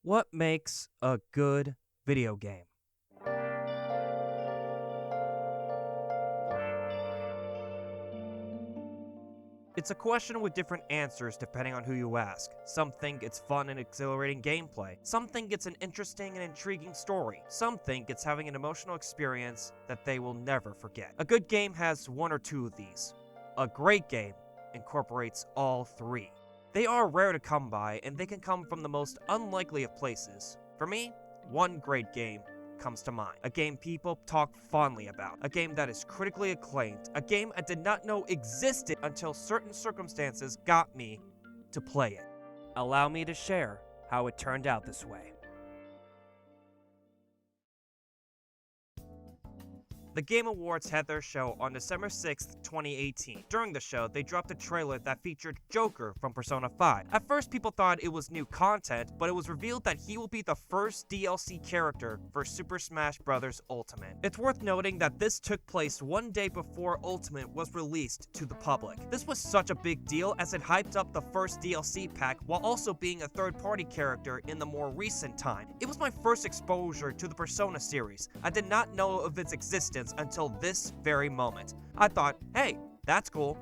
What makes a good video game? It's a question with different answers depending on who you ask. Some think it's fun and exhilarating gameplay. Some think it's an interesting and intriguing story. Some think it's having an emotional experience that they will never forget. A good game has one or two of these. A great game incorporates all three. They are rare to come by, and they can come from the most unlikely of places. For me, one great game comes to mind. A game people talk fondly about. A game that is critically acclaimed. A game I did not know existed until certain circumstances got me to play it. Allow me to share how it turned out this way. The Game Awards had their show on December 6th, 2018. During the show, they dropped a trailer that featured Joker from Persona 5. At first, people thought it was new content, but it was revealed that he will be the first DLC character for Super Smash Bros. Ultimate. It's worth noting that this took place one day before Ultimate was released to the public. This was such a big deal as it hyped up the first DLC pack while also being a third-party character in the more recent time. It was my first exposure to the Persona series. I did not know of its existence until this very moment. I thought, hey, that's cool,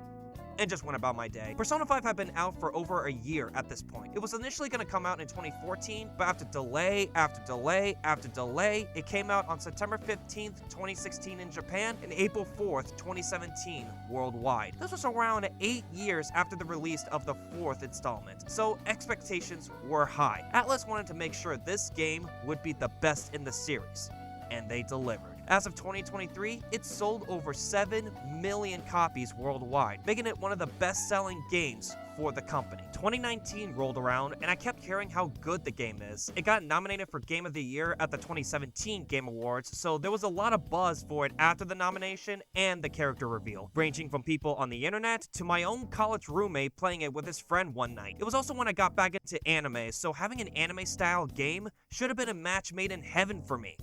and just went about my day. Persona 5 had been out for over a year at this point. It was initially going to come out in 2014, but after delay after delay after delay, it came out on September 15th, 2016 in Japan, and April 4th, 2017 worldwide. This was around 8 years after the release of the 4th installment, so expectations were high. Atlus wanted to make sure this game would be the best in the series, and they delivered. As of 2023, it sold over 7 million copies worldwide, making it one of the best-selling games for the company. 2019 rolled around, and I kept hearing how good the game is. It got nominated for Game of the Year at the 2017 Game Awards, so there was a lot of buzz for it after the nomination and the character reveal, ranging from people on the internet to my own college roommate playing it with his friend one night. It was also when I got back into anime, so having an anime-style game should have been a match made in heaven for me.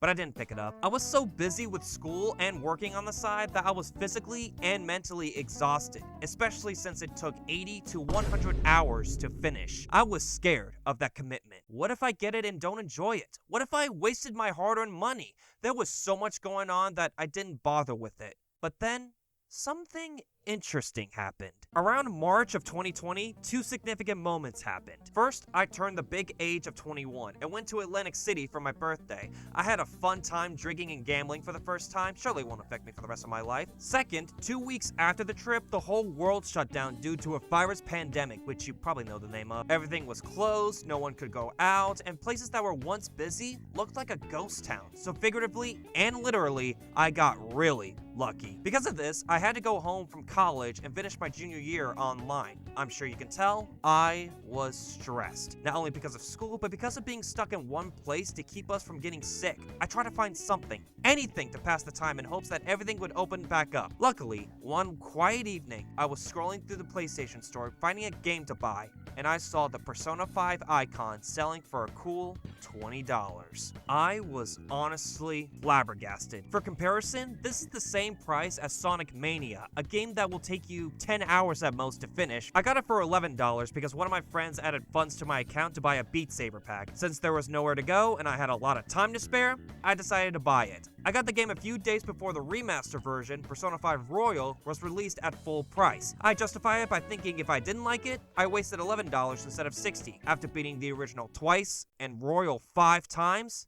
But I didn't pick it up. I was so busy with school and working on the side that I was physically and mentally exhausted, especially since it took 80 to 100 hours to finish. I was scared of that commitment. What if I get it and don't enjoy it? What if I wasted my hard-earned money? There was so much going on that I didn't bother with it. But then, something interesting happened. Around March of 2020, two significant moments happened. First, I turned the big age of 21 and went to Atlantic City for my birthday. I had a fun time drinking and gambling for the first time. Surely won't affect me for the rest of my life. Second, 2 weeks after the trip, the whole world shut down due to a virus pandemic, which you probably know the name of. Everything was closed, no one could go out, and places that were once busy looked like a ghost town. So figuratively and literally, I got really lucky. Because of this, I had to go home from college and finish my junior year online. I'm sure you can tell, I was stressed. Not only because of school, but because of being stuck in one place to keep us from getting sick. I tried to find something, anything to pass the time in hopes that everything would open back up. Luckily, one quiet evening, I was scrolling through the PlayStation store, finding a game to buy, and I saw the Persona 5 icon selling for a cool $20. I was honestly flabbergasted. For comparison, this is the same price as Sonic Mania, a game that will take you 10 hours at most to finish. I got it for $11 because one of my friends added funds to my account to buy a Beat Saber pack. Since there was nowhere to go and I had a lot of time to spare, I decided to buy it. I got the game a few days before the remaster version, Persona 5 Royal, was released at full price. I justify it by thinking if I didn't like it, I wasted $11 instead of $60. After beating the original twice and Royal 5 times,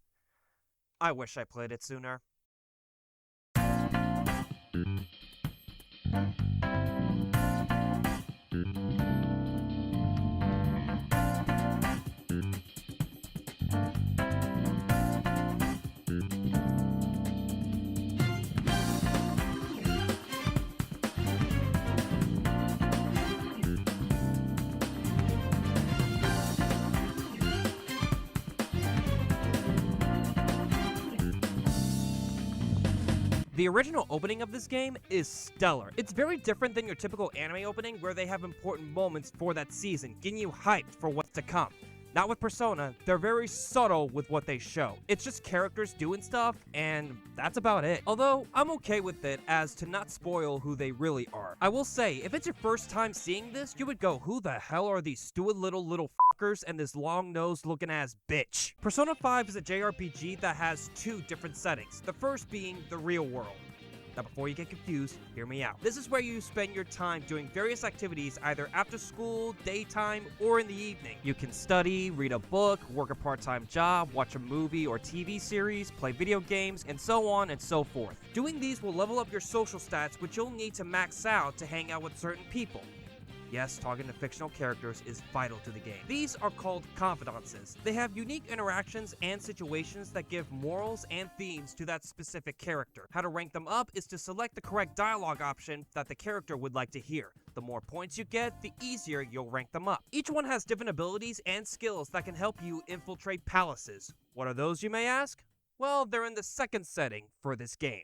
I wish I played it sooner. The original opening of this game is stellar. It's very different than your typical anime opening where they have important moments for that season, getting you hyped for what's to come. Not with Persona, they're very subtle with what they show. It's just characters doing stuff, and that's about it. Although, I'm okay with it as to not spoil who they really are. I will say, if it's your first time seeing this, you would go, who the hell are these stupid little and this long-nosed looking ass bitch. Persona 5 is a JRPG that has two different settings, the first being the real world. Now before you get confused, hear me out. This is where you spend your time doing various activities either after school, daytime, or in the evening. You can study, read a book, work a part-time job, watch a movie or TV series, play video games, and so on and so forth. Doing these will level up your social stats, which you'll need to max out to hang out with certain people. Yes, talking to fictional characters is vital to the game. These are called confidences. They have unique interactions and situations that give morals and themes to that specific character. How to rank them up is to select the correct dialogue option that the character would like to hear. The more points you get, the easier you'll rank them up. Each one has different abilities and skills that can help you infiltrate palaces. What are those, you may ask? Well, they're in the second setting for this game.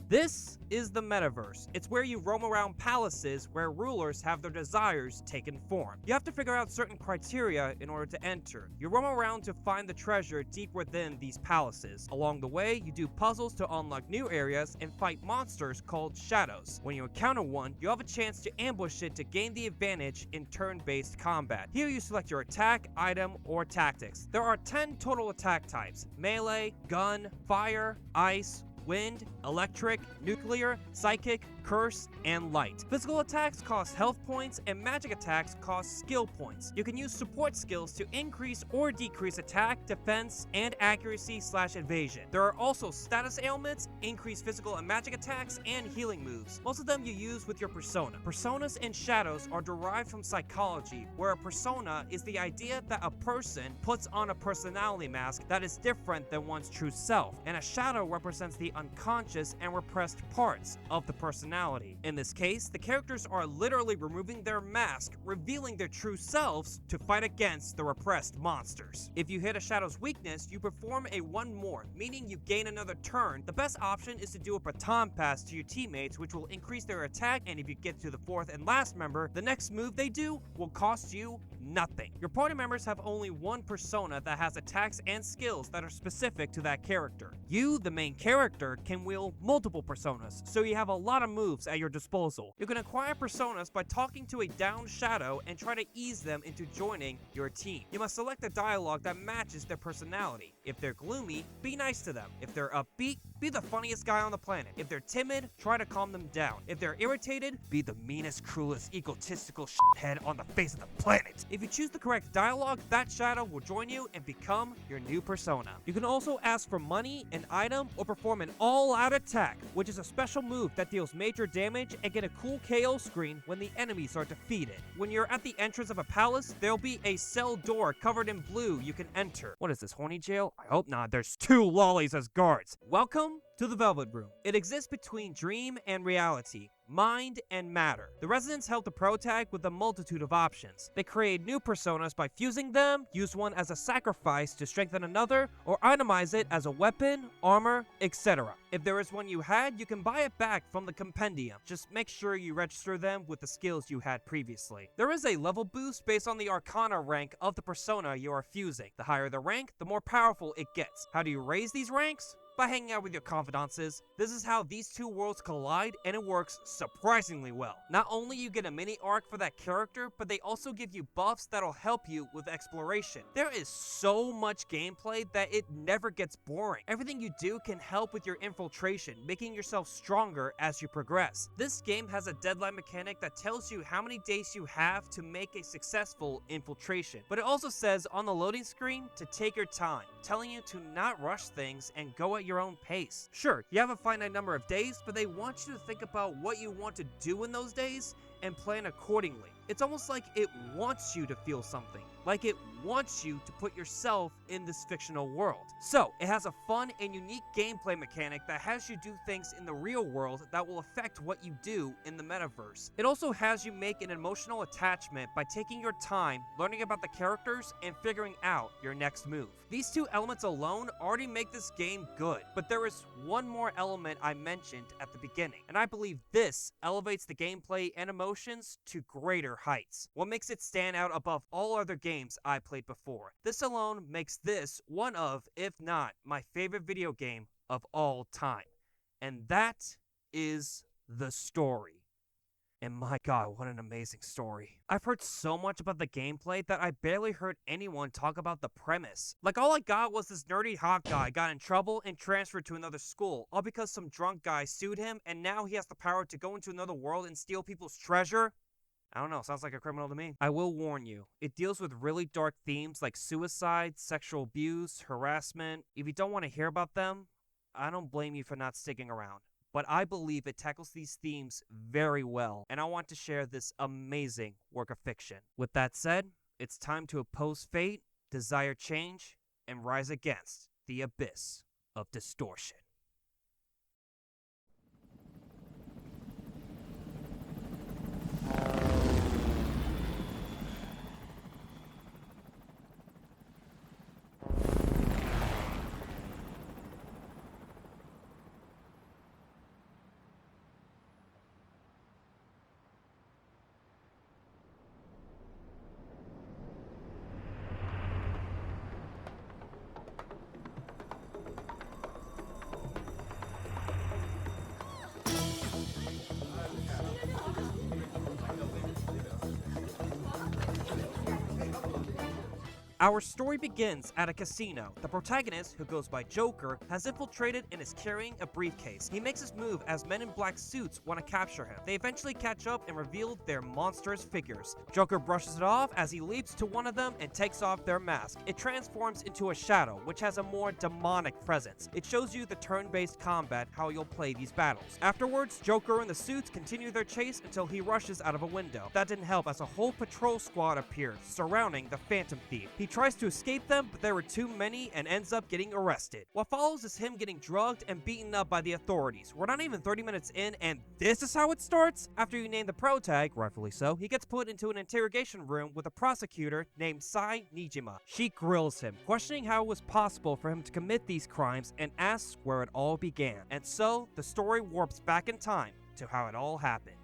This is the metaverse. It's where you roam around palaces where rulers have their desires taken form. You have to figure out certain criteria in order to enter. You roam around to find the treasure deep within these palaces. Along the way, you do puzzles to unlock new areas and fight monsters called shadows. When you encounter one, you have a chance to ambush it to gain the advantage in turn-based combat. Here you select your attack, item, or tactics. There are 10 total attack types: melee, gun, fire, ice, wind, electric, nuclear, psychic, curse, and light. Physical attacks cost health points, and magic attacks cost skill points. You can use support skills to increase or decrease attack, defense, and accuracy/evasion. There are also status ailments, increased physical and magic attacks, and healing moves. Most of them you use with your persona. Personas and shadows are derived from psychology, where a persona is the idea that a person puts on a personality mask that is different than one's true self, and a shadow represents the unconscious and repressed parts of the personality. In this case, the characters are literally removing their mask, revealing their true selves to fight against the repressed monsters. If you hit a shadow's weakness, you perform a one more, meaning you gain another turn. The best option is to do a baton pass to your teammates, which will increase their attack, and if you get to the fourth and last member, the next move they do will cost you nothing. Your party members have only one persona that has attacks and skills that are specific to that character. You, the main character, can wield multiple personas, so you have a lot of moves at your disposal. You can acquire personas by talking to a downed shadow and try to ease them into joining your team. You must select a dialogue that matches their personality. If they're gloomy, be nice to them. If they're upbeat, be the funniest guy on the planet. If they're timid, try to calm them down. If they're irritated, be the meanest, cruelest, egotistical shithead on the face of the planet. If you choose the correct dialogue, that shadow will join you and become your new persona. You can also ask for money, an item, or perform an all-out attack, which is a special move that deals major damage and get a cool KO screen when the enemies are defeated. When you're at the entrance of a palace, there'll be a cell door covered in blue you can enter. What is this, horny jail? I hope not. There's 2 lollies as guards. Welcome to the Velvet Room. It exists between dream and reality, mind and matter. The residents help the protag with a multitude of options. They create new personas by fusing them, use one as a sacrifice to strengthen another, or itemize it as a weapon, armor, etc. If there is one you had, you can buy it back from the compendium. Just make sure you register them with the skills you had previously. There is a level boost based on the arcana rank of the persona you are fusing. The higher the rank, the more powerful it gets. How do you raise these ranks? By hanging out with your confidences. This is how these two worlds collide, and it works surprisingly well. Not only you get a mini arc for that character, but they also give you buffs that'll help you with exploration. There is so much gameplay that it never gets boring. Everything you do can help with your infiltration, making yourself stronger as you progress. This game has a deadline mechanic that tells you how many days you have to make a successful infiltration, but it also says on the loading screen to take your time, telling you to not rush things and go at your own pace. Sure, you have a finite number of days, but they want you to think about what you want to do in those days and plan accordingly. It's almost like it wants you to feel something, like it wants you to put yourself in this fictional world. So, it has a fun and unique gameplay mechanic that has you do things in the real world that will affect what you do in the metaverse. It also has you make an emotional attachment by taking your time, learning about the characters, and figuring out your next move. These two elements alone already make this game good, but there is one more element I mentioned at the beginning, and I believe this elevates the gameplay and emotions to greater heights. What makes it stand out above all other games I played played before. This alone makes this one of, if not, my favorite video game of all time. And that is the story. And my god, what an amazing story. I've heard so much about the gameplay that I barely heard anyone talk about the premise. Like, all I got was this nerdy hot guy got in trouble and transferred to another school, all because some drunk guy sued him and now he has the power to go into another world and steal people's treasure? I don't know, sounds like a criminal to me. I will warn you, it deals with really dark themes like suicide, sexual abuse, harassment. If you don't want to hear about them, I don't blame you for not sticking around. But I believe it tackles these themes very well, and I want to share this amazing work of fiction. With that said, it's time to oppose fate, desire change, and rise against the abyss of distortion. Our story begins at a casino. The protagonist, who goes by Joker, has infiltrated and is carrying a briefcase. He makes his move as men in black suits want to capture him. They eventually catch up and reveal their monstrous figures. Joker brushes it off as he leaps to one of them and takes off their mask. It transforms into a shadow, which has a more demonic presence. It shows you the turn-based combat, how you'll play these battles. Afterwards, Joker and the suits continue their chase until he rushes out of a window. That didn't help as a whole patrol squad appears, surrounding the Phantom Thief. He tries to escape them, but there were too many and ends up getting arrested. What follows is him getting drugged and beaten up by the authorities. We're not even 30 minutes in, and this is how it starts? After you name the protag, rightfully so, he gets put into an interrogation room with a prosecutor named Sai Nijima. She grills him, questioning how it was possible for him to commit these crimes and asks where it all began. And so, the story warps back in time to how it all happened.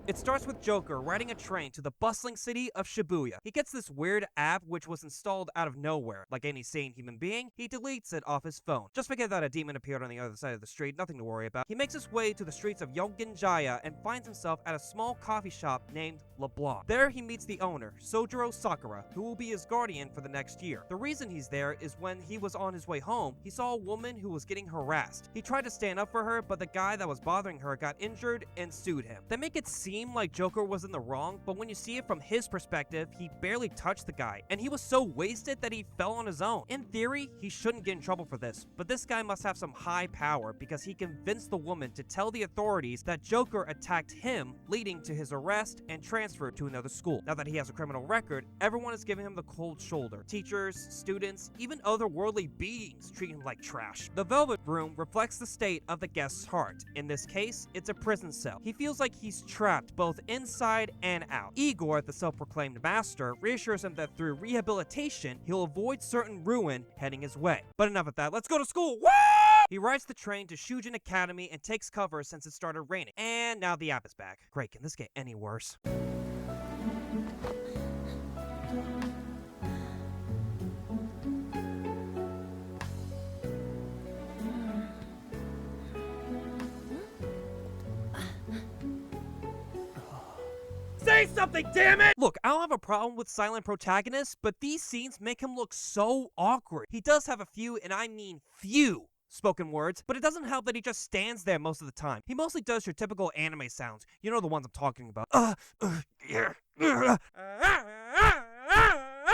It starts with Joker riding a train to the bustling city of Shibuya. He gets this weird app which was installed out of nowhere. Like any sane human being, he deletes it off his phone. Just forget that a demon appeared on the other side of the street, nothing to worry about. He makes his way to the streets of Yogenjaya and finds himself at a small coffee shop named LeBlanc. There he meets the owner, Sojiro Sakura, who will be his guardian for the next year. The reason he's there is when he was on his way home, he saw a woman who was getting harassed. He tried to stand up for her, but the guy that was bothering her got injured and sued him. They make it seem like Joker was in the wrong, but when you see it from his perspective, he barely touched the guy, and he was so wasted that he fell on his own. In theory, he shouldn't get in trouble for this, but this guy must have some high power because he convinced the woman to tell the authorities that Joker attacked him, leading to his arrest and transfer to another school. Now that he has a criminal record, everyone is giving him the cold shoulder. Teachers, students, even otherworldly beings treat him like trash. The Velvet Room reflects the state of the guest's heart. In this case, it's a prison cell. He feels like he's trapped both inside and out. Igor, the self-proclaimed master, reassures him that through rehabilitation, he'll avoid certain ruin heading his way. But enough of that, let's go to school! Woo! He rides the train to Shujin Academy and takes cover since it started raining. And now the app is back. Great, can this get any worse? Say something, damn it! Look, I don't have a problem with silent protagonists, but these scenes make him look so awkward. He does have a few, and I mean few, spoken words, but it doesn't help that he just stands there most of the time. He mostly does your typical anime sounds. You know the ones I'm talking about.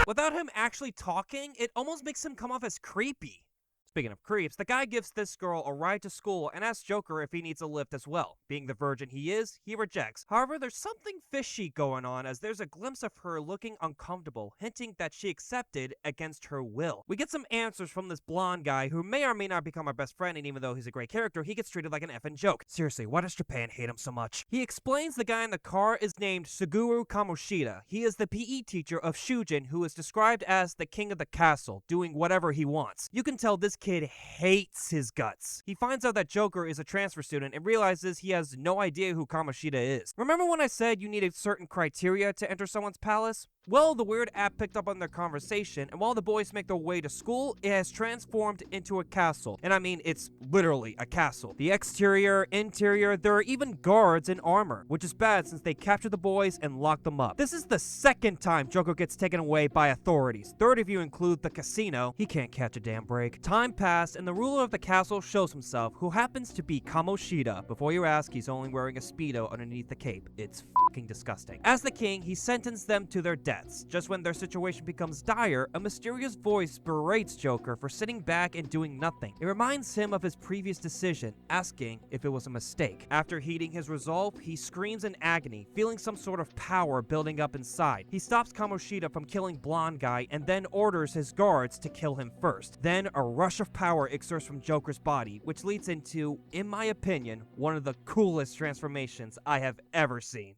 Without him actually talking, it almost makes him come off as creepy. Speaking of creeps, the guy gives this girl a ride to school and asks Joker if he needs a lift as well. Being the virgin he is, he rejects. However, there's something fishy going on as there's a glimpse of her looking uncomfortable, hinting that she accepted against her will. We get some answers from this blonde guy who may or may not become our best friend, and even though he's a great character, he gets treated like an effing joke. Seriously, why does Japan hate him so much? He explains the guy in the car is named Suguru Kamoshida. He is the PE teacher of Shujin, who is described as the king of the castle, doing whatever he wants. You can tell this kid kid hates his guts. He finds out that Joker is a transfer student and realizes he has no idea who Kamoshida is. Remember when I said you needed certain criteria to enter someone's palace? Well, the weird app picked up on their conversation, and while the boys make their way to school, it has transformed into a castle. And I mean, it's literally a castle. The exterior, interior, there are even guards in armor, which is bad since they captured the boys and locked them up. This is the second time Joker gets taken away by authorities. Third if you include the casino. He can't catch a damn break. Time passed, and the ruler of the castle shows himself, who happens to be Kamoshida. Before you ask, he's only wearing a Speedo underneath the cape. It's fucking disgusting. As the king, he sentenced them to their deaths. Just when their situation becomes dire, a mysterious voice berates Joker for sitting back and doing nothing. It reminds him of his previous decision, asking if it was a mistake. After heeding his resolve, he screams in agony, feeling some sort of power building up inside. He stops Kamoshida from killing Blonde Guy and then orders his guards to kill him first. Then a rush of power exerts from Joker's body, which leads into, in my opinion, one of the coolest transformations I have ever seen.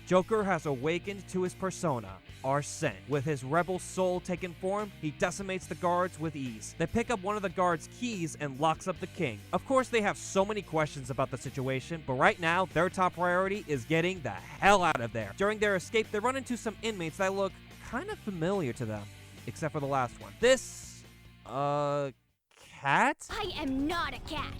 Joker has awakened to his persona, Arsene. With his rebel soul taken form, he decimates the guards with ease. They pick up one of the guards' keys and locks up the king. Of course, they have so many questions about the situation, but right now, their top priority is getting the hell out of there. During their escape, they run into some inmates that look kind of familiar to them, except for the last one. This, cat? I am not a cat.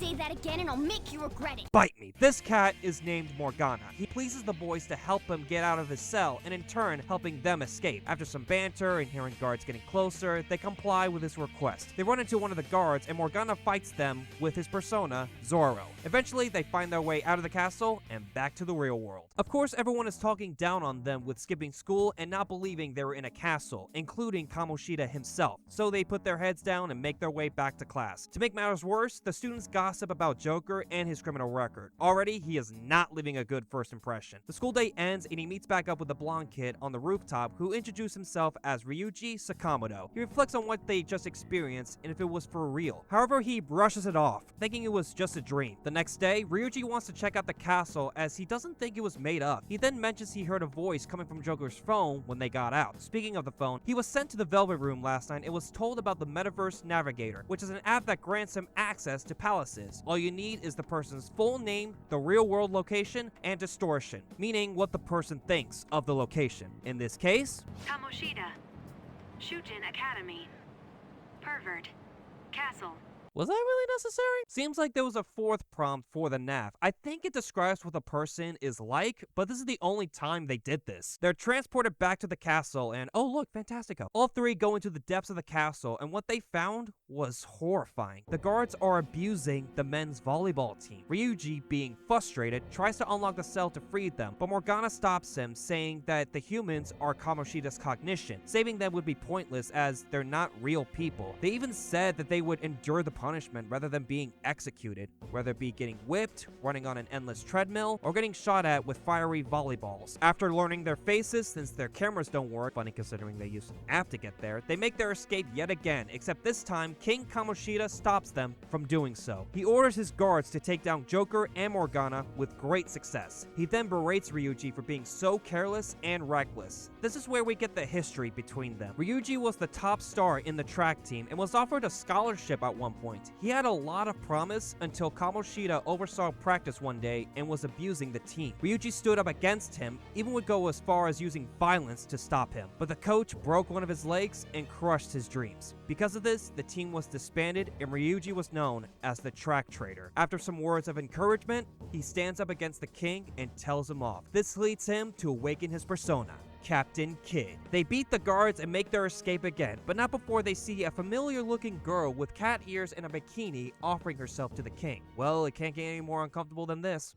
Say that again and I'll make you regret it. Bite me. This cat is named Morgana. He pleases the boys to help him get out of his cell and in turn helping them escape. After some banter and hearing guards getting closer, they comply with his request. They run into one of the guards and Morgana fights them with his persona, Zorro. Eventually, they find their way out of the castle and back to the real world. Of course, everyone is talking down on them with skipping school and not believing they were in a castle, including Kamoshida himself. So they put their heads down and make their way back to class. To make matters worse, the students gossip about Joker and his criminal record. Already, he is not leaving a good first impression. The school day ends and he meets back up with the blonde kid on the rooftop who introduced himself as Ryuji Sakamoto. He reflects on what they just experienced and if it was for real. However, he brushes it off, thinking it was just a dream. The next day, Ryuji wants to check out the castle as he doesn't think it was made up. He then mentions he heard a voice coming from Joker's phone when they got out. Speaking of the phone, he was sent to the Velvet Room last night and was told about the Metaverse Navigator, which is an app that grants him access to palaces. All you need is the person's full name, the real world location, and distortion, meaning what the person thinks of the location. In this case, Kamoshida, Shujin Academy, Pervert, Castle. was that really necessary? Seems like there was a fourth prompt for the nav. I think it describes what a person is like, but this is the only time they did this. They're transported back to the castle and, oh look, Fantastico. All three go into the depths of the castle and what they found was horrifying. The guards are abusing the men's volleyball team. Ryuji, being frustrated, tries to unlock the cell to free them, but Morgana stops him, saying that the humans are Kamoshida's cognition. Saving them would be pointless as they're not real people. They even said that they would endure the punishment rather than being executed, whether it be getting whipped, running on an endless treadmill, or getting shot at with fiery volleyballs. After learning their faces, since their cameras don't work, funny considering they used an app to get there, they make their escape yet again, except this time, King Kamoshida stops them from doing so. He orders his guards to take down Joker and Morgana with great success. He then berates Ryuji for being so careless and reckless. This is where we get the history between them. Ryuji was the top star in the track team and was offered a scholarship at one point, point. He had a lot of promise until Kamoshida oversaw practice one day and was abusing the team. Ryuji stood up against him, even would go as far as using violence to stop him. But the coach broke one of his legs and crushed his dreams. Because of this, the team was disbanded and Ryuji was known as the track traitor. After some words of encouragement, he stands up against the king and tells him off. This leads him to awaken his persona, Captain Kidd. They beat the guards and make their escape again, but not before they see a familiar-looking girl with cat ears and a bikini offering herself to the king. Well, it can't get any more uncomfortable than this.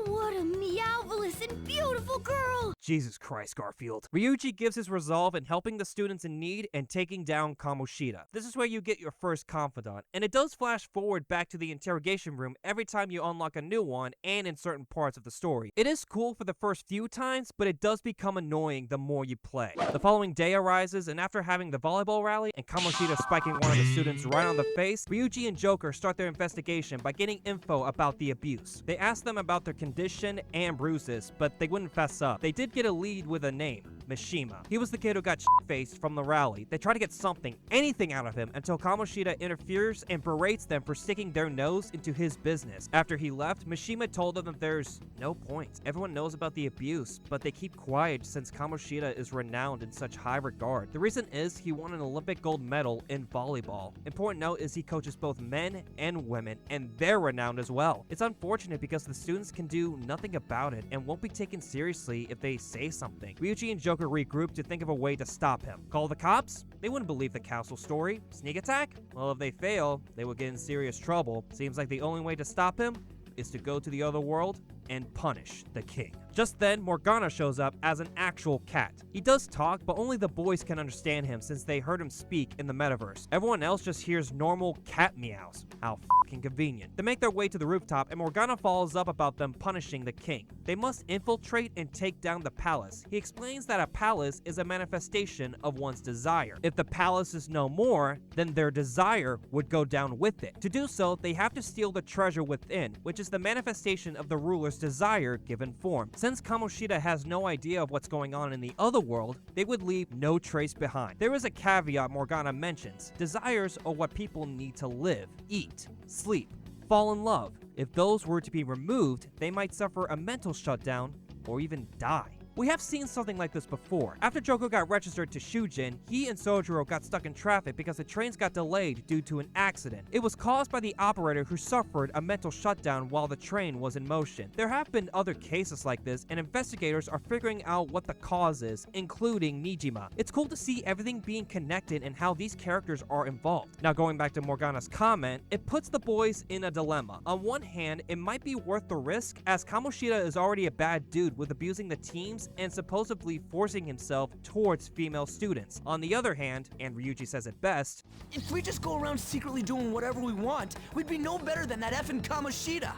What a meowvelous and beautiful girl! Jesus Christ, Garfield. Ryuji gives his resolve in helping the students in need and taking down Kamoshida. This is where you get your first confidant, and it does flash forward back to the interrogation room every time you unlock a new one and in certain parts of the story. It is cool for the first few times, but it does become annoying the more you play. The following day arises, and after having the volleyball rally and Kamoshida spiking one of the students right on the face, Ryuji and Joker start their investigation by getting info about the abuse. They ask them about their condition and bruises, but they wouldn't fess up. They did get a lead with a name, Mishima. He was the kid who got shit-faced from the rally. They try to get something, anything out of him until Kamoshida interferes and berates them for sticking their nose into his business. After he left, Mishima told them that there's no point. Everyone knows about the abuse, but they keep quiet since Kamoshida is renowned in such high regard. The reason is he won an Olympic gold medal in volleyball. Important note is he coaches both men and women, and they're renowned as well. It's unfortunate because the students can do nothing about it and won't be taken seriously if they say something. Ryuji and Joker regroup to think of a way to stop him. Call the cops? They wouldn't believe the castle story. Sneak attack? Well, if they fail, they would get in serious trouble. Seems like the only way to stop him is to go to the other world and punish the king. Just then, Morgana shows up as an actual cat. He does talk, but only the boys can understand him since they heard him speak in the metaverse. Everyone else just hears normal cat meows. How fucking convenient. They make their way to the rooftop, and Morgana follows up about them punishing the king. They must infiltrate and take down the palace. He explains that a palace is a manifestation of one's desire. If the palace is no more, then their desire would go down with it. To do so, they have to steal the treasure within, which is the manifestation of the ruler's desire given form. Since Kamoshida has no idea of what's going on in the other world, they would leave no trace behind. There is a caveat Morgana mentions. Desires are what people need to live, eat, sleep, fall in love. If those were to be removed, they might suffer a mental shutdown or even die. We have seen something like this before. After Joker got registered to Shujin, he and Sojiro got stuck in traffic because the trains got delayed due to an accident. It was caused by the operator who suffered a mental shutdown while the train was in motion. There have been other cases like this, and investigators are figuring out what the cause is, including Nijima. It's cool to see everything being connected and how these characters are involved. Now going back to Morgana's comment, it puts the boys in a dilemma. On one hand, it might be worth the risk, as Kamoshida is already a bad dude with abusing the teams and supposedly forcing himself towards female students. On the other hand, and Ryuji says it best, if we just go around secretly doing whatever we want, we'd be no better than that effing Kamoshida.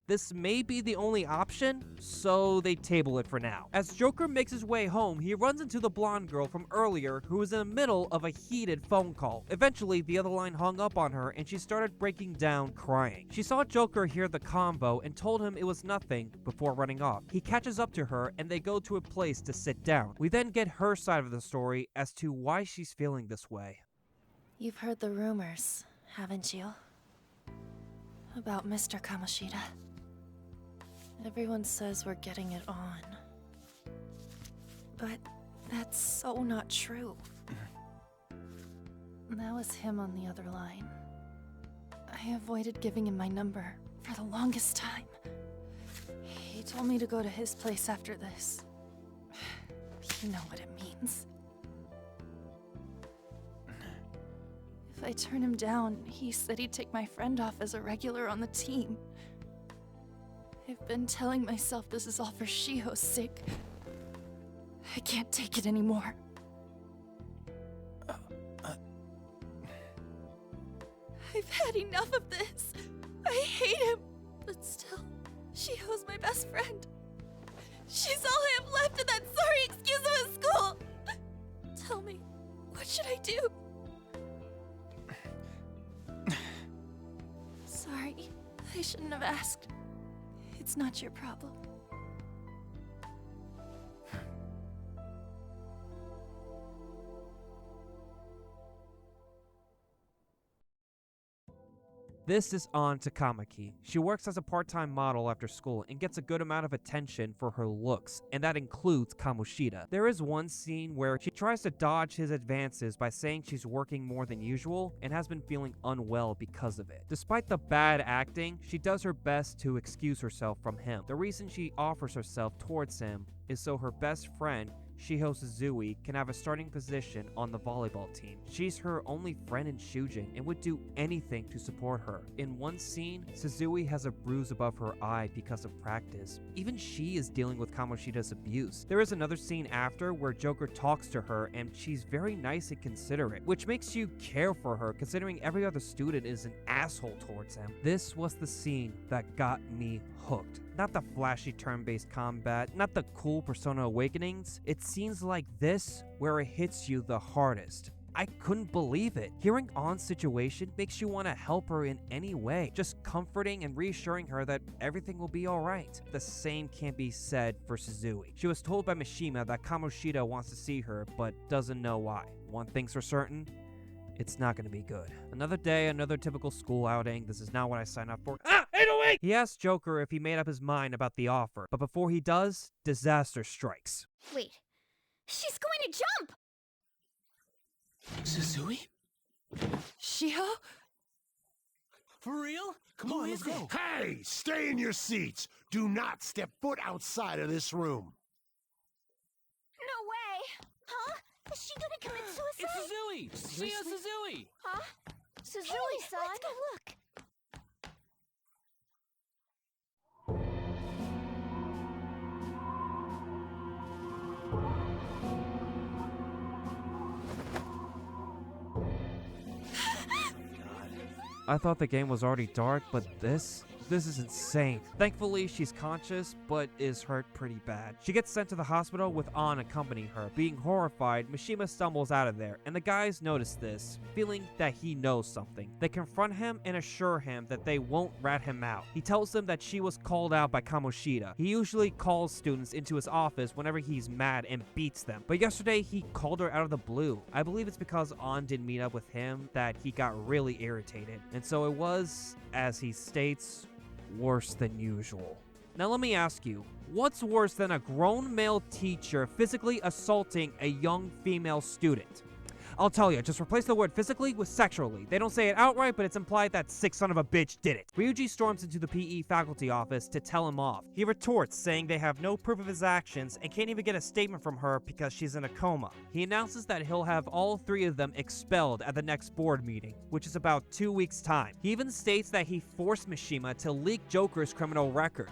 this may be the only option, so they table it for now. As Joker makes his way home, he runs into the blonde girl from earlier who was in the middle of a heated phone call. Eventually, the other line hung up on her and she started breaking down crying. She saw Joker hear the convo and told him it was nothing before running off. He catches up to her and they go to a place to sit down. We then get her side of the story as to why she's feeling this way. You've heard the rumors, haven't you? About Mr. Kamoshida. Everyone says we're getting it on. But that's so not true. That was him on the other line. I avoided giving him my number for the longest time. He told me to go to his place after this. You know what it means. If I turn him down, he said he'd take my friend off as a regular on the team. I've been telling myself this is all for Shiho's sake. I can't take it anymore. I've had enough of this. I hate him. But still, Shiho's my best friend. She's all I have left in that sorry excuse of a school. Tell me, what should I do? Sorry, I shouldn't have asked. It's not your problem. This is on to Kamaki. She works as a part-time model after school and gets a good amount of attention for her looks, and that includes Kamoshida. There is one scene where she tries to dodge his advances by saying she's working more than usual and has been feeling unwell because of it. Despite the bad acting, she does her best to excuse herself from him. The reason she offers herself towards him is so her best friend, Shiho Suzui, can have a starting position on the volleyball team. She's her only friend in Shujin and would do anything to support her. In one scene, Suzui has a bruise above her eye because of practice. Even she is dealing with Kamoshida's abuse. There is another scene after where Joker talks to her and she's very nice and considerate, which makes you care for her considering every other student is an asshole towards him. This was the scene that got me hooked. Not the flashy turn-based combat, not the cool Persona Awakenings. It's scenes like this where it hits you the hardest. I couldn't believe it. Hearing On's situation makes you want to help her in any way, just comforting and reassuring her that everything will be alright. The same can't be said for Suzui. She was told by Mishima that Kamoshida wants to see her, but doesn't know why. One thing's for certain, it's not gonna be good. Another day, another typical school outing. This is not what I signed up for. 808! He asks Joker if he made up his mind about the offer, but before he does, disaster strikes. Wait, she's going to jump! Suzui? Shiho? For real? Come on, let's go. Hey, stay in your seats. Do not step foot outside of this room. No way! Huh? Is she gonna commit suicide? It's Suzui! Shiho Suzui! Huh? Suzui-san? Let's go look. I thought the game was already dark, but this is insane. Thankfully, she's conscious, but is hurt pretty bad. She gets sent to the hospital with An accompanying her. Being horrified, Mishima stumbles out of there, and the guys notice this, feeling that he knows something. They confront him and assure him that they won't rat him out. He tells them that she was called out by Kamoshida. He usually calls students into his office whenever he's mad and beats them, but yesterday he called her out of the blue. I believe it's because An didn't meet up with him that he got really irritated, and so it was, as he states, worse than usual. Now let me ask you, what's worse than a grown male teacher physically assaulting a young female student? I'll tell you, just replace the word physically with sexually. They don't say it outright, but it's implied that sick son of a bitch did it. Ryuji storms into the PE faculty office to tell him off. He retorts, saying they have no proof of his actions and can't even get a statement from her because she's in a coma. He announces that he'll have all three of them expelled at the next board meeting, which is about 2 weeks' time. He even states that he forced Mishima to leak Joker's criminal record.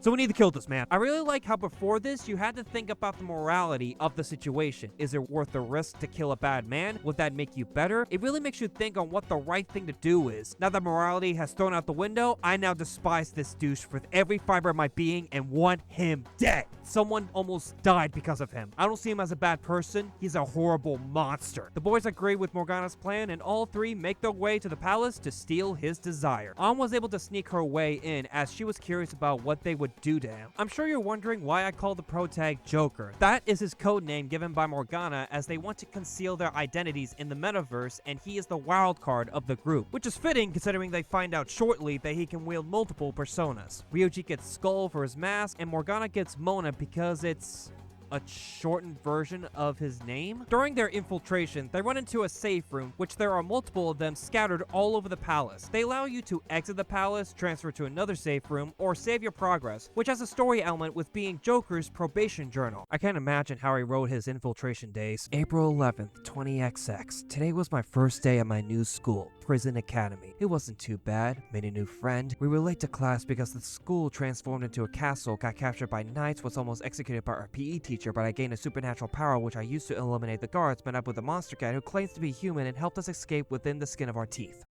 So we need to kill this man. I really like how before this, you had to think about the morality of the situation. Is it worth the risk to kill a bad man? Would that make you better? It really makes you think on what the right thing to do is. Now that morality has thrown out the window, I now despise this douche with every fiber of my being and want him dead. Someone almost died because of him. I don't see him as a bad person. He's a horrible monster. The boys agree with Morgana's plan and all three make their way to the palace to steal his desire. An was able to sneak her way in as she was curious about what they would do to him. I'm sure you're wondering why I call the protag Joker. That is his code name given by Morgana as they want to conceal their identities in the metaverse and he is the wild card of the group, which is fitting considering they find out shortly that he can wield multiple personas. Ryuji gets Skull for his mask and Morgana gets Mona because it's a shortened version of his name. During their infiltration, they run into a safe room, which there are multiple of them scattered all over the palace. They allow you to exit the palace, transfer to another safe room, or save your progress, which has a story element with being Joker's probation journal. I can't imagine how he wrote his infiltration days. April 11th, 20XX. Today was my first day at my new school, Prison Academy. It wasn't too bad. Made a new friend. We were late to class because the school transformed into a castle, got captured by knights, was almost executed by our PE teacher, but I gained a supernatural power which I used to eliminate the guards, met up with a monster cat who claims to be human and helped us escape within the skin of our teeth.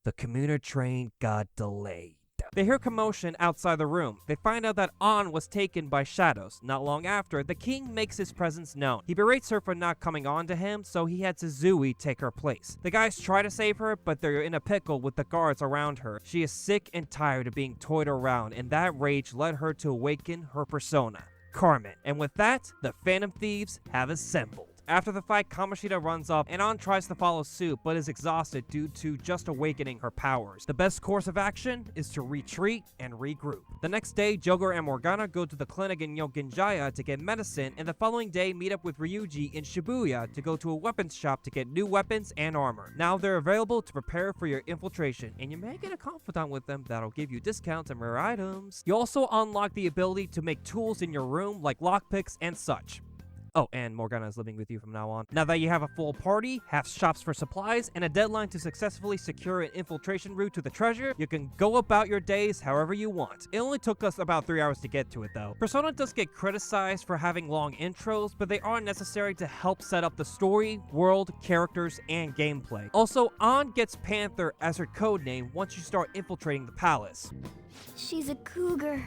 The commuter train got delayed. They hear commotion outside the room. They find out that An was taken by shadows. Not long after, the king makes his presence known. He berates her for not coming on to him, so he had Suzui take her place. The guys try to save her, but they're in a pickle with the guards around her. She is sick and tired of being toyed around, and that rage led her to awaken her persona, Carmen. And with that, the Phantom Thieves have assembled. After the fight, Kamoshida runs off and An tries to follow suit but is exhausted due to just awakening her powers. The best course of action is to retreat and regroup. The next day, Joker and Morgana go to the clinic in Yokinjaya to get medicine, and the following day meet up with Ryuji in Shibuya to go to a weapons shop to get new weapons and armor. Now they're available to prepare for your infiltration, and you may get a confidant with them that'll give you discounts on rare items. You also unlock the ability to make tools in your room like lockpicks and such. Oh, and Morgana is living with you from now on. Now that you have a full party, have shops for supplies, and a deadline to successfully secure an infiltration route to the treasure, you can go about your days however you want. It only took us about 3 hours to get to it though. Persona does get criticized for having long intros, but they are necessary to help set up the story, world, characters, and gameplay. Also, An gets Panther as her codename once you start infiltrating the palace. She's a cougar.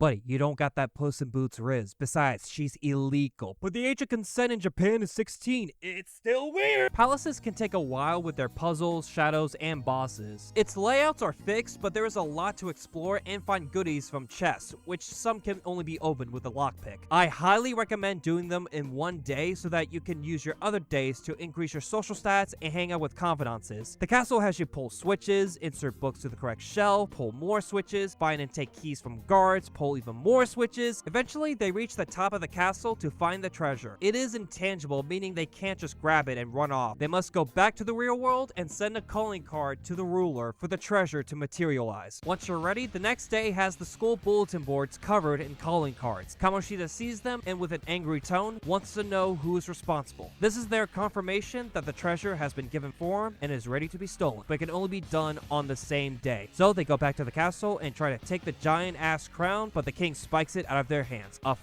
Buddy, you don't got that Puss in Boots riz. Besides, she's illegal. But the age of consent in Japan is 16. It's still weird. Palaces can take a while with their puzzles, shadows, and bosses. Its layouts are fixed, but there is a lot to explore and find goodies from chests, which some can only be opened with a lockpick. I highly recommend doing them in one day so that you can use your other days to increase your social stats and hang out with confidences. The castle has you pull switches, insert books to the correct shelf, pull more switches, find and take keys from guards, pull even more switches. Eventually, they reach the top of the castle to find the treasure. It is intangible, meaning they can't just grab it and run off. They must go back to the real world and send a calling card to the ruler for the treasure to materialize. Once you're ready, the next day has the school bulletin boards covered in calling cards. Kamoshida sees them and with an angry tone wants to know who is responsible. This is their confirmation that the treasure has been given form and is ready to be stolen, but it can only be done on the same day. So they go back to the castle and try to take the giant ass crown, but the king spikes it out of their hands. Of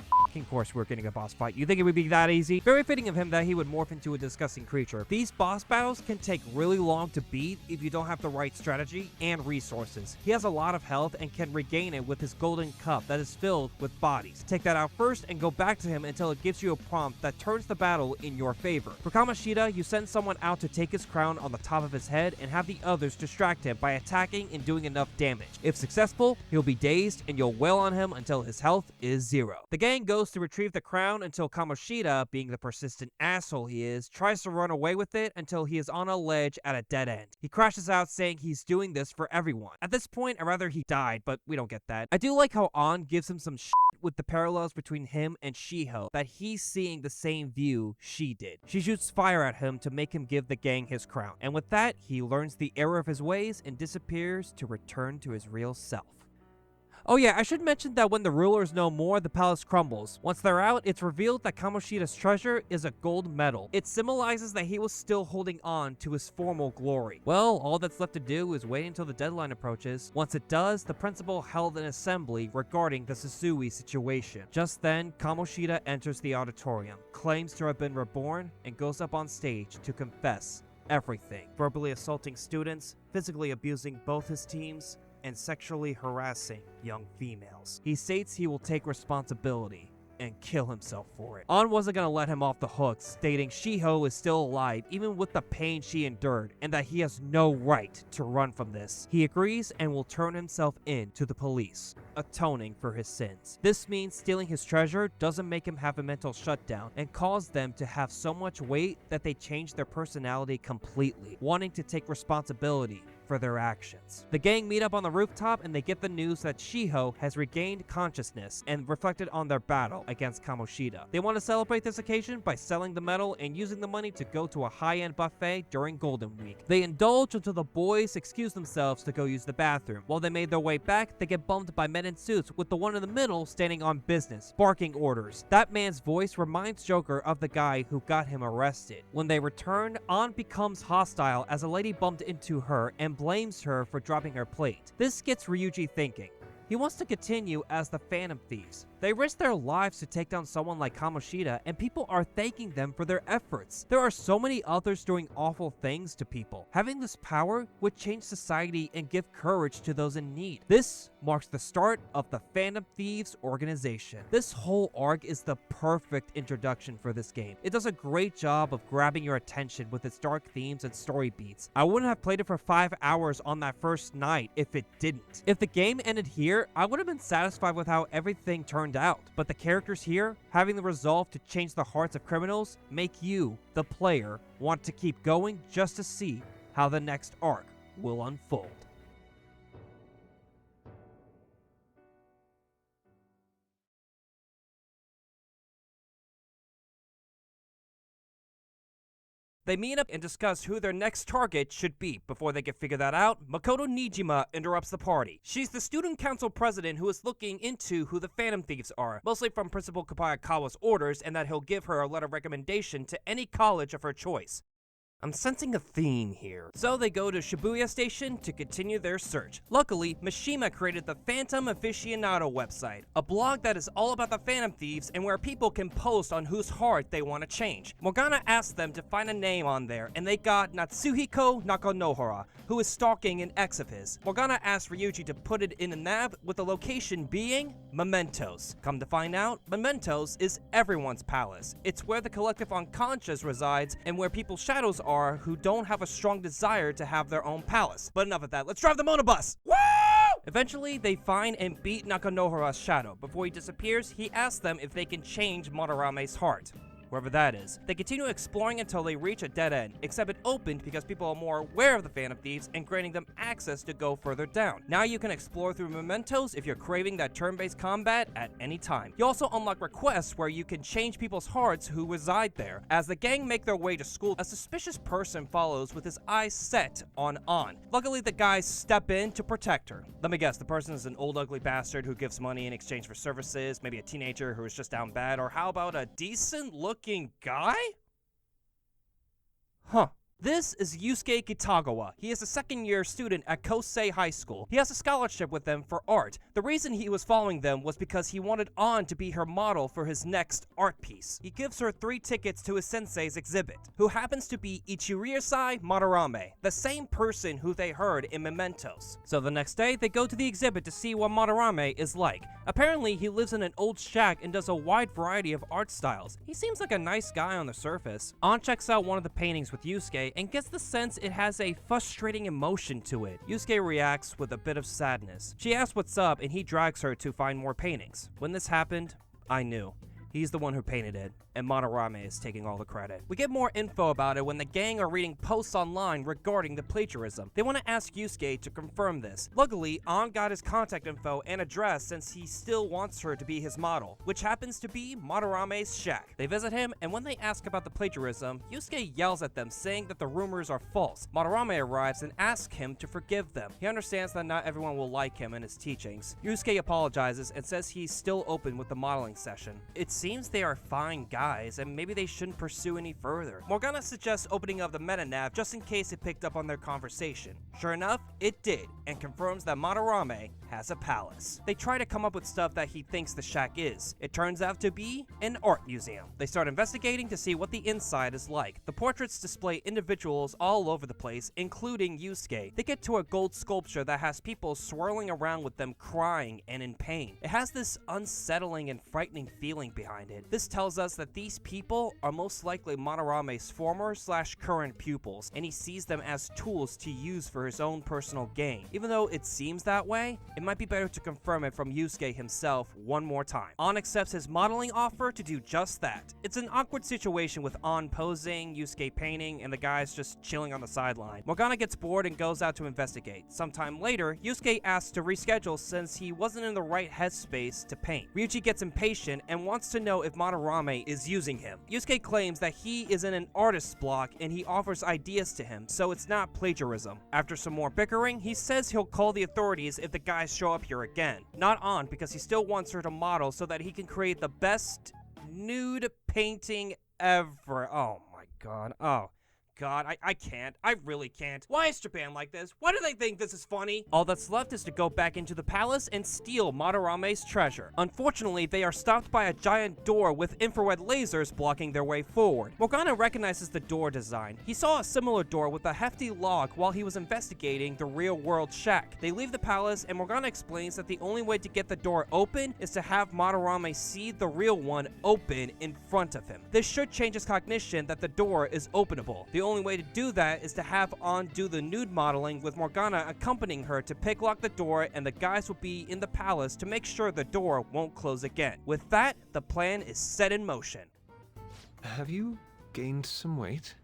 course we're getting a boss fight. You think it would be that easy? Very fitting of him that he would morph into a disgusting creature. These boss battles can take really long to beat if you don't have the right strategy and resources. He has a lot of health and can regain it with his golden cup that is filled with bodies. Take that out first and go back to him until it gives you a prompt that turns the battle in your favor. For Kamoshida, you send someone out to take his crown on the top of his head and have the others distract him by attacking and doing enough damage. If successful, he'll be dazed and you'll wail on him until his health is 0. The gang goes to retrieve the crown until Kamoshida, being the persistent asshole he is, tries to run away with it until he is on a ledge at a dead end. He crashes out saying he's doing this for everyone. At this point, I'd rather he died, but we don't get that. I do like how An gives him some shit with the parallels between him and Shiho, that he's seeing the same view she did. She shoots fire at him to make him give the gang his crown, and with that, he learns the error of his ways and disappears to return to his real self. Oh yeah, I should mention that when the rulers know more, the palace crumbles. Once they're out, it's revealed that Kamoshida's treasure is a gold medal. It symbolizes that he was still holding on to his formal glory. Well, all that's left to do is wait until the deadline approaches. Once it does, the principal held an assembly regarding the Susui situation. Just then, Kamoshida enters the auditorium, claims to have been reborn, and goes up on stage to confess everything. Verbally assaulting students, physically abusing both his teams, and sexually harassing young females. He states he will take responsibility and kill himself for it. An wasn't gonna let him off the hook, stating Shiho is still alive even with the pain she endured and that he has no right to run from this. He agrees and will turn himself in to the police, atoning for his sins. This means stealing his treasure doesn't make him have a mental shutdown and cause them to have so much weight that they change their personality completely, wanting to take responsibility for their actions. The gang meet up on the rooftop and they get the news that Shiho has regained consciousness and reflected on their battle against Kamoshida. They want to celebrate this occasion by selling the medal and using the money to go to a high-end buffet during Golden Week. They indulge until the boys excuse themselves to go use the bathroom. While they made their way back, they get bumped by men in suits with the one in the middle standing on business, barking orders. That man's voice reminds Joker of the guy who got him arrested. When they return, An becomes hostile as a lady bumped into her and blames her for dropping her plate. This gets Ryuji thinking. He wants to continue as the Phantom Thieves. They risk their lives to take down someone like Kamoshida, and people are thanking them for their efforts. There are so many others doing awful things to people. Having this power would change society and give courage to those in need. This marks the start of the Phantom Thieves organization. This whole arc is the perfect introduction for this game. It does a great job of grabbing your attention with its dark themes and story beats. I wouldn't have played it for 5 hours on that first night if it didn't. If the game ended here, I would have been satisfied with how everything turned out. But the characters here, having the resolve to change the hearts of criminals, make you, the player, want to keep going just to see how the next arc will unfold. They meet up and discuss who their next target should be. Before they can figure that out, Makoto Nijima interrupts the party. She's the student council president who is looking into who the Phantom Thieves are, mostly from Principal Kapayakawa's orders, and that he'll give her a letter of recommendation to any college of her choice. I'm sensing a theme here. So they go to Shibuya Station to continue their search. Luckily, Mishima created the Phantom Aficionado website, a blog that is all about the Phantom Thieves and where people can post on whose heart they want to change. Morgana asked them to find a name on there, and they got Natsuhiko Nakanohara, who is stalking an ex of his. Morgana asked Ryuji to put it in a nav, with the location being Mementos. Come to find out, Mementos is everyone's palace. It's where the collective unconscious resides and where people's shadows are who don't have a strong desire to have their own palace. But enough of that, let's drive the monobus! Woo! Eventually, they find and beat Nakanohara's shadow. Before he disappears, he asks them if they can change Madarame's heart, wherever that is. They continue exploring until they reach a dead end, except it opened because people are more aware of the Phantom Thieves and granting them access to go further down. Now you can explore through Mementos if you're craving that turn-based combat at any time. You also unlock requests where you can change people's hearts who reside there. As the gang make their way to school, a suspicious person follows with his eyes set on An. Luckily, the guys step in to protect her. Let me guess, the person is an old ugly bastard who gives money in exchange for services, maybe a teenager who is just down bad, or how about a decent looking guy? Huh. This is Yusuke Kitagawa. He is a second-year student at Kosei High School. He has a scholarship with them for art. The reason he was following them was because he wanted An to be her model for his next art piece. He gives her 3 tickets to his sensei's exhibit, who happens to be Ichiriasai Madarame, the same person who they heard in Mementos. So the next day, they go to the exhibit to see what Madarame is like. Apparently, he lives in an old shack and does a wide variety of art styles. He seems like a nice guy on the surface. An checks out one of the paintings with Yusuke and gets the sense it has a frustrating emotion to it. Yusuke reacts with a bit of sadness. She asks what's up and he drags her to find more paintings. When this happened, I knew. He's the one who painted it, and Madarame is taking all the credit. We get more info about it when the gang are reading posts online regarding the plagiarism. They want to ask Yusuke to confirm this. Luckily, An got his contact info and address since he still wants her to be his model, which happens to be Madarame's shack. They visit him, and when they ask about the plagiarism, Yusuke yells at them, saying that the rumors are false. Madarame arrives and asks him to forgive them. He understands that not everyone will like him and his teachings. Yusuke apologizes and says he's still open with the modeling session. It seems they are fine guys, and maybe they shouldn't pursue any further. Morgana suggests opening of the metanav just in case it picked up on their conversation. Sure enough, it did, and confirms that Madarame has a palace. They try to come up with stuff that he thinks the shack is. It turns out to be an art museum. They start investigating to see what the inside is like. The portraits display individuals all over the place, including Yusuke. They get to a gold sculpture that has people swirling around with them crying and in pain. It has this unsettling and frightening feeling behind it. This tells us that these people are most likely Madarame's former/current pupils, and he sees them as tools to use for his own personal gain. Even though it seems that way, it might be better to confirm it from Yusuke himself one more time. An accepts his modeling offer to do just that. It's an awkward situation with An posing, Yusuke painting, and the guys just chilling on the sideline. Morgana gets bored and goes out to investigate. Sometime later, Yusuke asks to reschedule since he wasn't in the right headspace to paint. Ryuji gets impatient and wants to know if Madarame is using him. Yusuke claims that he is in an artist's block and he offers ideas to him, so it's not plagiarism. After some more bickering, he says he'll call the authorities if the guys show up here again. Not An, because he still wants her to model so that he can create the best nude painting ever. Oh my god. Oh. god, I can't. I really can't. Why is Japan like this? Why do they think this is funny? All that's left is to go back into the palace and steal Madarame's treasure. Unfortunately, they are stopped by a giant door with infrared lasers blocking their way forward. Morgana recognizes the door design. He saw a similar door with a hefty lock while he was investigating the real-world shack. They leave the palace, and Morgana explains that the only way to get the door open is to have Madarame see the real one open in front of him. This should change his cognition that the door is openable. The only way to do that is to have On do the nude modeling with Morgana accompanying her to picklock the door, and the guys will be in the palace to make sure the door won't close again. With that, the plan is set in motion. Have you gained some weight?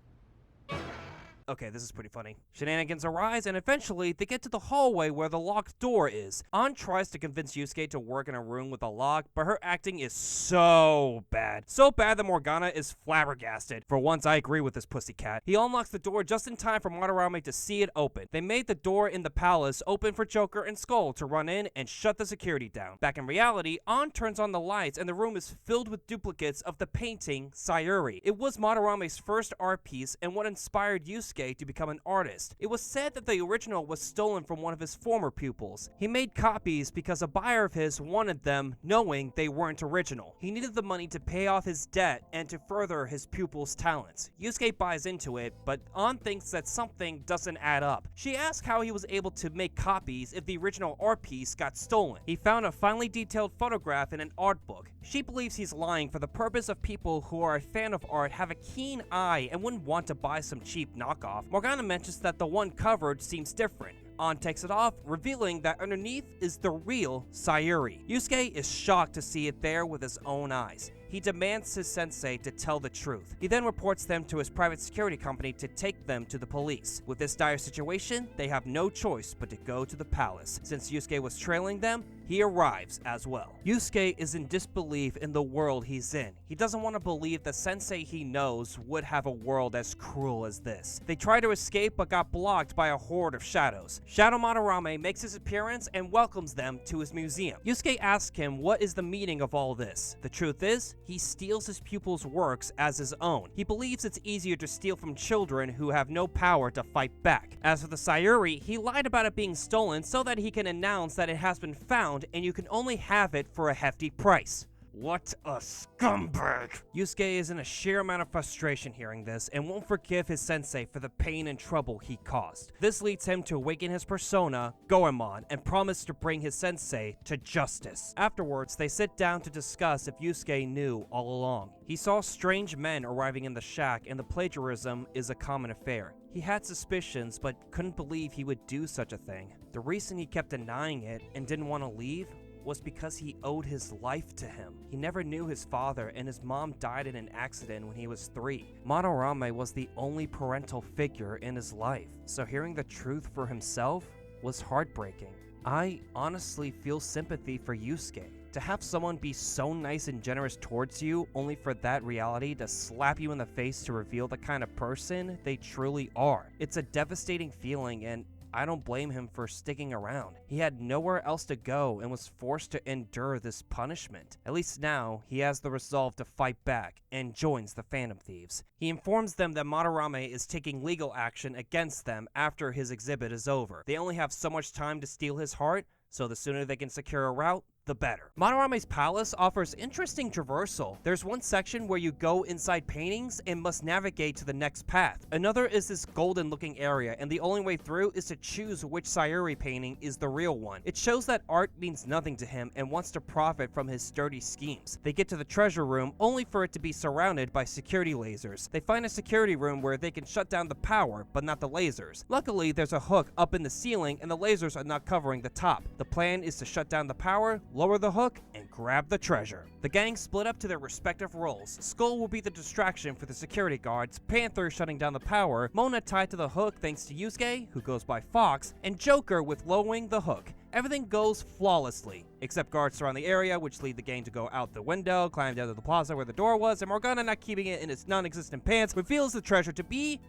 Okay, this is pretty funny. Shenanigans arise, and eventually they get to the hallway where the locked door is. An tries to convince Yusuke to work in a room with a lock, but her acting is so bad. So bad that Morgana is flabbergasted. For once, I agree with this pussycat. He unlocks the door just in time for Madarame to see it open. They made the door in the palace open for Joker and Skull to run in and shut the security down. Back in reality, An turns on the lights, and the room is filled with duplicates of the painting Sayuri. It was Madarame's first art piece and what inspired Yusuke to become an artist. It was said that the original was stolen from one of his former pupils. He made copies because a buyer of his wanted them, knowing they weren't original. He needed the money to pay off his debt and to further his pupil's talents. Yusuke buys into it, but An thinks that something doesn't add up. She asks how he was able to make copies if the original art piece got stolen. He found a finely detailed photograph in an art book. She believes he's lying for the purpose of people who are a fan of art have a keen eye and wouldn't want to buy some cheap knockoff. Morgana mentions that the one covered seems different. An takes it off, revealing that underneath is the real Sayuri. Yusuke is shocked to see it there with his own eyes. He demands his sensei to tell the truth. He then reports them to his private security company to take them to the police. With this dire situation, they have no choice but to go to the palace. Since Yusuke was trailing them, he arrives as well. Yusuke is in disbelief in the world he's in. He doesn't want to believe the sensei he knows would have a world as cruel as this. They try to escape but got blocked by a horde of shadows. Shadow Madarame makes his appearance and welcomes them to his museum. Yusuke asks him what is the meaning of all this. The truth is, he steals his pupil's works as his own. He believes it's easier to steal from children who have no power to fight back. As for the Sayuri, he lied about it being stolen so that he can announce that it has been found and you can only have it for a hefty price. What a scumbag! Yusuke is in a sheer amount of frustration hearing this and won't forgive his sensei for the pain and trouble he caused. This leads him to awaken his persona, Goemon, and promise to bring his sensei to justice. Afterwards, they sit down to discuss if Yusuke knew all along. He saw strange men arriving in the shack, and the plagiarism is a common affair. He had suspicions, but couldn't believe he would do such a thing. The reason he kept denying it and didn't want to leave was because he owed his life to him. He never knew his father, and his mom died in an accident when he was 3. Madarame was the only parental figure in his life, so hearing the truth for himself was heartbreaking. I honestly feel sympathy for Yusuke. To have someone be so nice and generous towards you, only for that reality to slap you in the face to reveal the kind of person they truly are. It's a devastating feeling, and I don't blame him for sticking around. He had nowhere else to go and was forced to endure this punishment. At least now, he has the resolve to fight back and joins the Phantom Thieves. He informs them that Madarame is taking legal action against them after his exhibit is over. They only have so much time to steal his heart, so the sooner they can secure a route, the better. Madarame's palace offers interesting traversal. There's one section where you go inside paintings and must navigate to the next path. Another is this golden looking area, and the only way through is to choose which Sayuri painting is the real one. It shows that art means nothing to him and wants to profit from his sturdy schemes. They get to the treasure room only for it to be surrounded by security lasers. They find a security room where they can shut down the power, but not the lasers. Luckily, there's a hook up in the ceiling and the lasers are not covering the top. The plan is to shut down the power, lower the hook, and grab the treasure. The gang split up to their respective roles. Skull will be the distraction for the security guards, Panther shutting down the power, Mona tied to the hook thanks to Yusuke, who goes by Fox, and Joker with lowering the hook. Everything goes flawlessly, except guards surround the area, which lead the gang to go out the window, climb down to the plaza where the door was, and Morgana, not keeping it in its non-existent pants, reveals the treasure to be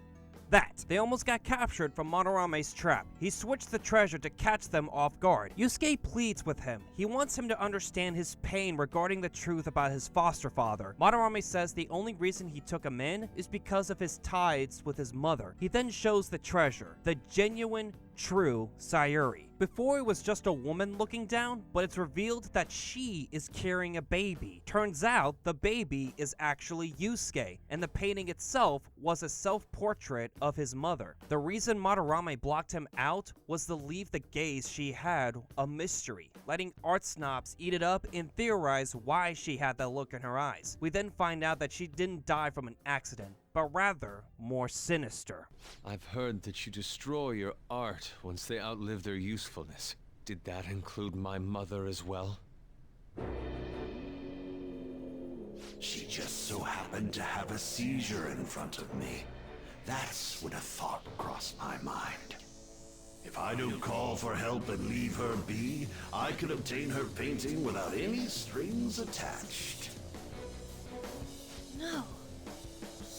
that. They almost got captured from Madarame's trap. He switched the treasure to catch them off guard. Yusuke pleads with him. He wants him to understand his pain regarding the truth about his foster father. Madarame says the only reason he took him in is because of his ties with his mother. He then shows the treasure, the genuine, true Sayuri. Before it was just a woman looking down, but it's revealed that she is carrying a baby. Turns out the baby is actually Yusuke, and the painting itself was a self-portrait of his mother. The reason Madarame blocked him out was to leave the gaze she had a mystery, letting art snobs eat it up and theorize why she had that look in her eyes. We then find out that she didn't die from an accident, but rather more sinister. I've heard that you destroy your art once they outlive their usefulness. Did that include my mother as well? She just so happened to have a seizure in front of me. That's when a thought crossed my mind. If I don't call for help and leave her be, I could obtain her painting without any strings attached. No.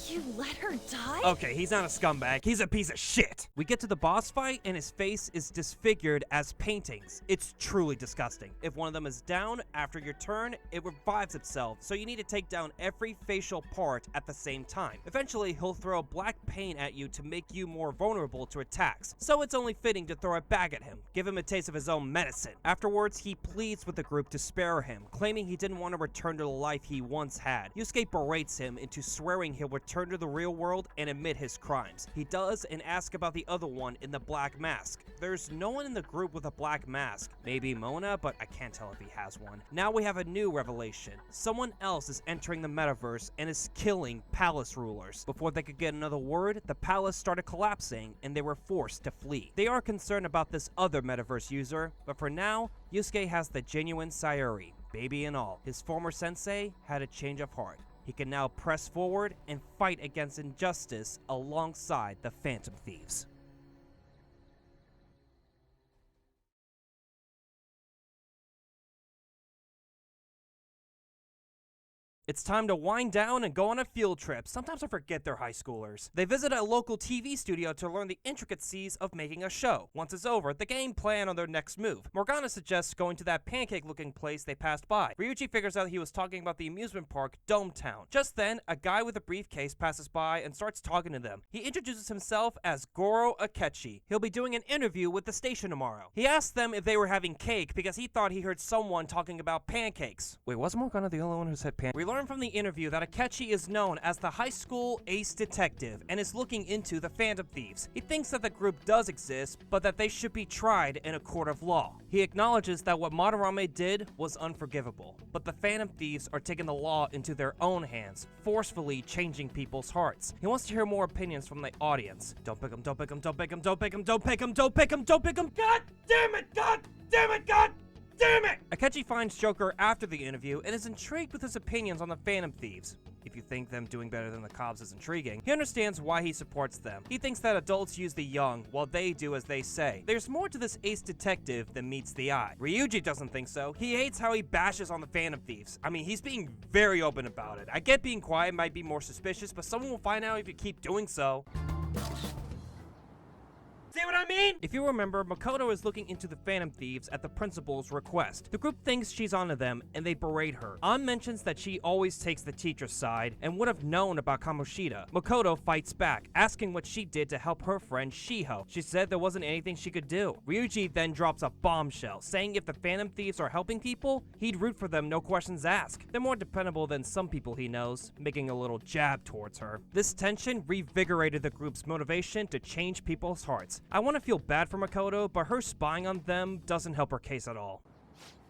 You let her die? Okay, he's not a scumbag. He's a piece of shit. We get to the boss fight and his face is disfigured as paintings. It's truly disgusting. If one of them is down, after your turn, it revives itself, so you need to take down every facial part at the same time. Eventually, he'll throw black paint at you to make you more vulnerable to attacks, so it's only fitting to throw it back at him, give him a taste of his own medicine. Afterwards, he pleads with the group to spare him, claiming he didn't want to return to the life he once had. Yusuke berates him into swearing he'll return to the real world and admit his crimes. He does and asks about the other one in the black mask. There's no one in the group with a black mask. Maybe Mona, but I can't tell if he has one. Now we have a new revelation. Someone else is entering the metaverse and is killing palace rulers. Before they could get another word, the palace started collapsing and they were forced to flee. They are concerned about this other metaverse user, but for now, Yusuke has the genuine Sayuri, baby and all. His former sensei had a change of heart. He can now press forward and fight against injustice alongside the Phantom Thieves. It's time to wind down and go on a field trip. Sometimes I forget they're high schoolers. They visit a local TV studio to learn the intricacies of making a show. Once it's over, the game plan on their next move. Morgana suggests going to that pancake-looking place they passed by. Ryuji figures out he was talking about the amusement park, Dome Town. Just then, a guy with a briefcase passes by and starts talking to them. He introduces himself as Goro Akechi. He'll be doing an interview with the station tomorrow. He asked them if they were having cake because he thought he heard someone talking about pancakes. Wait, was Morgana the only one who said pancakes? We learn from the interview that Akechi is known as the high school ace detective and is looking into the Phantom Thieves. He thinks that the group does exist, but that they should be tried in a court of law. He acknowledges that what Madarame did was unforgivable, but the Phantom Thieves are taking the law into their own hands, forcefully changing people's hearts. He wants to hear more opinions from the audience. Don't pick him, don't pick him, don't pick him, don't pick him, don't pick him, don't pick him, don't pick him. God damn it, God damn it, God damn it! Akechi finds Joker after the interview and is intrigued with his opinions on the Phantom Thieves. If you think them doing better than the cops is intriguing, he understands why he supports them. He thinks that adults use the young while they do as they say. There's more to this ace detective than meets the eye. Ryuji doesn't think so. He hates how he bashes on the Phantom Thieves. I mean, he's being very open about it. I get being quiet might be more suspicious, but someone will find out if you keep doing so. See what I mean? If you remember, Makoto is looking into the Phantom Thieves at the principal's request. The group thinks she's onto them, and they berate her. An mentions that she always takes the teacher's side, and would have known about Kamoshida. Makoto fights back, asking what she did to help her friend Shiho. She said there wasn't anything she could do. Ryuji then drops a bombshell, saying if the Phantom Thieves are helping people, he'd root for them no questions asked. They're more dependable than some people he knows, making a little jab towards her. This tension revigorated the group's motivation to change people's hearts. I want to feel bad for Makoto, but her spying on them doesn't help her case at all.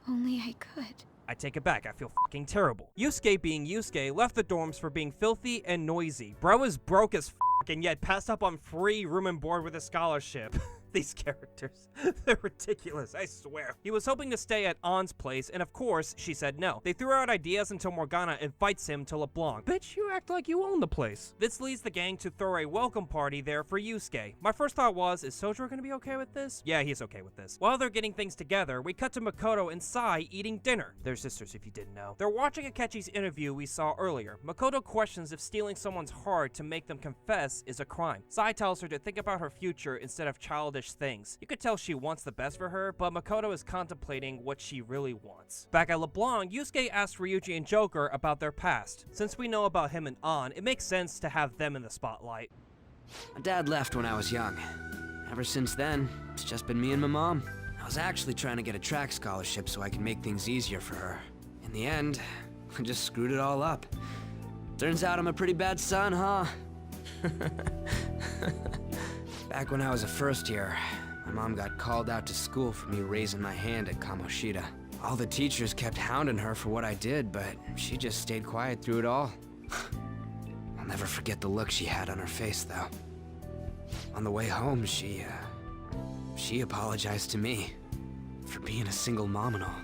Only I could. I take it back, I feel fucking terrible. Yusuke being Yusuke left the dorms for being filthy and noisy. Bro is broke as and yet passed up on free room and board with a scholarship. These characters, they're ridiculous, I swear. He was hoping to stay at Ann's place, and of course, she said no. They threw out ideas until Morgana invites him to LeBlanc. Bitch, you act like you own the place. This leads the gang to throw a welcome party there for Yusuke. My first thought was, is Sojiro gonna be okay with this? Yeah, he's okay with this. While they're getting things together, we cut to Makoto and Sai eating dinner. They're sisters if you didn't know. They're watching Akechi's interview we saw earlier. Makoto questions if stealing someone's heart to make them confess is a crime. Sai tells her to think about her future instead of childish things. You could tell she wants the best for her, but Makoto is contemplating what she really wants. Back at LeBlanc, Yusuke asks Ryuji and Joker about their past. Since we know about him and Ann, it makes sense to have them in the spotlight. My dad left when I was young. Ever since then, it's just been me and my mom. I was actually trying to get a track scholarship so I can make things easier for her. In the end, I just screwed it all up. Turns out I'm a pretty bad son, huh? Back when I was a first year, my mom got called out to school for me raising my hand at Kamoshida. All the teachers kept hounding her for what I did, but she just stayed quiet through it all. I'll never forget the look she had on her face, though. On the way home, she apologized to me for being a single mom and all.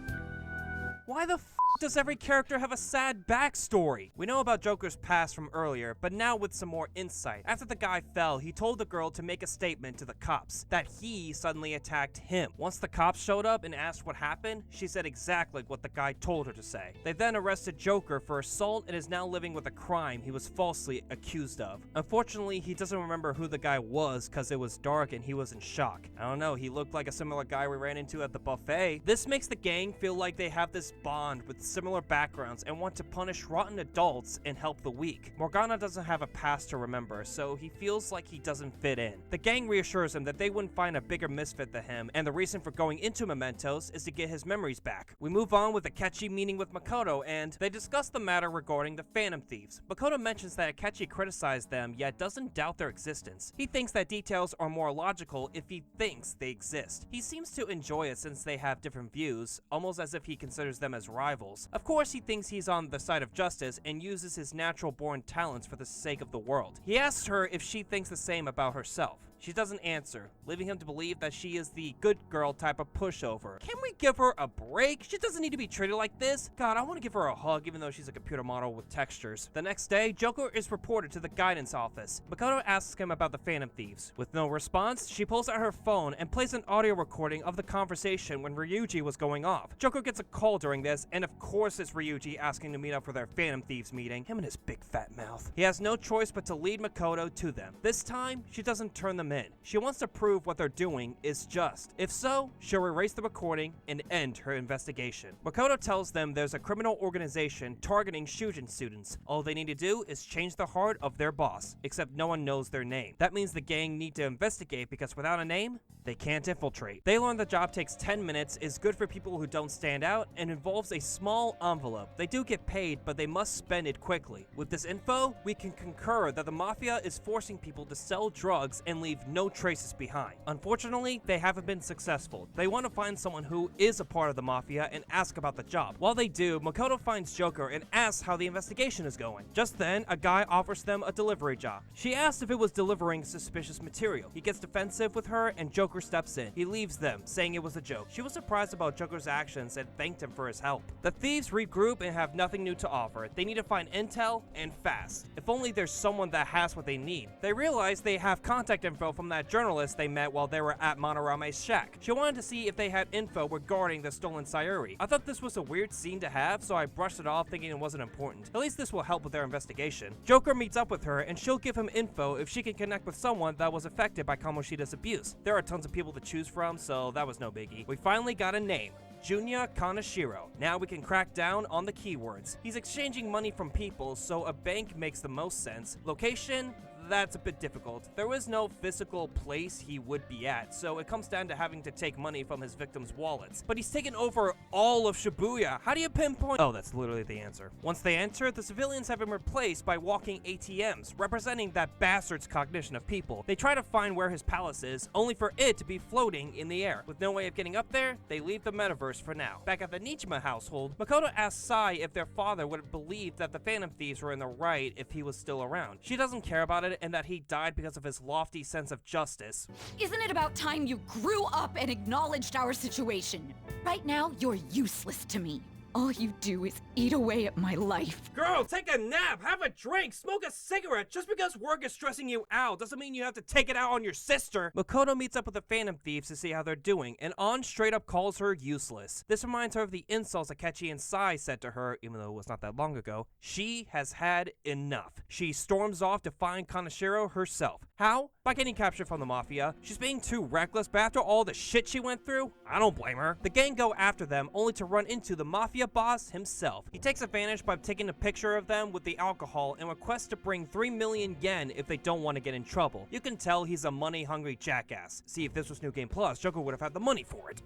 Why the f does every character have a sad backstory? We know about Joker's past from earlier, but now with some more insight. After the guy fell, he told the girl to make a statement to the cops that he suddenly attacked him. Once the cops showed up and asked what happened, she said exactly what the guy told her to say. They then arrested Joker for assault and is now living with a crime he was falsely accused of. Unfortunately, he doesn't remember who the guy was because it was dark and he was in shock. I don't know, he looked like a similar guy we ran into at the buffet. This makes the gang feel like they have this bond with similar backgrounds and want to punish rotten adults and help the weak. Morgana doesn't have a past to remember, so he feels like he doesn't fit in. The gang reassures him that they wouldn't find a bigger misfit than him, and the reason for going into Mementos is to get his memories back. We move on with Akechi meeting with Makoto, and they discuss the matter regarding the Phantom Thieves. Makoto mentions that Akechi criticized them, yet doesn't doubt their existence. He thinks that details are more logical if he thinks they exist. He seems to enjoy it since they have different views, almost as if he considers them as rivals. Of course, he thinks he's on the side of justice and uses his natural-born talents for the sake of the world. He asks her if she thinks the same about herself. She doesn't answer, leaving him to believe that she is the good girl type of pushover. Can we give her a break? She doesn't need to be treated like this. God, I want to give her a hug even though she's a computer model with textures. The next day, Joker is reported to the guidance office. Makoto asks him about the Phantom Thieves. With no response, she pulls out her phone and plays an audio recording of the conversation when Ryuji was going off. Joker gets a call during this, and of course it's Ryuji asking to meet up for their Phantom Thieves meeting. Him and his big fat mouth. He has no choice but to lead Makoto to them. This time, she doesn't turn them in. She wants to prove what they're doing is just. If so, she'll erase the recording and end her investigation. Makoto tells them there's a criminal organization targeting Shujin students. All they need to do is change the heart of their boss, except no one knows their name. That means the gang need to investigate because without a name, they can't infiltrate. They learn the job takes 10 minutes, is good for people who don't stand out, and involves a small envelope. They do get paid, but they must spend it quickly. With this info, we can concur that the Mafia is forcing people to sell drugs and leave no traces behind. Unfortunately, they haven't been successful. They want to find someone who is a part of the Mafia and ask about the job. While they do, Makoto finds Joker and asks how the investigation is going. Just then, a guy offers them a delivery job. She asks if it was delivering suspicious material. He gets defensive with her and Joker steps in. He leaves them, saying it was a joke. She was surprised about Joker's actions and thanked him for his help. The thieves regroup and have nothing new to offer. They need to find intel and fast. If only there's someone that has what they need. They realize they have contact info from that journalist they met while they were at Monораme's shack. She wanted to see if they had info regarding the stolen Sayuri. I thought this was a weird scene to have, so I brushed it off thinking it wasn't important. At least this will help with their investigation. Joker meets up with her and she'll give him info if she can connect with someone that was affected by Kamoshida's abuse. There are tons of people to choose from, so that was no biggie. We finally got a name. Junya Kaneshiro. Now we can crack down on the keywords. He's exchanging money from people, so a bank makes the most sense. Location? That's a bit difficult. There is no physical place he would be at, so it comes down to having to take money from his victims' wallets. But he's taken over all of Shibuya. How do you pinpoint? Oh, that's literally the answer. Once they enter, the civilians have been replaced by walking ATMs, representing that bastard's cognition of people. They try to find where his palace is, only for it to be floating in the air. With no way of getting up there, they leave the metaverse for now. Back at the Nichima household, Makoto asks Sai if their father would have believed that the Phantom Thieves were in the right if he was still around. She doesn't care about it and that he died because of his lofty sense of justice. Isn't it about time you grew up and acknowledged our situation? Right now, you're useless to me. All you do is eat away at my life. Girl, take a nap, have a drink, smoke a cigarette. Just because work is stressing you out doesn't mean you have to take it out on your sister. Makoto meets up with the Phantom Thieves to see how they're doing, and An straight up calls her useless. This reminds her of the insults Akechi and Sai said to her, even though it was not that long ago. She has had enough. She storms off to find Kaneshiro herself. How? By getting captured from the Mafia. She's being too reckless, but after all the shit she went through, I don't blame her. The gang go after them, only to run into the Mafia boss himself. He takes advantage by taking a picture of them with the alcohol and requests to bring 3 million yen if they don't want to get in trouble. You can tell he's a money-hungry jackass. See, if this was New Game Plus, Joker would have had the money for it.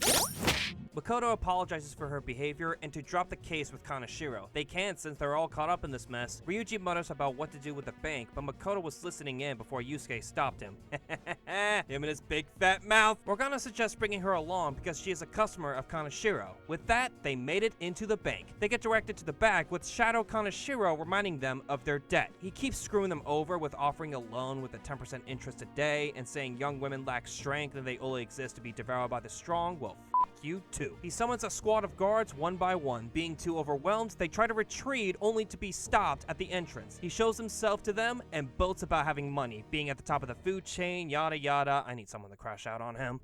Makoto apologizes for her behavior and to drop the case with Kaneshiro. They can't since they're all caught up in this mess. Ryuji mutters about what to do with the bank, but Makoto was listening in before Yusuke stopped him. Him and his big fat mouth. Morgana suggests bringing her along because she is a customer of Kaneshiro. With that, they made it into the bank. They get directed to the back with Shadow Kaneshiro reminding them of their debt. He keeps screwing them over with offering a loan with a 10% interest a day and saying young women lack strength and they only exist to be devoured by the strong. Well, you too. He summons a squad of guards one by one. Being too overwhelmed, they try to retreat only to be stopped at the entrance. He shows himself to them and boasts about having money, being at the top of the food chain, yada yada. I need someone to crash out on him.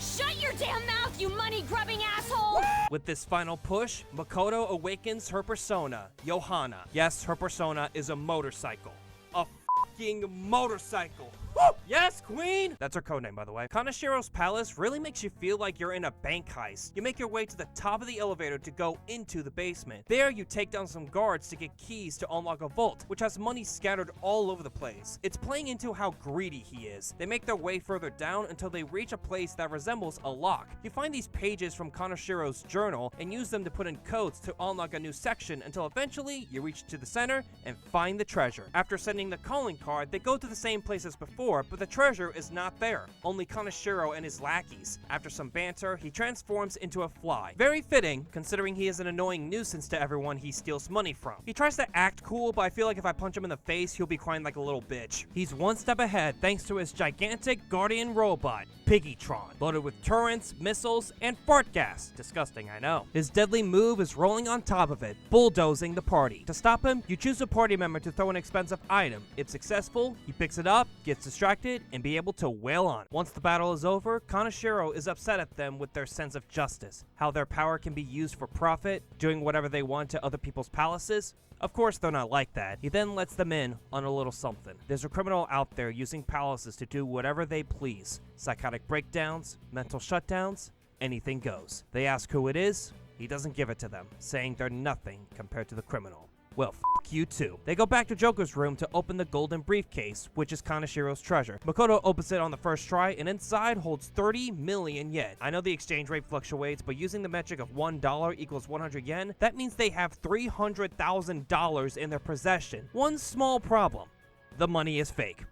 Shut your damn mouth, you money-grubbing asshole! With this final push, Makoto awakens her persona, Johanna. Yes, her persona is a motorcycle. A fucking motorcycle. Woo! Yes, queen! That's her codename, by the way. Kaneshiro's palace really makes you feel like you're in a bank heist. You make your way to the top of the elevator to go into the basement. There, you take down some guards to get keys to unlock a vault, which has money scattered all over the place. It's playing into how greedy he is. They make their way further down until they reach a place that resembles a lock. You find these pages from Kaneshiro's journal and use them to put in codes to unlock a new section until eventually you reach to the center and find the treasure. After sending the calling card, they go to the same place as before, but the treasure is not there. Only Kaneshiro and his lackeys. After some banter, he transforms into a fly. Very fitting, considering he is an annoying nuisance to everyone he steals money from. He tries to act cool, but I feel like if I punch him in the face, he'll be crying like a little bitch. He's one step ahead thanks to his gigantic guardian robot, Piggytron, loaded with turrets, missiles, and fart gas. Disgusting, I know. His deadly move is rolling on top of it, bulldozing the party. To stop him, you choose a party member to throw an expensive item. If successful, he picks it up, gets distracted, and be able to wail on. Once the battle is over, Kaneshiro is upset at them with their sense of justice, how their power can be used for profit, doing whatever they want to other people's palaces. Of course, they're not like that. He then lets them in on a little something. There's a criminal out there using palaces to do whatever they please. Psychotic breakdowns, mental shutdowns, anything goes. They ask who it is, he doesn't give it to them, saying they're nothing compared to the criminal. Well, f*** you too. They go back to Joker's room to open the golden briefcase, which is Kaneshiro's treasure. Makoto opens it on the first try, and inside holds 30 million yen. I know the exchange rate fluctuates, but using the metric of $1 equals 100 yen, that means they have $300,000 in their possession. One small problem. The money is fake.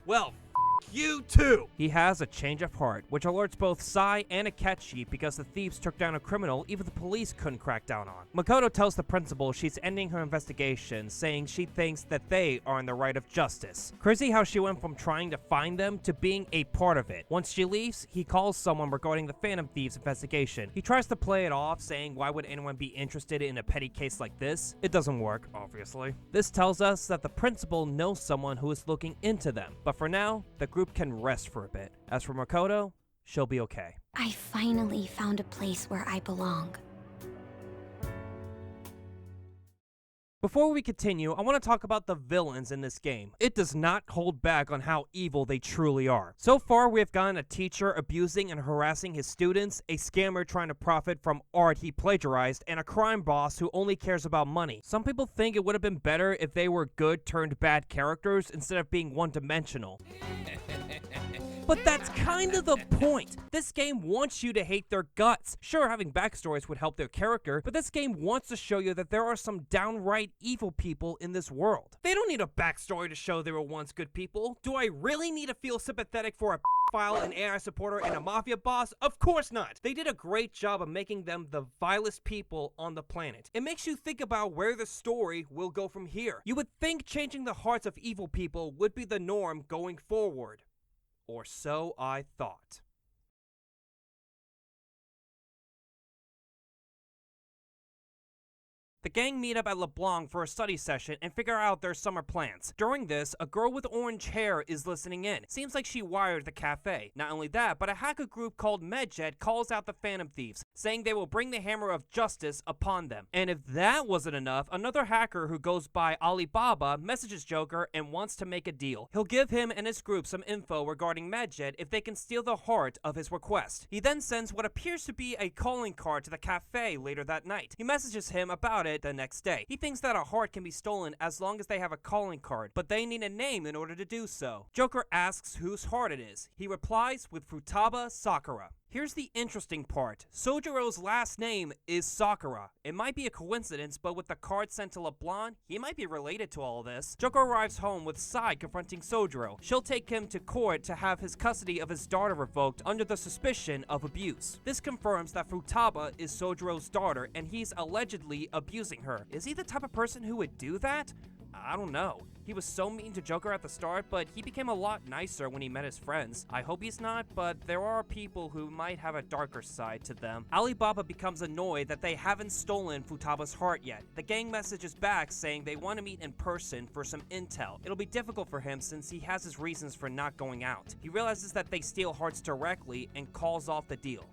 Well, you too! He has a change of heart, which alerts both Sai and Akechi because the thieves took down a criminal even the police couldn't crack down on. Makoto tells the principal she's ending her investigation, saying she thinks that they are in the right of justice. Crazy how she went from trying to find them to being a part of it. Once she leaves, he calls someone regarding the Phantom Thieves investigation. He tries to play it off, saying why would anyone be interested in a petty case like this? It doesn't work, obviously. This tells us that the principal knows someone who is looking into them, but for now, the group can rest for a bit. As for Makoto, she'll be okay. I finally found a place where I belong. Before we continue, I want to talk about the villains in this game. It does not hold back on how evil they truly are. So far, we have gotten a teacher abusing and harassing his students, a scammer trying to profit from art he plagiarized, and a crime boss who only cares about money. Some people think it would have been better if they were good turned bad characters instead of being one-dimensional. But that's kind of the point. This game wants you to hate their guts. Sure, having backstories would help their character, but this game wants to show you that there are some downright evil people in this world. They don't need a backstory to show they were once good people. Do I really need to feel sympathetic for a pedophile, an AI supporter, and a mafia boss? Of course not. They did a great job of making them the vilest people on the planet. It makes you think about where the story will go from here. You would think changing the hearts of evil people would be the norm going forward. Or so I thought. The gang meet up at LeBlanc for a study session and figure out their summer plans. During this, a girl with orange hair is listening in. Seems like she wired the cafe. Not only that, but a hacker group called Medjet calls out the Phantom Thieves, saying they will bring the hammer of justice upon them. And if that wasn't enough, another hacker who goes by Alibaba messages Joker and wants to make a deal. He'll give him and his group some info regarding Medjet if they can steal the heart of his request. He then sends what appears to be a calling card to the cafe later that night. He messages him about it the next day. He thinks that a heart can be stolen as long as they have a calling card, but they need a name in order to do so. Joker asks whose heart it is. He replies with Futaba Sakura. Here's the interesting part. Sojiro's last name is Sakura. It might be a coincidence, but with the card sent to LeBlanc, he might be related to all this. Joker arrives home with Sai confronting Sojiro. She'll take him to court to have his custody of his daughter revoked under the suspicion of abuse. This confirms that Futaba is Sojiro's daughter and he's allegedly abusing her. Is he the type of person who would do that? I don't know. He was so mean to Joker at the start, but he became a lot nicer when he met his friends. I hope he's not, but there are people who might have a darker side to them. Alibaba becomes annoyed that they haven't stolen Futaba's heart yet. The gang messages back saying they want to meet in person for some intel. It'll be difficult for him since he has his reasons for not going out. He realizes that they steal hearts directly and calls off the deal.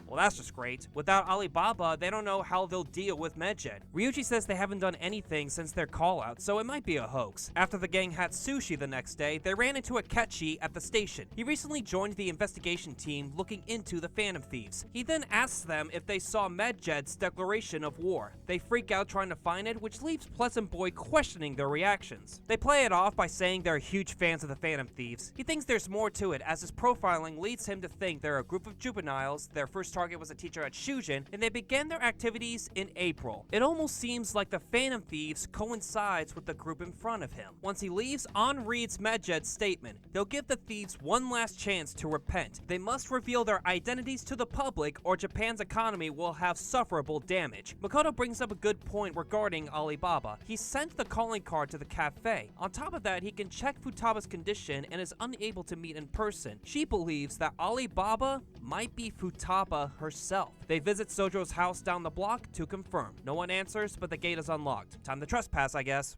Well, that's just great. Without Alibaba, they don't know how they'll deal with Medjet. Ryuji says they haven't done anything since their call-out, so it might be a hoax. After the gang had sushi the next day, they ran into Akechi at the station. He recently joined the investigation team looking into the Phantom Thieves. He then asks them if they saw Medjet's declaration of war. They freak out trying to find it, which leaves Pleasant Boy questioning their reactions. They play it off by saying they're huge fans of the Phantom Thieves. He thinks there's more to it, as his profiling leads him to think they're a group of juveniles, their first target was a teacher at Shujin, and they began their activities in April. It almost seems like the Phantom Thieves coincides with the group in front of him. Once he leaves, On reads Medjet's statement. They'll give the thieves one last chance to repent. They must reveal their identities to the public or Japan's economy will have sufferable damage. Makoto brings up a good point regarding Alibaba. He sent the calling card to the cafe. On top of that, he can check Futaba's condition and is unable to meet in person. She believes that Alibaba might be Futaba herself. They visit Sojo's house down the block to confirm. No one answers, but the gate is unlocked. Time to trespass, I guess.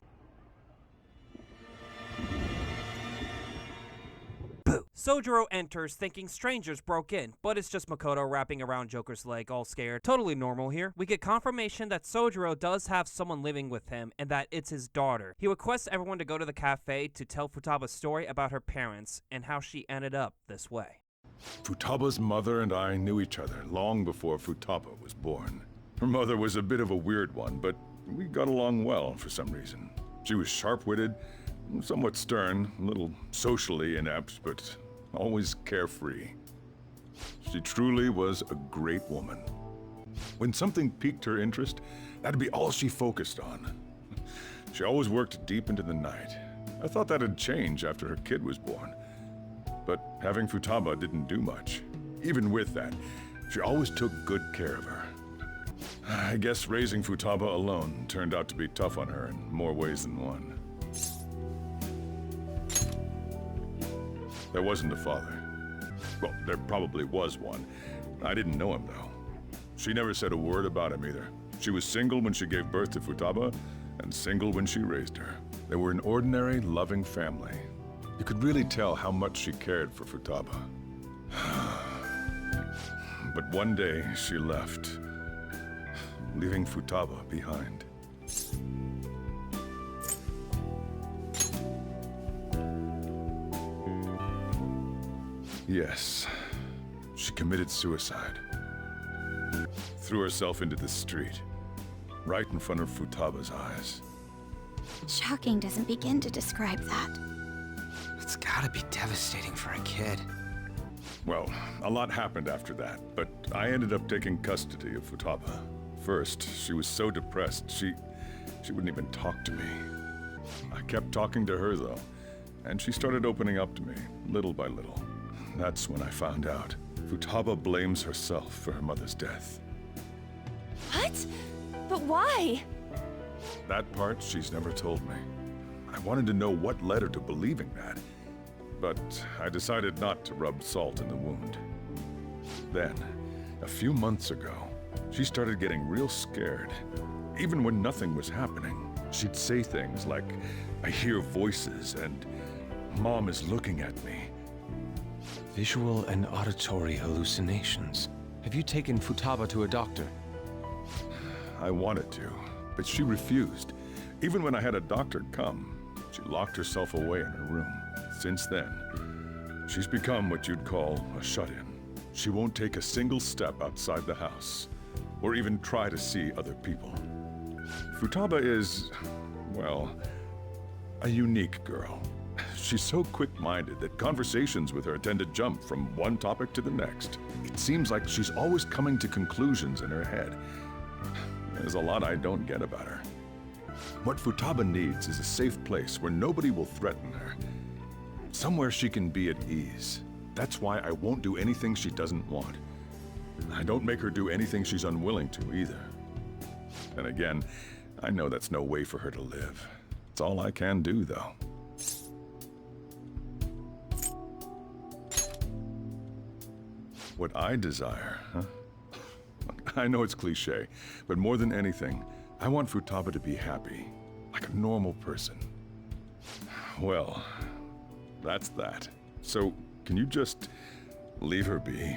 Boo! Sojiro enters thinking strangers broke in, but it's just Makoto wrapping around Joker's leg, all scared. Totally normal here. We get confirmation that Sojiro does have someone living with him and that it's his daughter. He requests everyone to go to the cafe to tell Futaba's story about her parents and how she ended up this way. Futaba's mother and I knew each other long before Futaba was born. Her mother was a bit of a weird one, but we got along well for some reason. She was sharp-witted, somewhat stern, a little socially inept, but always carefree. She truly was a great woman. When something piqued her interest, that'd be all she focused on. She always worked deep into the night. I thought that'd change after her kid was born. But having Futaba didn't do much. Even with that, she always took good care of her. I guess raising Futaba alone turned out to be tough on her in more ways than one. There wasn't a father. Well, there probably was one. I didn't know him, though. She never said a word about him either. She was single when she gave birth to Futaba, and single when she raised her. They were an ordinary, loving family. You could really tell how much she cared for Futaba. But one day, she left, leaving Futaba behind. Yes, she committed suicide. Threw herself into the street, right in front of Futaba's eyes. Shocking doesn't begin to describe that. It's gotta be devastating for a kid. Well, a lot happened after that, but I ended up taking custody of Futaba. First, she was so depressed, she wouldn't even talk to me. I kept talking to her, though, and she started opening up to me, little by little. That's when I found out. Futaba blames herself for her mother's death. What? But why? That part she's never told me. I wanted to know what led her to believing that, but I decided not to rub salt in the wound. Then, a few months ago, she started getting real scared. Even when nothing was happening, she'd say things like, "I hear voices," and "Mom is looking at me." Visual and auditory hallucinations. Have you taken Futaba to a doctor? I wanted to, but she refused. Even when I had a doctor come, she locked herself away in her room. Since then, she's become what you'd call a shut-in. She won't take a single step outside the house, or even try to see other people. Futaba is, well, a unique girl. She's so quick-minded that conversations with her tend to jump from one topic to the next. It seems like she's always coming to conclusions in her head. There's a lot I don't get about her. What Futaba needs is a safe place where nobody will threaten her. Somewhere she can be at ease. That's why I won't do anything she doesn't want. I don't make her do anything she's unwilling to either. Then again, I know that's no way for her to live. It's all I can do, though. What I desire, huh? I know it's cliché, but more than anything, I want Futaba to be happy, like a normal person. Well, that's that. So, can you just leave her be?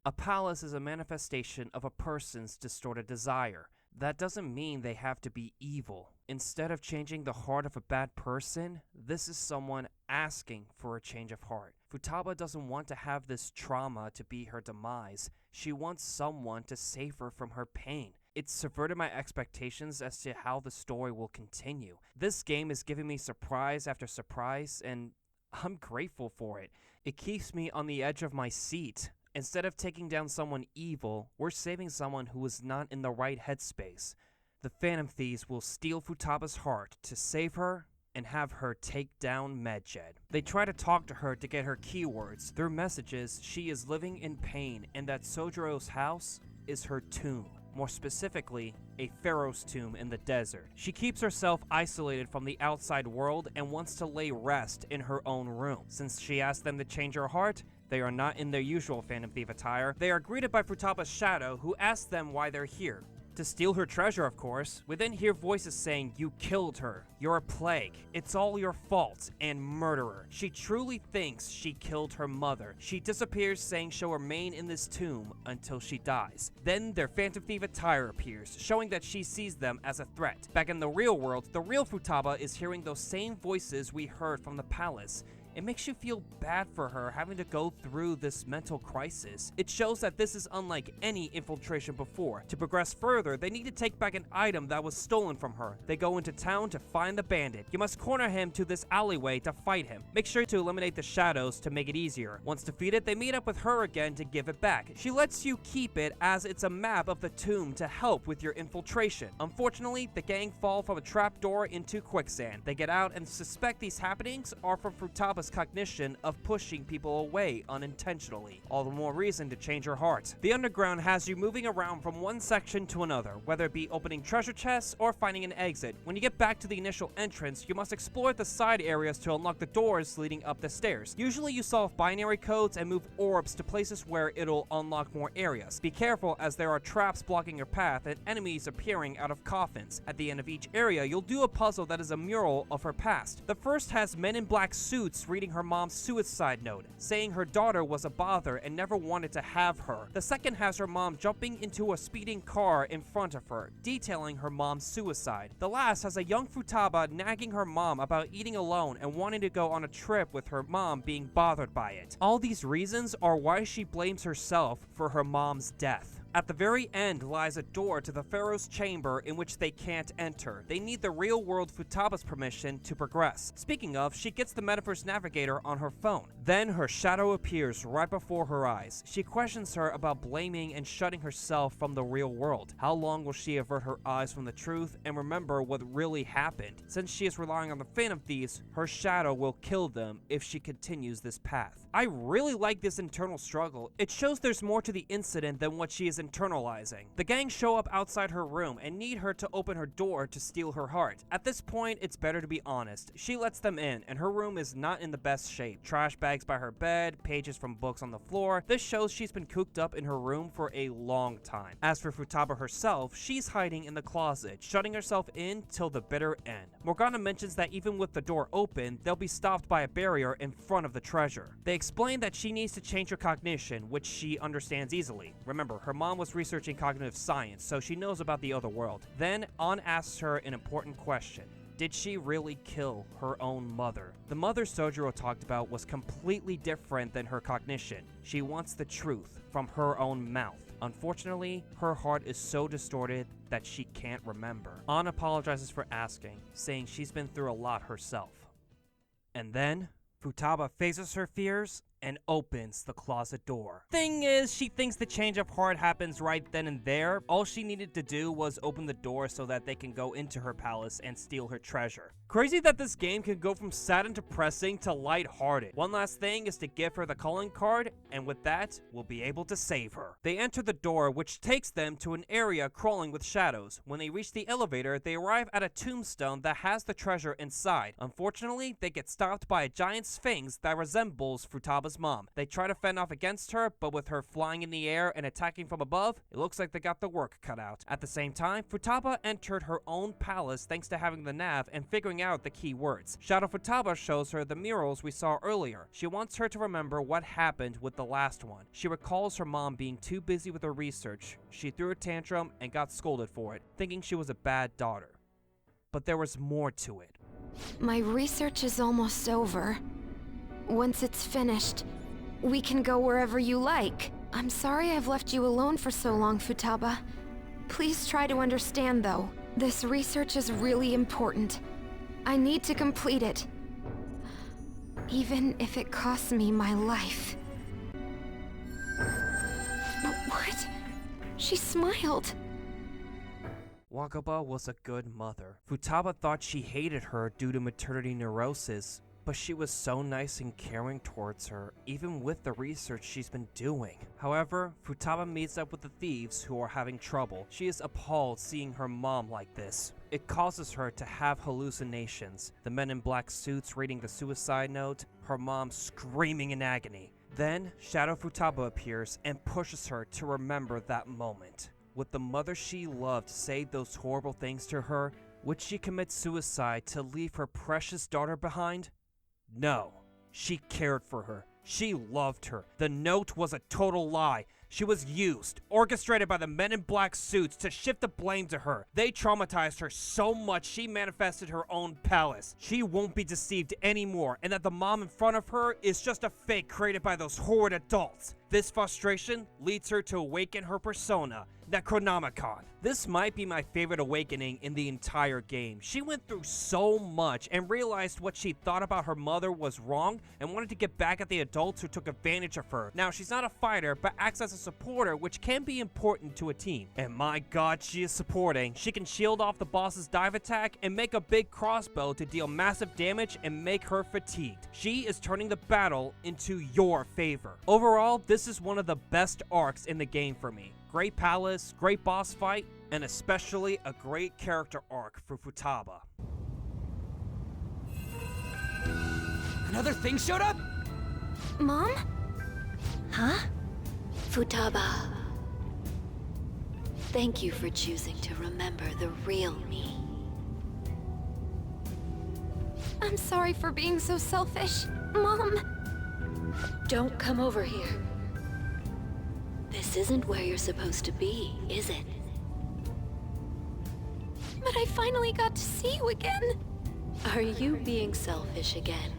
A palace is a manifestation of a person's distorted desire. That doesn't mean they have to be evil. Instead of changing the heart of a bad person, this is someone asking for a change of heart. Futaba doesn't want to have this trauma to be her demise. She wants someone to save her from her pain. It's subverted my expectations as to how the story will continue. This game is giving me surprise after surprise, and I'm grateful for it. It keeps me on the edge of my seat. Instead of taking down someone evil, we're saving someone who is not in the right headspace. The Phantom Thieves will steal Futaba's heart to save her and have her take down Medjed. They try to talk to her to get her keywords. Their message is she is living in pain and that Sojiro's house is her tomb. More specifically, a pharaoh's tomb in the desert. She keeps herself isolated from the outside world and wants to lay rest in her own room. Since she asked them to change her heart, they are not in their usual Phantom Thief attire. They are greeted by Futaba's shadow, who asks them why they're here. To steal her treasure, of course. We then hear voices saying, "You killed her. You're a plague. It's all your fault," and "murderer." She truly thinks she killed her mother. She disappears, saying she'll remain in this tomb until she dies. Then their Phantom Thief attire appears, showing that she sees them as a threat. Back in the real world, the real Futaba is hearing those same voices we heard from the palace. It makes you feel bad for her having to go through this mental crisis. It shows that this is unlike any infiltration before. To progress further, they need to take back an item that was stolen from her. They go into town to find the bandit. You must corner him to this alleyway to fight him. Make sure to eliminate the shadows to make it easier. Once defeated, they meet up with her again to give it back. She lets you keep it as it's a map of the tomb to help with your infiltration. Unfortunately, the gang fall from a trapdoor into quicksand. They get out and suspect these happenings are from Futaba's cognition of pushing people away unintentionally. All the more reason to change her heart. The underground has you moving around from one section to another, whether it be opening treasure chests or finding an exit. When you get back to the initial entrance, you must explore the side areas to unlock the doors leading up the stairs. Usually you solve binary codes and move orbs to places where it'll unlock more areas. Be careful, as there are traps blocking your path and enemies appearing out of coffins. At the end of each area, you'll do a puzzle that is a mural of her past. The first has men in black suits reading her mom's suicide note, saying her daughter was a bother and never wanted to have her. The second has her mom jumping into a speeding car in front of her, detailing her mom's suicide. The last has a young Futaba nagging her mom about eating alone and wanting to go on a trip with her mom being bothered by it. All these reasons are why she blames herself for her mom's death. At the very end lies a door to the Pharaoh's chamber in which they can't enter. They need the real-world Futaba's permission to progress. Speaking of, she gets the Metaverse Navigator on her phone. Then her shadow appears right before her eyes. She questions her about blaming and shutting herself from the real world. How long will she avert her eyes from the truth and remember what really happened? Since she is relying on the Phantom Thieves, her shadow will kill them if she continues this path. I really like this internal struggle. It shows there's more to the incident than what she is internalizing. The gang show up outside her room and need her to open her door to steal her heart. At this point, it's better to be honest. She lets them in, and her room is not in the best shape. Trash bags by her bed, pages from books on the floor. This shows she's been cooped up in her room for a long time. As for Futaba herself, she's hiding in the closet, shutting herself in till the bitter end. Morgana mentions that even with the door open, they'll be stopped by a barrier in front of the treasure. They explain that she needs to change her cognition, which she understands easily. Remember, her mom was researching cognitive science, so she knows about the other world. Then, An asks her an important question. Did she really kill her own mother? The mother Sojiro talked about was completely different than her cognition. She wants the truth from her own mouth. Unfortunately, her heart is so distorted that she can't remember. An apologizes for asking, saying she's been through a lot herself. And then, Futaba faces her fears and opens the closet door. Thing is, she thinks the change of heart happens right then and there. All she needed to do was open the door so that they can go into her palace and steal her treasure. Crazy that this game can go from sad and depressing to lighthearted. One last thing is to give her the calling card, and with that, we'll be able to save her. They enter the door, which takes them to an area crawling with shadows. When they reach the elevator, they arrive at a tombstone that has the treasure inside. Unfortunately, they get stopped by a giant sphinx that resembles Futaba's mom. They try to fend off against her, but with her flying in the air and attacking from above, it looks like they got the work cut out. At the same time, Futaba entered her own palace thanks to having the nav and figuring out the key words. Shadow Futaba shows her the murals we saw earlier. She wants her to remember what happened with the last one. She recalls her mom being too busy with her research. She threw a tantrum and got scolded for it, thinking she was a bad daughter. But there was more to it. My research is almost over. Once it's finished, we can go wherever you like. I'm sorry I've left you alone for so long, Futaba. Please try to understand, though. This research is really important. I need to complete it. Even if it costs me my life. What? She smiled. Wakaba was a good mother. Futaba thought she hated her due to maternity neurosis, but she was so nice and caring towards her, even with the research she's been doing. However, Futaba meets up with the thieves who are having trouble. She is appalled seeing her mom like this. It causes her to have hallucinations. The men in black suits reading the suicide note, her mom screaming in agony. Then, Shadow Futaba appears and pushes her to remember that moment. Would the mother she loved say those horrible things to her? Would she commit suicide to leave her precious daughter behind? No. She cared for her. She loved her. The note was a total lie. She was used, orchestrated by the men in black suits to shift the blame to her. They traumatized her so much she manifested her own palace. She won't be deceived anymore, and that the mom in front of her is just a fake created by those horrid adults. This frustration leads her to awaken her persona, Necronomicon. This might be my favorite awakening in the entire game. She went through so much and realized what she thought about her mother was wrong and wanted to get back at the adults who took advantage of her. Now, she's not a fighter, but acts as a supporter, which can be important to a team. And my god, she is supporting. She can shield off the boss's dive attack and make a big crossbow to deal massive damage and make her fatigued. She is turning the battle into your favor. Overall, this is one of the best arcs in the game for me. Great palace, great boss fight, and especially a great character arc for Futaba. Another thing showed up? Mom? Huh? Futaba. Thank you for choosing to remember the real me. I'm sorry for being so selfish. Mom! Don't come over here. This isn't where you're supposed to be, is it? But I finally got to see you again. Are you being selfish again?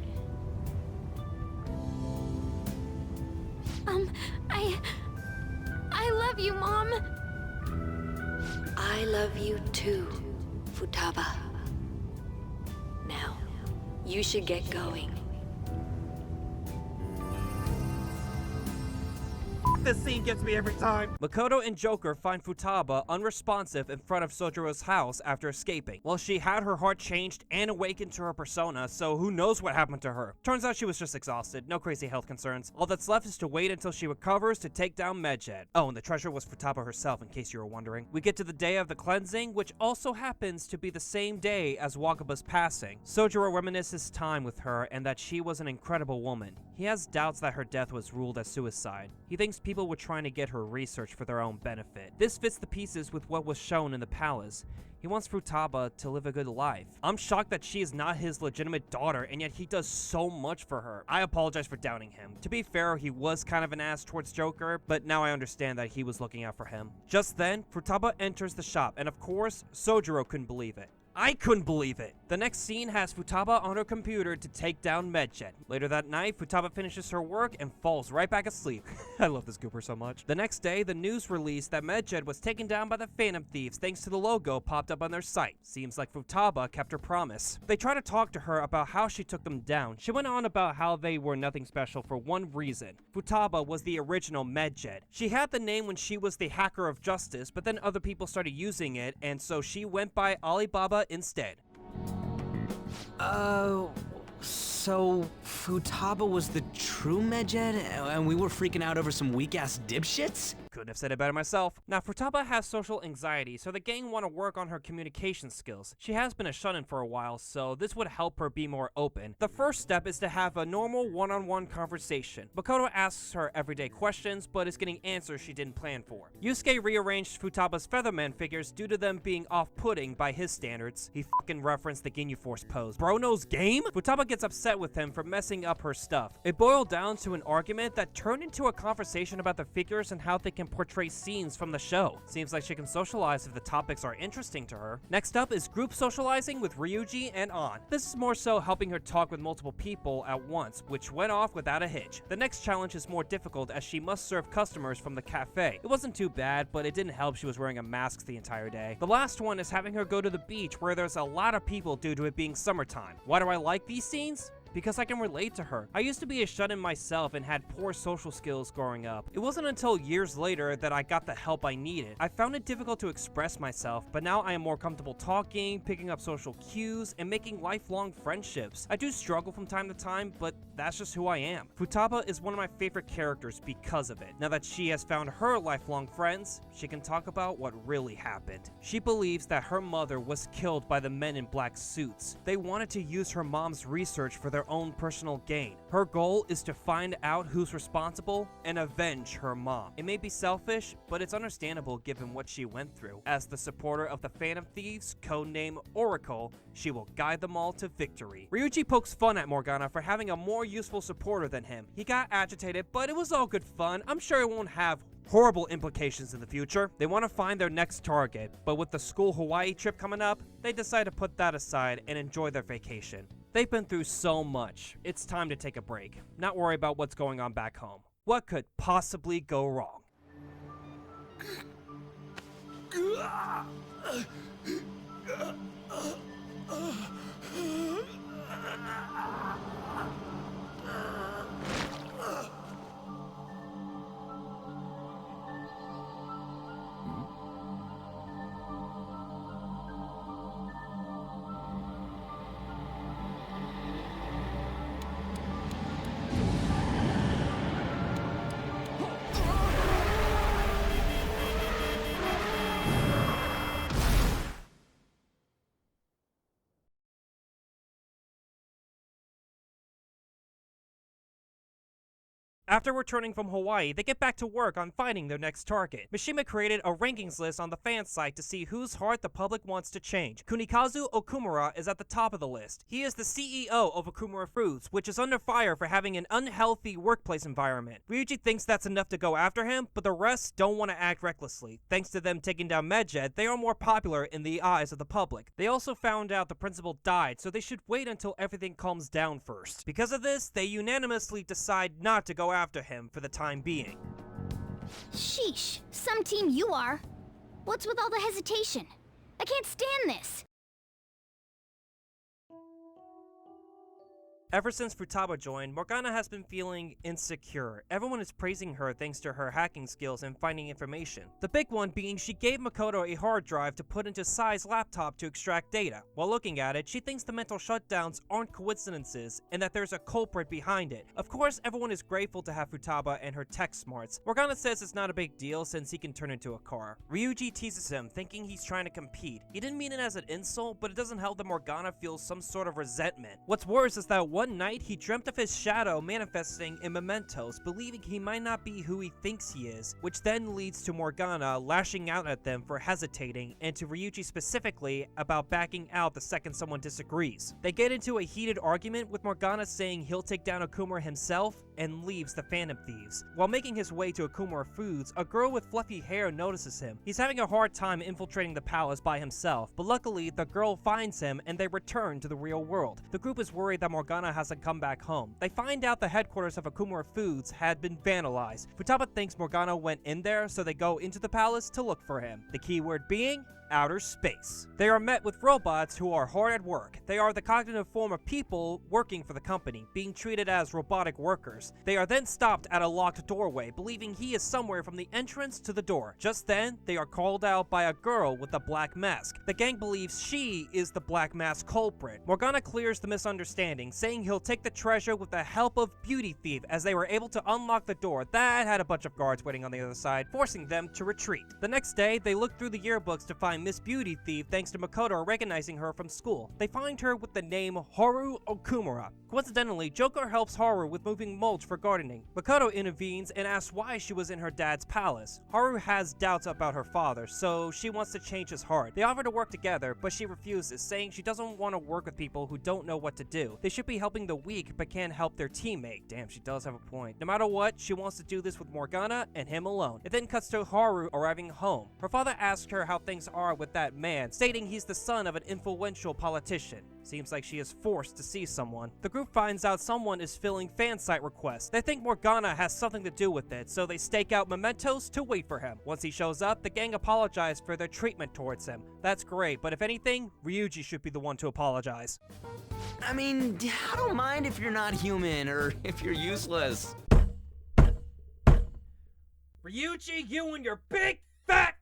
I love you, Mom. I love you too, Futaba. Now, you should get going. This scene gets me every time. Makoto and Joker find Futaba unresponsive in front of Sojiro's house after escaping. Well, she had her heart changed and awakened to her persona, so who knows what happened to her. Turns out she was just exhausted, no crazy health concerns. All that's left is to wait until she recovers to take down Medjed. Oh, and the treasure was Futaba herself, in case you were wondering. We get to the day of the cleansing, which also happens to be the same day as Wakaba's passing. Sojiro reminisces time with her and that she was an incredible woman. He has doubts that her death was ruled as suicide. He thinks people were trying to get her research for their own benefit. This fits the pieces with what was shown in the palace. He wants Futaba to live a good life. I'm shocked that she is not his legitimate daughter, and yet he does so much for her. I apologize for doubting him. To be fair, he was kind of an ass towards Joker, but now I understand that he was looking out for him. Just then, Futaba enters the shop, and of course, Sojiro couldn't believe it. I couldn't believe it. The next scene has Futaba on her computer to take down Medjed. Later that night, Futaba finishes her work and falls right back asleep. I love this goober so much. The next day, the news released that Medjed was taken down by the Phantom Thieves thanks to the logo popped up on their site. Seems like Futaba kept her promise. They try to talk to her about how she took them down. She went on about how they were nothing special for one reason. Futaba was the original Medjed. She had the name when she was the Hacker of Justice, but then other people started using it, and so she went by Alibaba instead. So Futaba was the true Medjed, and we were freaking out over some weak-ass dipshits? Couldn't have said it better myself. Now, Futaba has social anxiety, so the gang want to work on her communication skills. She has been a shut-in for a while, so this would help her be more open. The first step is to have a normal one-on-one conversation. Makoto asks her everyday questions, but is getting answers she didn't plan for. Yusuke rearranged Futaba's Featherman figures due to them being off-putting by his standards. He fucking referenced the Ginyu Force pose. Bro knows game? Futaba gets upset with him for messing up her stuff. It boiled down to an argument that turned into a conversation about the figures and how they can portray scenes from the show. Seems like she can socialize if the topics are interesting to her. Next up is group socializing with Ryuji and An. This is more so helping her talk with multiple people at once, which went off without a hitch. The next challenge is more difficult as she must serve customers from the cafe. It wasn't too bad, but it didn't help she was wearing a mask the entire day. The last one is having her go to the beach where there's a lot of people due to it being summertime. Why do I like these scenes? Because I can relate to her. I used to be a shut-in myself and had poor social skills growing up. It wasn't until years later that I got the help I needed. I found it difficult to express myself, but now I am more comfortable talking, picking up social cues, and making lifelong friendships. I do struggle from time to time, but that's just who I am. Futaba is one of my favorite characters because of it. Now that she has found her lifelong friends, she can talk about what really happened. She believes that her mother was killed by the men in black suits. They wanted to use her mom's research for their own personal gain. Her goal is to find out who's responsible and avenge her mom. It may be selfish, but it's understandable given what she went through. As the supporter of the Phantom Thieves, codename Oracle, she will guide them all to victory. Ryuji pokes fun at Morgana for having a more useful supporter than him. He got agitated, but it was all good fun. I'm sure it won't have horrible implications in the future. They want to find their next target, but with the school Hawaii trip coming up, they decide to put that aside and enjoy their vacation. They've been through so much. It's time to take a break. Not worry about what's going on back home. What could possibly go wrong? After returning from Hawaii, they get back to work on finding their next target. Mishima created a rankings list on the fan site to see whose heart the public wants to change. Kunikazu Okumura is at the top of the list. He is the CEO of Okumura Foods, which is under fire for having an unhealthy workplace environment. Ryuji thinks that's enough to go after him, but the rest don't want to act recklessly. Thanks to them taking down Medjed, they are more popular in the eyes of the public. They also found out the principal died, so they should wait until everything calms down first. Because of this, they unanimously decide not to go after him for the time being. Sheesh, some team you are. What's with all the hesitation? I can't stand this. Ever since Futaba joined, Morgana has been feeling insecure. Everyone is praising her thanks to her hacking skills and finding information. The big one being she gave Makoto a hard drive to put into Sai's laptop to extract data. While looking at it, she thinks the mental shutdowns aren't coincidences and that there's a culprit behind it. Of course, everyone is grateful to have Futaba and her tech smarts. Morgana says it's not a big deal since he can turn into a car. Ryuji teases him, thinking he's trying to compete. He didn't mean it as an insult, but it doesn't help that Morgana feels some sort of resentment. What's worse is that one night, he dreamt of his shadow manifesting in mementos, believing he might not be who he thinks he is, which then leads to Morgana lashing out at them for hesitating, and to Ryuji specifically about backing out the second someone disagrees. They get into a heated argument, with Morgana saying he'll take down Okumura himself, and leaves the Phantom Thieves. While making his way to Okumura Foods, a girl with fluffy hair notices him. He's having a hard time infiltrating the palace by himself, but luckily the girl finds him and they return to the real world. The group is worried that Morgana hasn't come back home. They find out the headquarters of Okumura Foods had been vandalized. Futaba thinks Morgana went in there, so they go into the palace to look for him. The keyword being outer space. They are met with robots who are hard at work. They are the cognitive form of people working for the company, being treated as robotic workers. They are then stopped at a locked doorway, believing he is somewhere from the entrance to the door. Just then, they are called out by a girl with a black mask. The gang believes she is the black mask culprit. Morgana clears the misunderstanding, saying he'll take the treasure with the help of Beauty Thief, as they were able to unlock the door that had a bunch of guards waiting on the other side, forcing them to retreat. The next day, they look through the yearbooks to find Miss Beauty Thief thanks to Makoto recognizing her from school. They find her with the name Haru Okumura. Coincidentally, Joker helps Haru with moving mulch for gardening. Makoto intervenes and asks why she was in her dad's palace. Haru has doubts about her father, so she wants to change his heart. They offer to work together, but she refuses, saying she doesn't want to work with people who don't know what to do. They should be helping the weak, but can't help their teammate. Damn, she does have a point. No matter what, she wants to do this with Morgana and him alone. It then cuts to Haru arriving home. Her father asks her how things are with that man, stating he's the son of an influential politician. Seems like she is forced to see someone. The group finds out someone is filling fan site requests. They think Morgana has something to do with it, so they stake out mementos to wait for him. Once he shows up, the gang apologize for their treatment towards him. That's great, but if anything, Ryuji should be the one to apologize. I mean, I don't mind if you're not human or if you're useless. Ryuji, you and your big, fat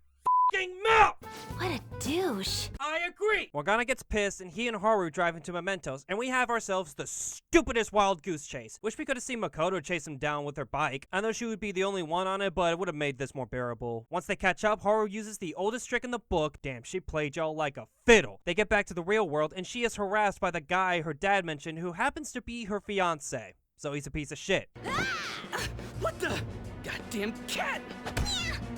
mouth! What a douche. I agree! Morgana gets pissed and he and Haru drive into Mementos, and we have ourselves the stupidest wild goose chase. Wish we could have seen Makoto chase him down with her bike. I know she would be the only one on it, but it would have made this more bearable. Once they catch up, Haru uses the oldest trick in the book. Damn, she played y'all like a fiddle. They get back to the real world and she is harassed by the guy her dad mentioned who happens to be her fiance. So he's a piece of shit. What the? Goddamn cat!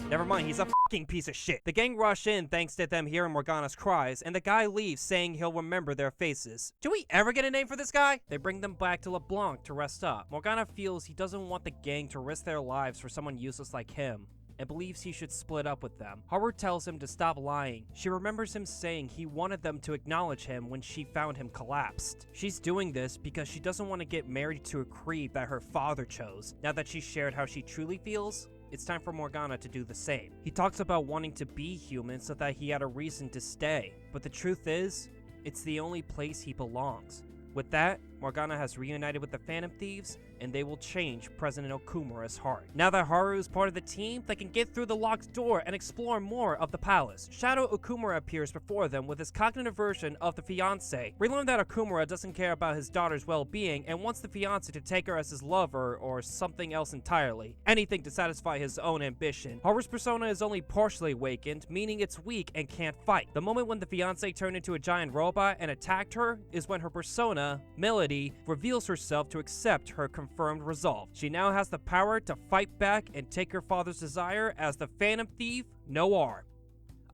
Never mind, he's a fucking piece of shit. The gang rush in thanks to them hearing Morgana's cries, and the guy leaves saying he'll remember their faces. Do we ever get a name for this guy? They bring them back to LeBlanc to rest up. Morgana feels he doesn't want the gang to risk their lives for someone useless like him, and believes he should split up with them. Haru tells him to stop lying. She remembers him saying he wanted them to acknowledge him when she found him collapsed. She's doing this because she doesn't want to get married to a creep that her father chose. Now that she's shared how she truly feels, it's time for Morgana to do the same. He talks about wanting to be human so that he had a reason to stay, but the truth is, it's the only place he belongs. With that, Morgana has reunited with the Phantom Thieves, and they will change President Okumura's heart. Now that Haru is part of the team, they can get through the locked door and explore more of the palace. Shadow Okumura appears before them with his cognitive version of the fiancé. We learn that Okumura doesn't care about his daughter's well-being and wants the fiancé to take her as his lover or something else entirely. Anything to satisfy his own ambition. Haru's persona is only partially awakened, meaning it's weak and can't fight. The moment when the fiancé turned into a giant robot and attacked her is when her persona, Melody, reveals herself to accept her confirmed resolve. She now has the power to fight back and take her father's desire as the Phantom Thief Noir.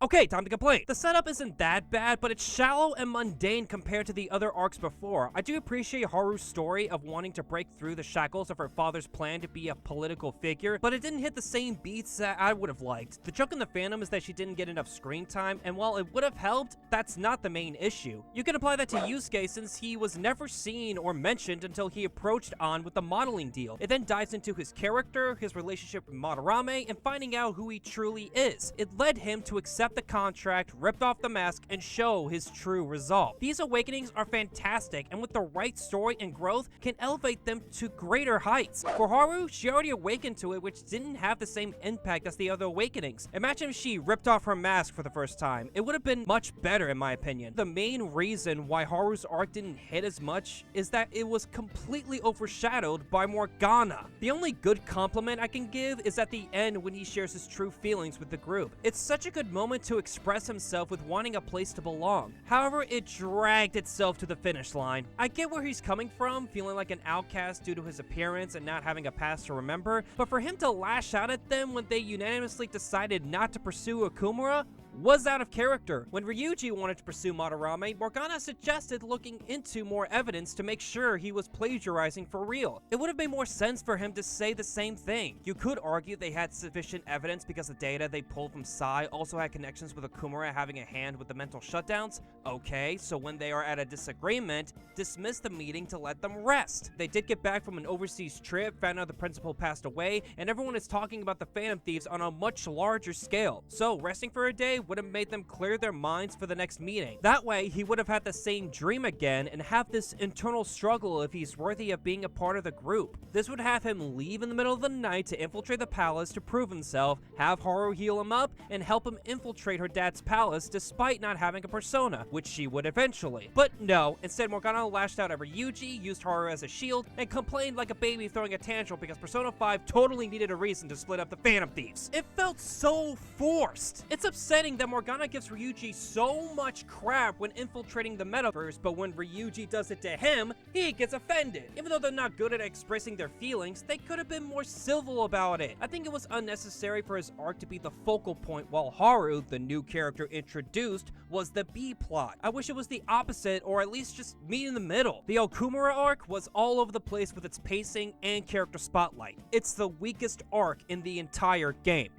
Okay, time to complain. The setup isn't that bad, but it's shallow and mundane compared to the other arcs before. I do appreciate Haru's story of wanting to break through the shackles of her father's plan to be a political figure, but it didn't hit the same beats that I would have liked. The joke in the fandom is that she didn't get enough screen time, and while it would have helped, that's not the main issue. You can apply that to Yusuke since he was never seen or mentioned until he approached An with the modeling deal. It then dives into his character, his relationship with Madarame, and finding out who he truly is. It led him to accept the contract, ripped off the mask, and show his true resolve. These awakenings are fantastic, and with the right story and growth, can elevate them to greater heights. For Haru, she already awakened to it, which didn't have the same impact as the other awakenings. Imagine if she ripped off her mask for the first time. It would have been much better in my opinion. The main reason why Haru's arc didn't hit as much is that it was completely overshadowed by Morgana. The only good compliment I can give is at the end when he shares his true feelings with the group. It's such a good moment to express himself with wanting a place to belong. However, it dragged itself to the finish line. I get where he's coming from, feeling like an outcast due to his appearance and not having a past to remember, but for him to lash out at them when they unanimously decided not to pursue Okumura was out of character. When Ryuji wanted to pursue Madarame, Morgana suggested looking into more evidence to make sure he was plagiarizing for real. It would have made more sense for him to say the same thing. You could argue they had sufficient evidence because the data they pulled from Sai also had connections with Okumura having a hand with the mental shutdowns. Okay, so when they are at a disagreement, dismiss the meeting to let them rest. They did get back from an overseas trip, found out the principal passed away, and everyone is talking about the Phantom Thieves on a much larger scale. So resting for a day would have made them clear their minds for the next meeting. That way, he would have had the same dream again and have this internal struggle if he's worthy of being a part of the group. This would have him leave in the middle of the night to infiltrate the palace to prove himself, have Haru heal him up, and help him infiltrate her dad's palace despite not having a persona, which she would eventually. But no, instead Morgana lashed out at Ryuji, used Haru as a shield, and complained like a baby throwing a tantrum because Persona 5 totally needed a reason to split up the Phantom Thieves. It felt so forced. It's upsetting that Morgana gives Ryuji so much crap when infiltrating the metaverse, but when Ryuji does it to him, he gets offended. Even though they're not good at expressing their feelings, they could have been more civil about it. I think it was unnecessary for his arc to be the focal point while Haru, the new character introduced, was the B-plot. I wish it was the opposite, or at least just meet in the middle. The Okumura arc was all over the place with its pacing and character spotlight. It's the weakest arc in the entire game.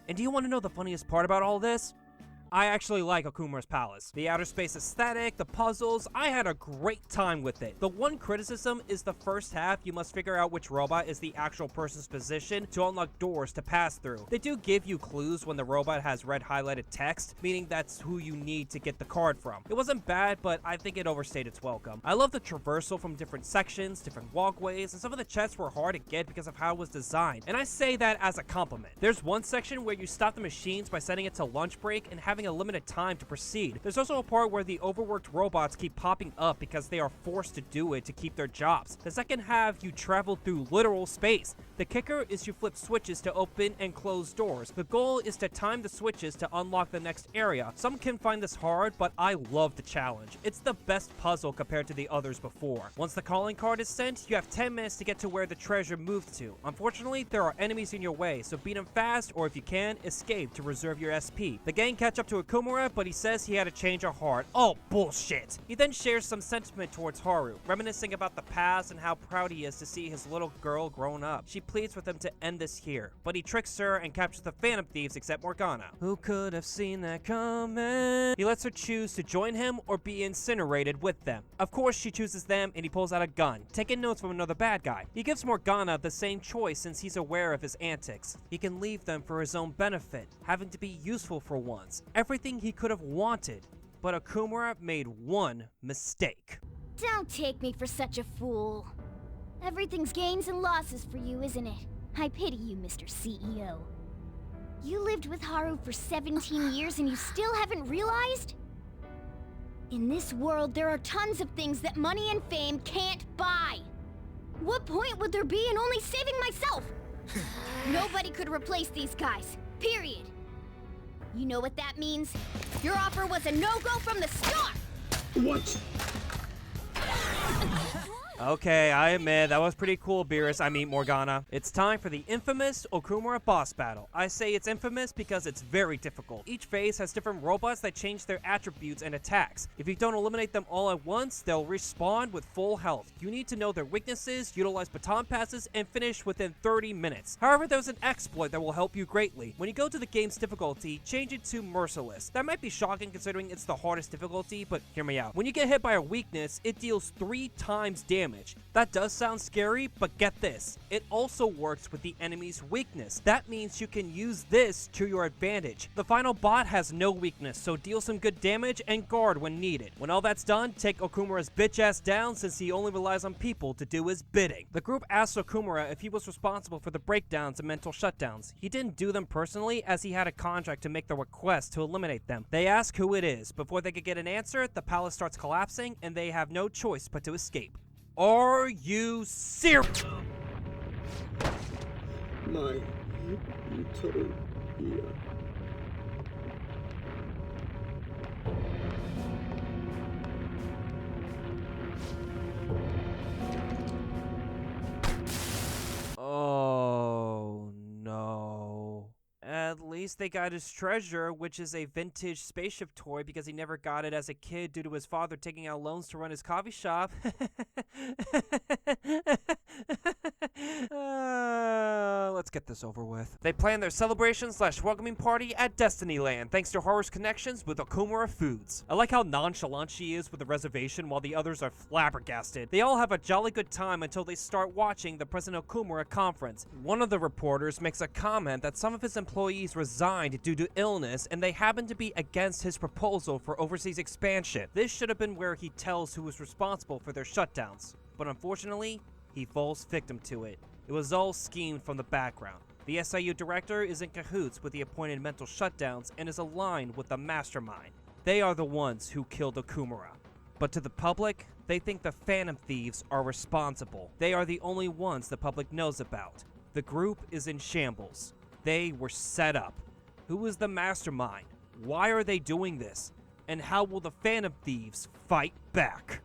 And do you want to know the funniest part about all this? I actually like Okumura's palace. The outer space aesthetic, the puzzles, I had a great time with it. The one criticism is the first half, you must figure out which robot is the actual person's position to unlock doors to pass through. They do give you clues when the robot has red highlighted text, meaning that's who you need to get the card from. It wasn't bad, but I think it overstayed its welcome. I love the traversal from different sections, different walkways, and some of the chests were hard to get because of how it was designed, and I say that as a compliment. There's one section where you stop the machines by setting it to lunch break and having a limited time to proceed. There's also a part where the overworked robots keep popping up because they are forced to do it to keep their jobs. The second half, you travel through literal space. The kicker is you flip switches to open and close doors. The goal is to time the switches to unlock the next area. Some can find this hard, but I love the challenge. It's the best puzzle compared to the others before. Once the calling card is sent, you have 10 minutes to get to where the treasure moved to. Unfortunately, there are enemies in your way, so beat them fast, or if you can, escape to reserve your SP. The gang catch up to Okumura, but he says he had a change of heart. Oh, bullshit. He then shares some sentiment towards Haru, reminiscing about the past and how proud he is to see his little girl grown up. She pleads with him to end this here, but he tricks her and captures the Phantom Thieves except Morgana. Who could have seen that coming? He lets her choose to join him or be incinerated with them. Of course, she chooses them and he pulls out a gun, taking notes from another bad guy. He gives Morgana the same choice since he's aware of his antics. He can leave them for his own benefit, having to be useful for once. Everything he could have wanted, but Okumura made one mistake. Don't take me for such a fool. Everything's gains and losses for you, isn't it? I pity you, Mr. CEO. You lived with Haru for 17 years and you still haven't realized? In this world, there are tons of things that money and fame can't buy. What point would there be in only saving myself? Nobody could replace these guys, period. You know what that means? Your offer was a no-go from the start! What? Okay, I admit, that was pretty cool, Beerus. I mean, Morgana. It's time for the infamous Okumura boss battle. I say it's infamous because it's very difficult. Each phase has different robots that change their attributes and attacks. If you don't eliminate them all at once, they'll respawn with full health. You need to know their weaknesses, utilize baton passes, and finish within 30 minutes. However, there's an exploit that will help you greatly. When you go to the game's difficulty, change it to Merciless. That might be shocking considering it's the hardest difficulty, but hear me out. When you get hit by a weakness, it deals 3 times damage. That does sound scary, but get this. It also works with the enemy's weakness. That means you can use this to your advantage. The final bot has no weakness, so deal some good damage and guard when needed. When all that's done, take Okumura's bitch ass down since he only relies on people to do his bidding. The group asked Okumura if he was responsible for the breakdowns and mental shutdowns. He didn't do them personally as he had a contract to make the request to eliminate them. They ask who it is. Before they could get an answer, the palace starts collapsing and they have no choice but to escape. Are you serious? My utopia. Oh no. At least they got his treasure, which is a vintage spaceship toy because he never got it as a kid due to his father taking out loans to run his coffee shop. Let's get this over with. They plan their celebration/welcoming party at Destinyland thanks to Haru's connections with Okumura Foods. I like how nonchalant she is with the reservation while the others are flabbergasted. They all have a jolly good time until they start watching the President Okumura conference. One of the reporters makes a comment that some of his employees resigned due to illness and they happen to be against his proposal for overseas expansion. This should have been where he tells who was responsible for their shutdowns, but unfortunately, he falls victim to it. It was all schemed from the background. The SIU director is in cahoots with the appointed mental shutdowns and is aligned with the mastermind. They are the ones who killed Okumura. But to the public, they think the Phantom Thieves are responsible. They are the only ones the public knows about. The group is in shambles. They were set up. Who is the mastermind? Why are they doing this? And how will the Phantom Thieves fight back?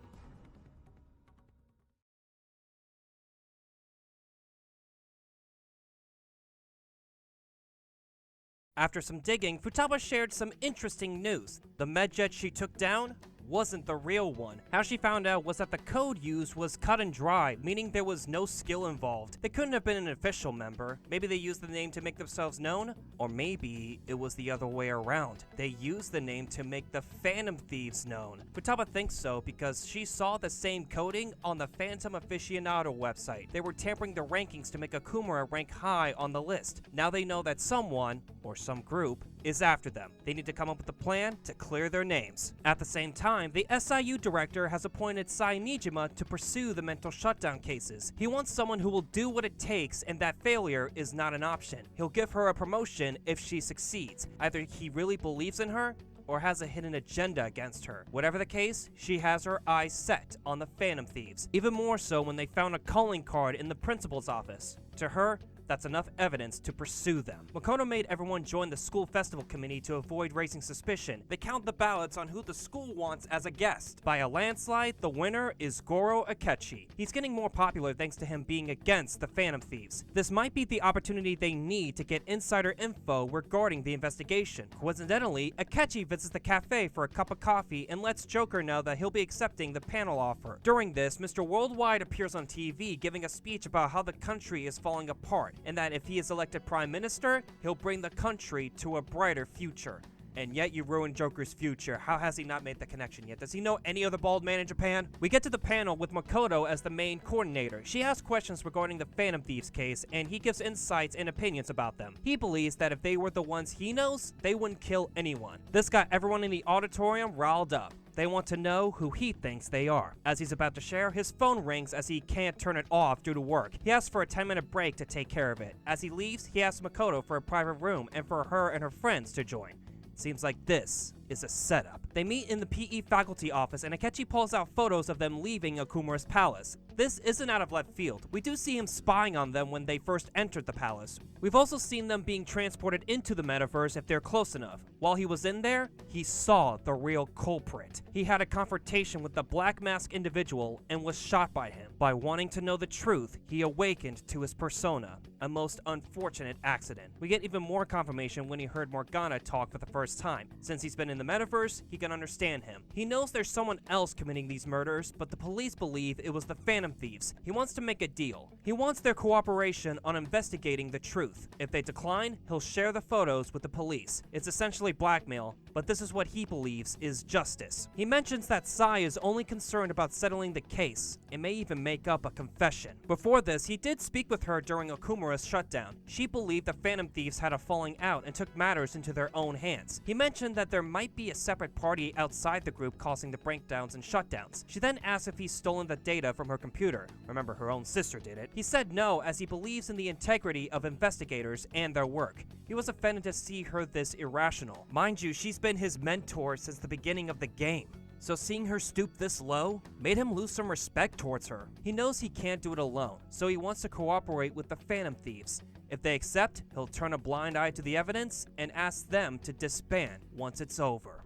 After some digging, Futaba shared some interesting news. The medjet she took down wasn't the real one. How she found out was that the code used was cut and dry, meaning there was no skill involved. They couldn't have been an official member. Maybe they used the name to make themselves known? Or maybe it was the other way around. They used the name to make the Phantom Thieves known. Futaba thinks so because she saw the same coding on the Phantom Aficionado website. They were tampering the rankings to make Okumura rank high on the list. Now they know that someone, or some group, is after them. They need to come up with a plan to clear their names. At the same time, the SIU director has appointed Sai Nijima to pursue the mental shutdown cases. He wants someone who will do what it takes, and that failure is not an option. He'll give her a promotion if she succeeds. Either he really believes in her, or has a hidden agenda against her. Whatever the case, she has her eyes set on the Phantom Thieves. Even more so when they found a calling card in the principal's office. To her, that's enough evidence to pursue them. Makoto made everyone join the school festival committee to avoid raising suspicion. They count the ballots on who the school wants as a guest. By a landslide, the winner is Goro Akechi. He's getting more popular thanks to him being against the Phantom Thieves. This might be the opportunity they need to get insider info regarding the investigation. Coincidentally, Akechi visits the cafe for a cup of coffee and lets Joker know that he'll be accepting the panel offer. During this, Mr. Worldwide appears on TV giving a speech about how the country is falling apart, and that if he is elected prime minister, he'll bring the country to a brighter future. And yet you ruined Joker's future. How has he not made the connection yet? Does he know any other bald man in Japan? We get to the panel with Makoto as the main coordinator. She asks questions regarding the Phantom Thieves case, and he gives insights and opinions about them. He believes that if they were the ones he knows, they wouldn't kill anyone. This got everyone in the auditorium riled up. They want to know who he thinks they are. As he's about to share, his phone rings as he can't turn it off due to work. He asks for a 10-minute break to take care of it. As he leaves, he asks Makoto for a private room and for her and her friends to join. Seems like this is a setup. They meet in the PE faculty office and Akechi pulls out photos of them leaving Okumura's palace. This isn't out of left field. We do see him spying on them when they first entered the palace. We've also seen them being transported into the metaverse if they're close enough. While he was in there, he saw the real culprit. He had a confrontation with the Black Mask individual and was shot by him. By wanting to know the truth, he awakened to his persona. A most unfortunate accident. We get even more confirmation when he heard Morgana talk for the first time. Since he's been in the metaverse, he can understand him. He knows there's someone else committing these murders, but the police believe it was the Phantom Thieves. He wants to make a deal. He wants their cooperation on investigating the truth. If they decline, he'll share the photos with the police. It's essentially blackmail, but this is what he believes is justice. He mentions that Sai is only concerned about settling the case and may even make up a confession. Before this, he did speak with her during Okumura's shutdown. She believed the Phantom Thieves had a falling out and took matters into their own hands. He mentioned that there might be a separate party outside the group causing the breakdowns and shutdowns. She then asked if he's stolen the data from her computer. Remember, her own sister did it. He said no, as he believes in the integrity of investigators and their work. He was offended to see her this irrational. Mind you, she's been his mentor since the beginning of the game. So seeing her stoop this low made him lose some respect towards her. He knows he can't do it alone, so he wants to cooperate with the Phantom Thieves. If they accept, he'll turn a blind eye to the evidence and ask them to disband once it's over.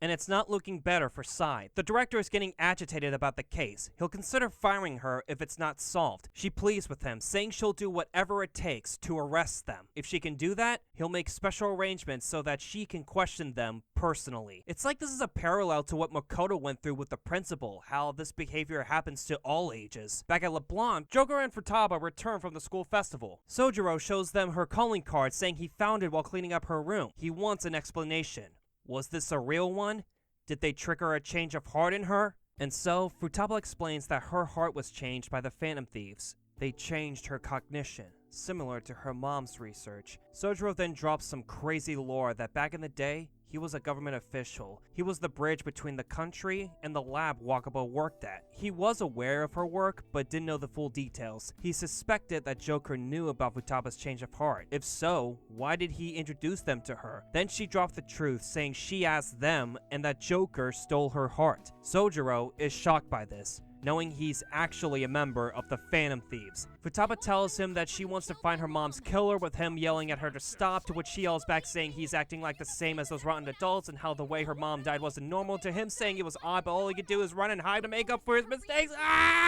And it's not looking better for Sai. The director is getting agitated about the case. He'll consider firing her if it's not solved. She pleads with him, saying she'll do whatever it takes to arrest them. If she can do that, he'll make special arrangements so that she can question them personally. It's like this is a parallel to what Makoto went through with the principal, how this behavior happens to all ages. Back at LeBlanc, Joker and Futaba return from the school festival. Sojiro shows them her calling card saying he found it while cleaning up her room. He wants an explanation. Was this a real one? Did they trigger a change of heart in her? And so, Futaba explains that her heart was changed by the Phantom Thieves. They changed her cognition, similar to her mom's research. Sojiro then drops some crazy lore that back in the day, he was a government official. He was the bridge between the country and the lab Wakabo worked at. He was aware of her work, but didn't know the full details. He suspected that Joker knew about Futaba's change of heart. If so, why did he introduce them to her? Then she dropped the truth, saying she asked them and that Joker stole her heart. Sojiro is shocked by this, knowing he's actually a member of the Phantom Thieves. Futaba tells him that she wants to find her mom's killer, with him yelling at her to stop, to which she yells back saying he's acting like the same as those rotten adults and how the way her mom died wasn't normal, to him saying it was odd, but all he could do is run and hide to make up for his mistakes.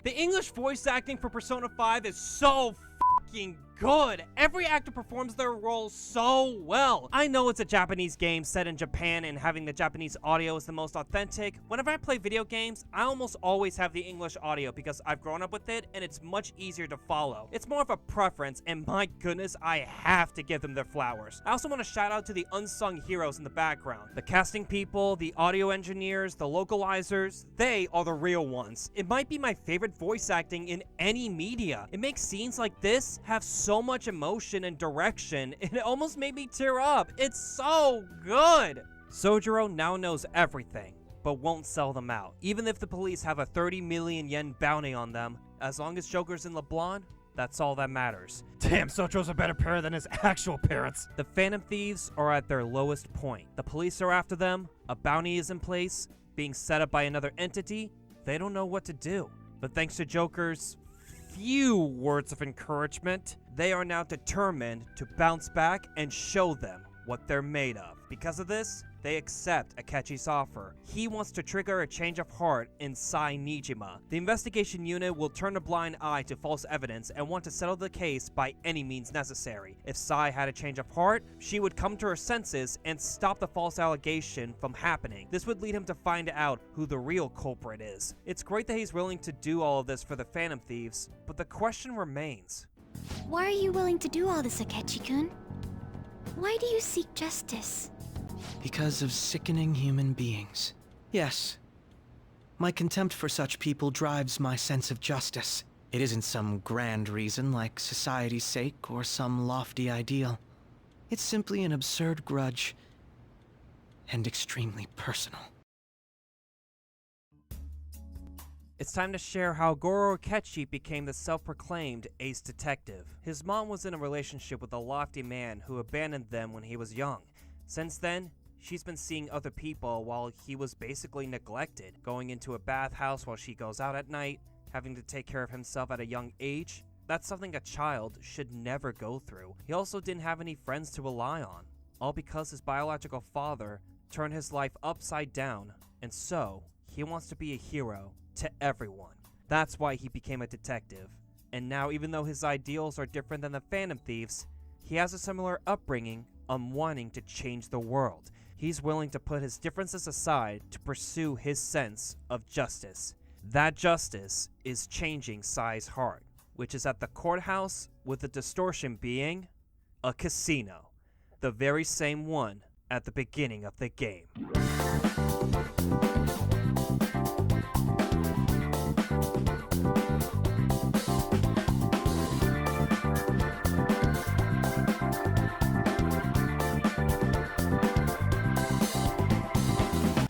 The English voice acting for Persona 5 is so fucking good. Every actor performs their role so well. I know it's a Japanese game set in Japan and having the Japanese audio is the most authentic. Whenever I play video games, I almost always have the English audio because I've grown up with it and it's much easier to follow. It's more of a preference, and my goodness, I have to give them their flowers. I also want to shout out to the unsung heroes in the background. The casting people, the audio engineers, the localizers, they are the real ones. It might be my favorite voice acting in any media. It makes scenes like this have so much emotion and direction, it almost made me tear up. It's so good! Sojiro now knows everything, but won't sell them out. Even if the police have a 30 million yen bounty on them, as long as Joker's in LeBlanc, that's all that matters. Damn, Sojiro's a better parent than his actual parents. The Phantom Thieves are at their lowest point. The police are after them, a bounty is in place, being set up by another entity. They don't know what to do. But thanks to Joker's few words of encouragement, they are now determined to bounce back and show them what they're made of. Because of this, they accept Akechi's offer. He wants to trigger a change of heart in Sai Nijima. The investigation unit will turn a blind eye to false evidence and want to settle the case by any means necessary. If Sai had a change of heart, she would come to her senses and stop the false allegation from happening. This would lead him to find out who the real culprit is. It's great that he's willing to do all of this for the Phantom Thieves, but the question remains. Why are you willing to do all this, Akechi-kun? Why do you seek justice? Because of sickening human beings. Yes. My contempt for such people drives my sense of justice. It isn't some grand reason like society's sake or some lofty ideal. It's simply an absurd grudge and extremely personal. It's time to share how Goro Akechi became the self-proclaimed ace detective. His mom was in a relationship with a lofty man who abandoned them when he was young. Since then, she's been seeing other people while he was basically neglected, going into a bathhouse while she goes out at night, having to take care of himself at a young age. That's something a child should never go through. He also didn't have any friends to rely on, all because his biological father turned his life upside down, and so he wants to be a hero to everyone. That's why he became a detective. And now, even though his ideals are different than the Phantom Thieves, he has a similar upbringing on wanting to change the world. He's willing to put his differences aside to pursue his sense of justice. That justice is changing Sai's heart, which is at the courthouse, with the distortion being a casino. The very same one at the beginning of the game.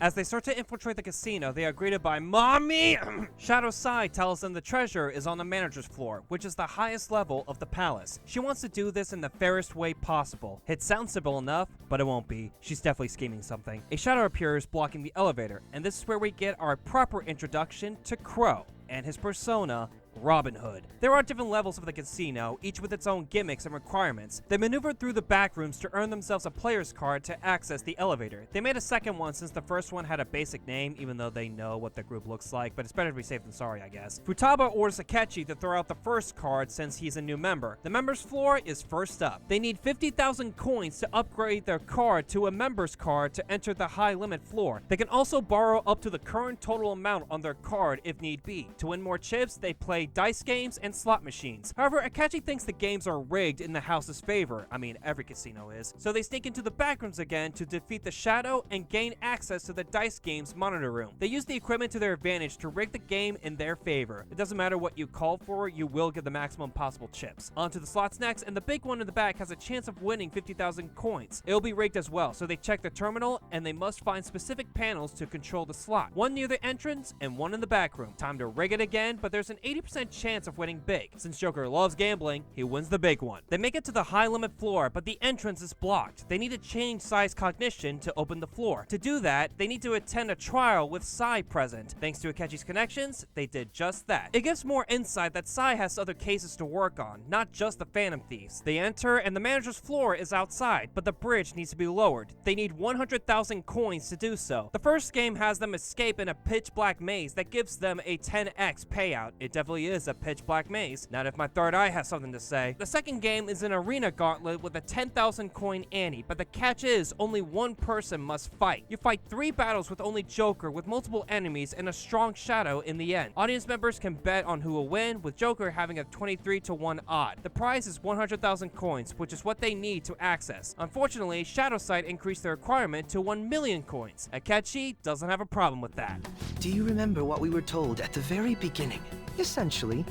As they start to infiltrate the casino, they are greeted by Mommy! Shadow Sai tells them the treasure is on the manager's floor, which is the highest level of the palace. She wants to do this in the fairest way possible. It sounds simple enough, but it won't be. She's definitely scheming something. A shadow appears blocking the elevator, and this is where we get our proper introduction to Crow and his persona, Robin Hood. There are different levels of the casino, each with its own gimmicks and requirements. They maneuvered through the back rooms to earn themselves a player's card to access the elevator. They made a second one since the first one had a basic name, even though they know what the group looks like, but it's better to be safe than sorry, I guess. Futaba orders Akechi to throw out the first card since he's a new member. The members floor is first up. They need 50,000 coins to upgrade their card to a member's card to enter the high limit floor. They can also borrow up to the current total amount on their card if need be. To win more chips, they play dice games and slot machines. However, Akechi thinks the games are rigged in the house's favor. I mean, every casino is. So they sneak into the back rooms again to defeat the Shadow and gain access to the dice game's monitor room. They use the equipment to their advantage to rig the game in their favor. It doesn't matter what you call for, you will get the maximum possible chips. On to the slots next, and the big one in the back has a chance of winning 50,000 coins. It'll be rigged as well, so they check the terminal and they must find specific panels to control the slot. One near the entrance and one in the back room. Time to rig it again, but there's an 80% chance of winning big. Since Joker loves gambling, he wins the big one. They make it to the high limit floor, but the entrance is blocked. They need to change Sai's cognition to open the floor. To do that, they need to attend a trial with Sai present. Thanks to Akechi's connections, they did just that. It gives more insight that Sai has other cases to work on, not just the Phantom Thieves. They enter, and the manager's floor is outside, but the bridge needs to be lowered. They need 100,000 coins to do so. The first game has them escape in a pitch black maze that gives them a 10x payout. It definitely is a pitch black maze, not if my third eye has something to say. The second game is an arena gauntlet with a 10,000 coin ante, but the catch is only one person must fight. You fight 3 battles with only Joker, with multiple enemies and a strong Shadow in the end. Audience members can bet on who will win, with Joker having a 23-to-1 odd. The prize is 100,000 coins, which is what they need to access. Unfortunately, Shadow Side increased the requirement to 1 million coins. Akechi doesn't have a problem with that. Do you remember what we were told at the very beginning? Essentially,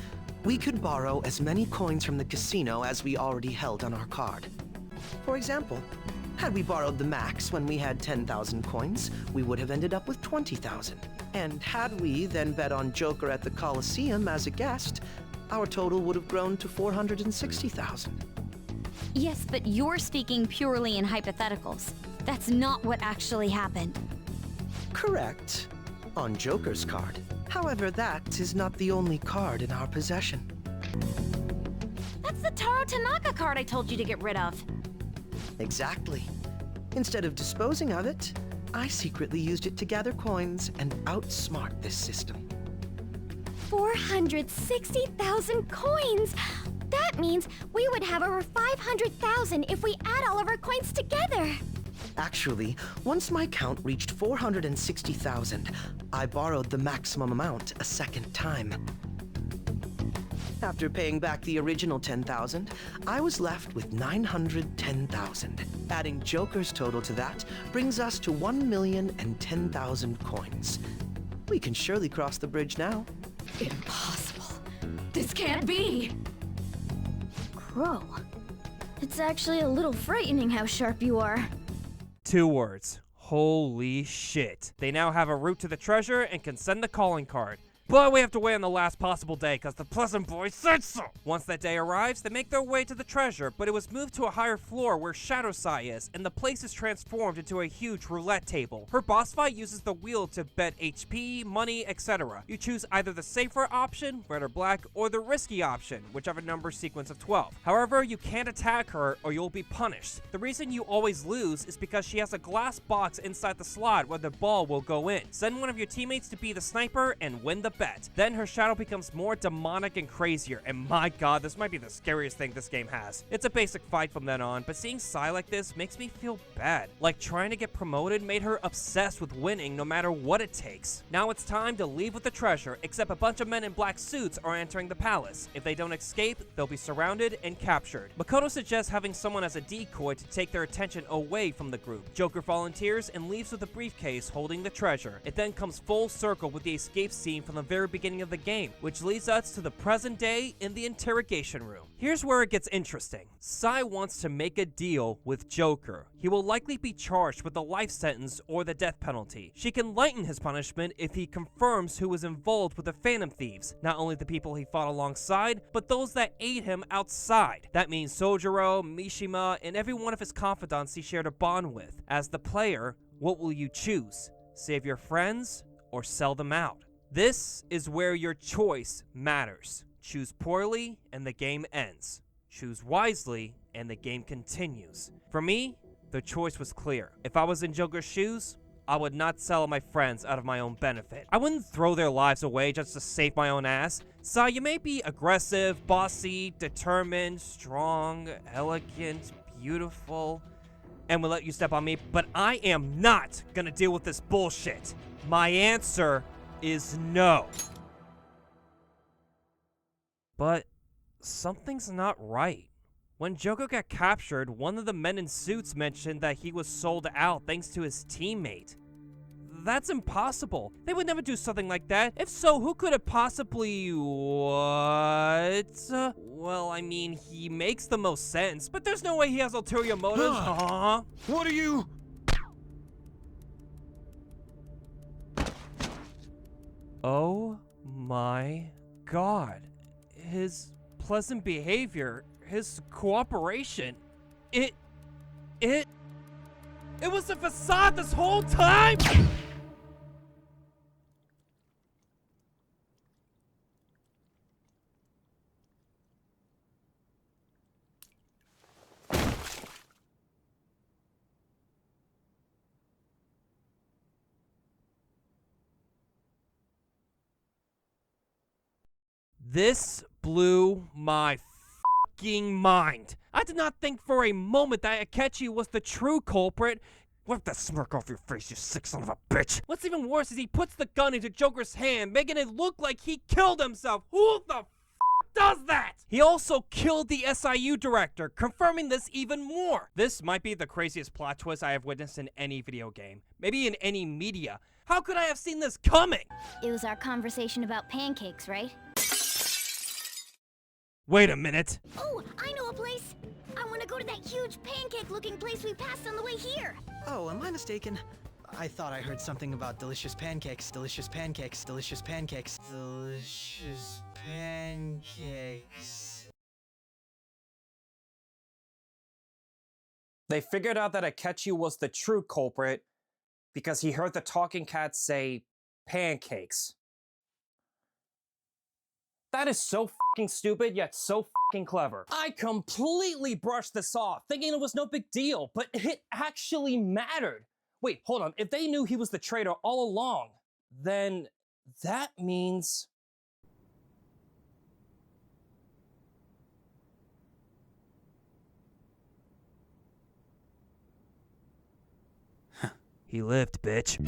we could borrow as many coins from the casino as we already held on our card. For example, had we borrowed the max when we had 10,000 coins, we would have ended up with 20,000. And had we then bet on Joker at the Coliseum as a guest, our total would have grown to 460,000. Yes, but you're speaking purely in hypotheticals. That's not what actually happened. Correct. On Joker's card. However, that is not the only card in our possession. That's the Taro Tanaka card I told you to get rid of. Exactly. Instead of disposing of it, I secretly used it to gather coins and outsmart this system. 460,000 coins! That means we would have over 500,000 if we add all of our coins together! Actually, once my count reached 460,000, I borrowed the maximum amount a second time. After paying back the original 10,000, I was left with 910,000. Adding Joker's total to that brings us to 1,010,000 coins. We can surely cross the bridge now. Impossible. This can't be! Crow. It's actually a little frightening how sharp you are. 2 words. Holy shit. They now have a route to the treasure and can send the calling card. But we have to wait on the last possible day because the Pleasant Boy said so. Once that day arrives, they make their way to the treasure, but it was moved to a higher floor where Shadowsai is, and the place is transformed into a huge roulette table. Her boss fight uses the wheel to bet HP, money, etc. You choose either the safer option, red or black, or the risky option, whichever number sequence of 12. However, you can't attack her or you'll be punished. The reason you always lose is because she has a glass box inside the slot where the ball will go in. Send one of your teammates to be the sniper and win the bet. Then her shadow becomes more demonic and crazier, and my god, this might be the scariest thing this game has. It's a basic fight from then on, but seeing Sai like this makes me feel bad. Like trying to get promoted made her obsessed with winning no matter what it takes. Now it's time to leave with the treasure, except a bunch of men in black suits are entering the palace. If they don't escape, they'll be surrounded and captured. Makoto suggests having someone as a decoy to take their attention away from the group. Joker volunteers and leaves with a briefcase holding the treasure. It then comes full circle with the escape scene from the very beginning of the game, which leads us to the present day in the interrogation room. Here's where it gets interesting. Sai wants to make a deal with Joker. He will likely be charged with a life sentence or the death penalty. She can lighten his punishment if he confirms who was involved with the Phantom Thieves, not only the people he fought alongside, but those that aid him outside. That means Sojiro, Mishima, and every one of his confidants he shared a bond with. As the player, what will you choose? Save your friends or sell them out? This is where your choice matters. Choose poorly and the game ends. Choose wisely and the game continues. For me, the choice was clear. If I was in Joker's shoes, I would not sell my friends out of my own benefit. I wouldn't throw their lives away just to save my own ass. Sai, you may be aggressive, bossy, determined, strong, elegant, beautiful, and will let you step on me, but I am not gonna deal with this bullshit. My answer is no. But something's not right. When Joker got captured, one of the men in suits mentioned that he was sold out thanks to his teammate. That's impossible. They would never do something like that. If so, who could it possibly... what? Well, I mean, he makes the most sense, but there's no way he has ulterior motives. What are you... Oh my god. His pleasant behavior, his cooperation, it was a facade this whole time! This blew my fucking mind. I did not think for a moment that Akechi was the true culprit. Wipe that smirk off your face, you sick son of a bitch. What's even worse is he puts the gun into Joker's hand, making it look like he killed himself. Who the does that? He also killed the SIU director, confirming this even more. This might be the craziest plot twist I have witnessed in any video game. Maybe in any media. How could I have seen this coming? It was our conversation about pancakes, right? Wait a minute. Oh, I know a place! I want to go to that huge pancake-looking place we passed on the way here! Oh, am I mistaken? I thought I heard something about delicious pancakes, delicious pancakes, delicious pancakes. Delicious pancakes. They figured out that Akechi was the true culprit because he heard the talking cat say pancakes. That is so fucking stupid, yet so fucking clever. I completely brushed this off, thinking it was no big deal, but it actually mattered. Wait, hold on. If they knew he was the traitor all along, then that means... He lived, bitch.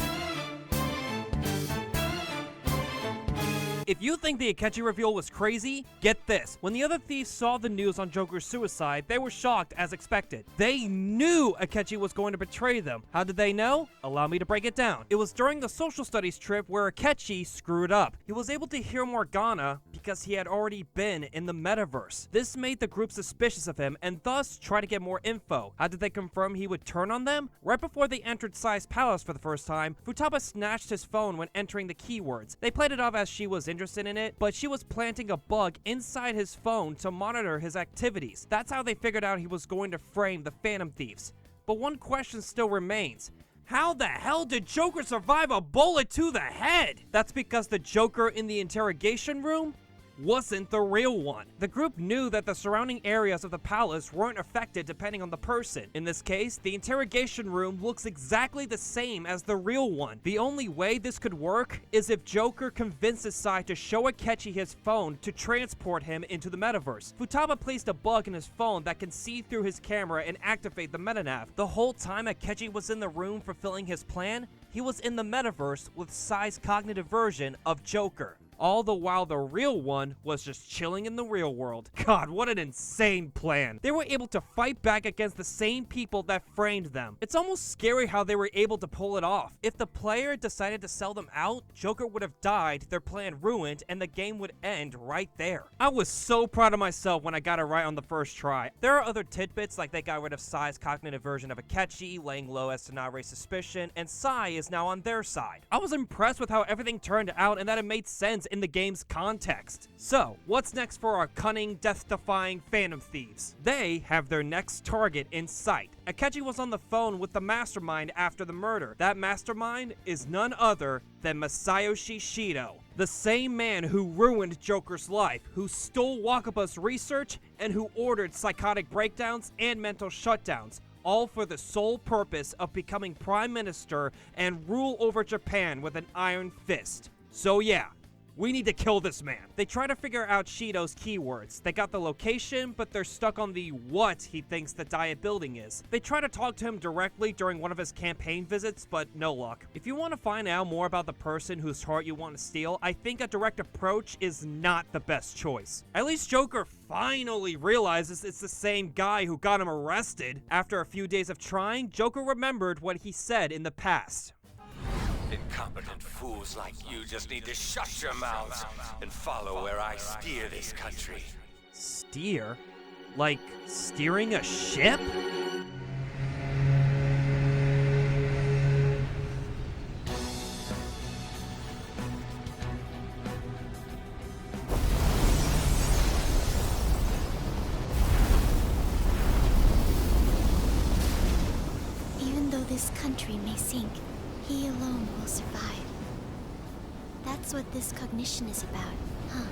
If you think the Akechi reveal was crazy, get this. When the other thieves saw the news on Joker's suicide, they were shocked as expected. They knew Akechi was going to betray them. How did they know? Allow me to break it down. It was during the social studies trip where Akechi screwed up. He was able to hear Morgana because he had already been in the metaverse. This made the group suspicious of him and thus try to get more info. How did they confirm he would turn on them? Right before they entered Sai's palace for the first time, Futaba snatched his phone when entering the keywords. They played it off as she was interested in it, but she was planting a bug inside his phone to monitor his activities. That's how they figured out he was going to frame the Phantom Thieves. But one question still remains. How the hell did Joker survive a bullet to the head? That's because the Joker in the interrogation room wasn't the real one. The group knew that the surrounding areas of the palace weren't affected depending on the person. In this case, the interrogation room looks exactly the same as the real one. The only way this could work is if Joker convinces Sai to show Akechi his phone to transport him into the metaverse. Futaba placed a bug in his phone that can see through his camera and activate the metanav. The whole time Akechi was in the room fulfilling his plan, he was in the metaverse with Sai's cognitive version of Joker. All the while the real one was just chilling in the real world. God, what an insane plan. They were able to fight back against the same people that framed them. It's almost scary how they were able to pull it off. If the player decided to sell them out, Joker would have died, their plan ruined, and the game would end right there. I was so proud of myself when I got it right on the first try. There are other tidbits like they got rid of Sai's cognitive version of Akechi, laying low as to not raise suspicion, and Sai is now on their side. I was impressed with how everything turned out and that it made sense in the game's context. So, what's next for our cunning, death-defying Phantom Thieves? They have their next target in sight. Akechi was on the phone with the mastermind after the murder. That mastermind is none other than Masayoshi Shido, the same man who ruined Joker's life, who stole Wakaba's research, and who ordered psychotic breakdowns and mental shutdowns, all for the sole purpose of becoming prime minister and rule over Japan with an iron fist. So yeah, we need to kill this man. They try to figure out Shido's keywords. They got the location, but they're stuck on the what he thinks the Diet building is. They try to talk to him directly during one of his campaign visits, but no luck. If you want to find out more about the person whose heart you want to steal, I think a direct approach is not the best choice. At least Joker finally realizes it's the same guy who got him arrested. After a few days of trying, Joker remembered what he said in the past. Incompetent fools like you just need to shut your mouths and follow where I steer this country. Steer? Like steering a ship? Even though this country may sink, he alone will survive. That's what this cognition is about, huh?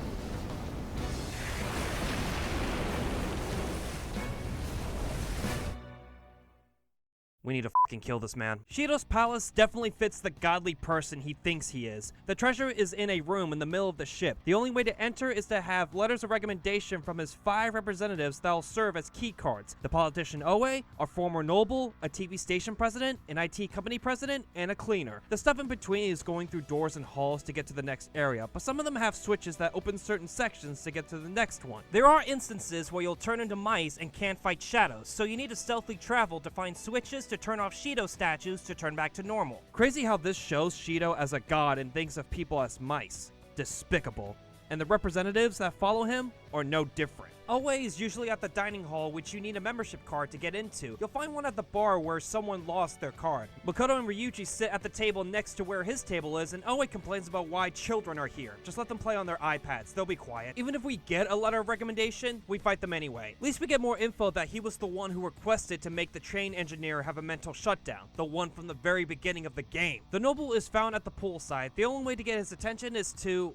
We need to fucking kill this man. Shido's palace definitely fits the godly person he thinks he is. The treasure is in a room in the middle of the ship. The only way to enter is to have letters of recommendation from his 5 representatives that'll serve as key cards. The politician Oe, a former noble, a TV station president, an IT company president, and a cleaner. The stuff in between is going through doors and halls to get to the next area, but some of them have switches that open certain sections to get to the next one. There are instances where you'll turn into mice and can't fight shadows, so you need to stealthily travel to find switches to turn off Shido statues to turn back to normal. Crazy how this shows Shido as a god and thinks of people as mice. Despicable. And the representatives that follow him are no different. Oe is usually at the dining hall, which you need a membership card to get into. You'll find one at the bar where someone lost their card. Makoto and Ryuji sit at the table next to where his table is, and Oe complains about why children are here. Just let them play on their iPads, they'll be quiet. Even if we get a letter of recommendation, we fight them anyway. At least we get more info that he was the one who requested to make the train engineer have a mental shutdown, the one from the very beginning of the game. The noble is found at the poolside. The only way to get his attention is to...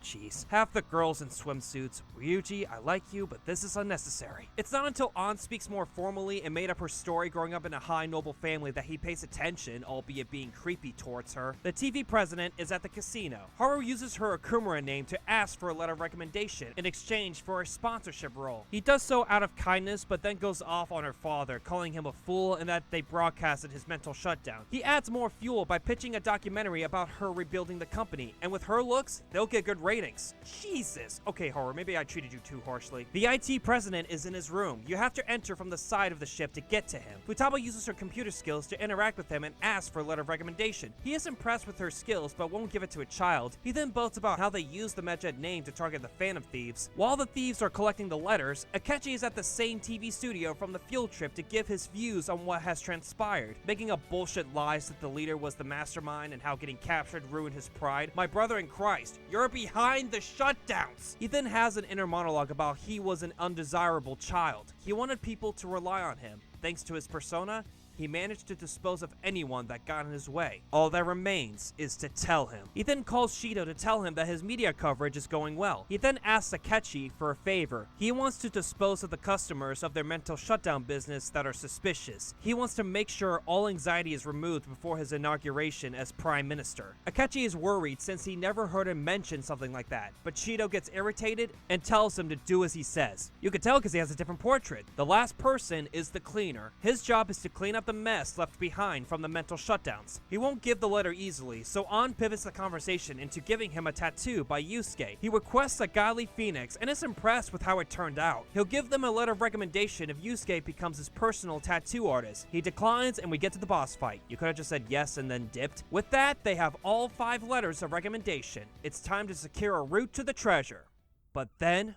Jeez. Half the girls in swimsuits. Ryuji, I like you, but this is unnecessary. It's not until An speaks more formally and made up her story growing up in a high noble family that he pays attention, albeit being creepy towards her. The TV president is at the casino. Haru uses her Akumura name to ask for a letter of recommendation in exchange for a sponsorship role. He does so out of kindness, but then goes off on her father, calling him a fool and that they broadcasted his mental shutdown. He adds more fuel by pitching a documentary about her rebuilding the company, and with her looks, they'll get good ratings. Jesus. Okay, Horror, maybe I treated you too harshly. The IT president is in his room. You have to enter from the side of the ship to get to him. Futaba uses her computer skills to interact with him and asks for a letter of recommendation. He is impressed with her skills but won't give it to a child. He then boasts about how they use the Medjed name to target the Phantom Thieves. While the thieves are collecting the letters, Akechi is at the same TV studio from the field trip to give his views on what has transpired, making up bullshit lies that the leader was the mastermind and how getting captured ruined his pride. My brother in Christ, you're behind the shutdowns! He then has an inner monologue about he was an undesirable child. He wanted people to rely on him. Thanks to his persona, he managed to dispose of anyone that got in his way. All that remains is to tell him. He then calls Shido to tell him that his media coverage is going well. He then asks Akechi for a favor. He wants to dispose of the customers of their mental shutdown business that are suspicious. He wants to make sure all anxiety is removed before his inauguration as Prime Minister. Akechi is worried since he never heard him mention something like that, but Shido gets irritated and tells him to do as he says. You can tell because he has a different portrait. The last person is the cleaner. His job is to clean up the mess left behind from the mental shutdowns. He won't give the letter easily, so On pivots the conversation into giving him a tattoo by Yusuke. He requests a godly phoenix and is impressed with how it turned out. He'll give them a letter of recommendation if Yusuke becomes his personal tattoo artist. He declines and we get to the boss fight. You could have just said yes and then dipped. With that, they have all 5 letters of recommendation. It's time to secure a route to the treasure. But then...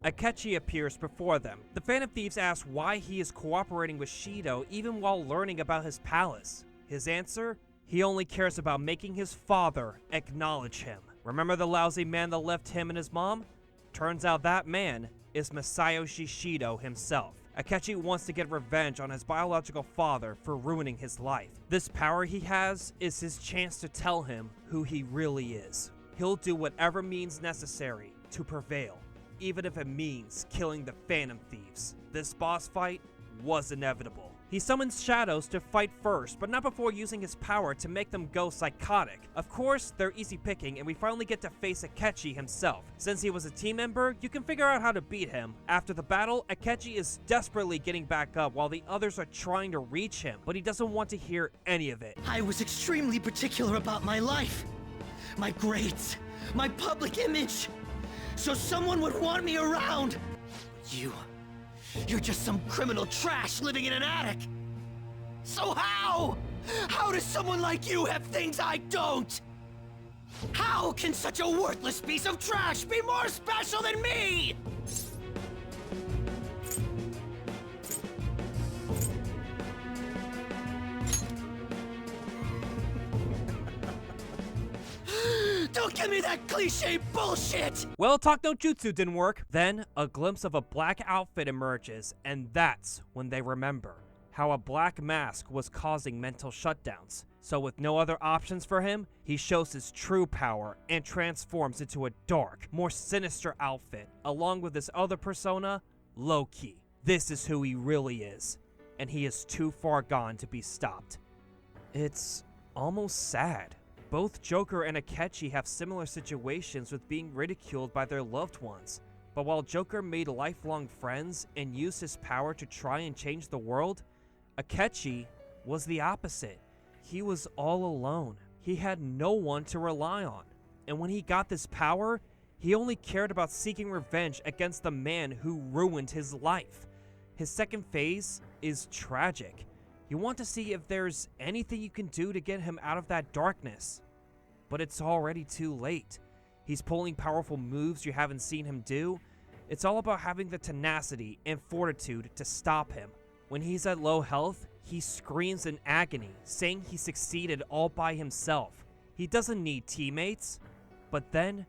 Akechi appears before them. The Phantom Thieves ask why he is cooperating with Shido even while learning about his palace. His answer? He only cares about making his father acknowledge him. Remember the lousy man that left him and his mom? Turns out that man is Masayoshi Shido himself. Akechi wants to get revenge on his biological father for ruining his life. This power he has is his chance to tell him who he really is. He'll do whatever means necessary to prevail, even if it means killing the Phantom Thieves. This boss fight was inevitable. He summons shadows to fight first, but not before using his power to make them go psychotic. Of course, they're easy picking, and we finally get to face Akechi himself. Since he was a team member, you can figure out how to beat him. After the battle, Akechi is desperately getting back up while the others are trying to reach him, but he doesn't want to hear any of it. I was extremely particular about my life, my grades, my public image, so someone would want me around. You're just some criminal trash living in an attic. So how? How does someone like you have things I don't? How can such a worthless piece of trash be more special than me? Don't give me that cliche bullshit! Well, Talk No Jutsu didn't work. Then, a glimpse of a black outfit emerges, and that's when they remember how a black mask was causing mental shutdowns. So with no other options for him, he shows his true power and transforms into a dark, more sinister outfit, along with his other persona, Low-Key. This is who he really is, and he is too far gone to be stopped. It's almost sad. Both Joker and Akechi have similar situations with being ridiculed by their loved ones. But while Joker made lifelong friends and used his power to try and change the world, Akechi was the opposite. He was all alone. He had no one to rely on. And when he got this power, he only cared about seeking revenge against the man who ruined his life. His second phase is tragic. You want to see if there's anything you can do to get him out of that darkness. But it's already too late. He's pulling powerful moves you haven't seen him do. It's all about having the tenacity and fortitude to stop him. When he's at low health, he screams in agony, saying he succeeded all by himself. He doesn't need teammates. But then,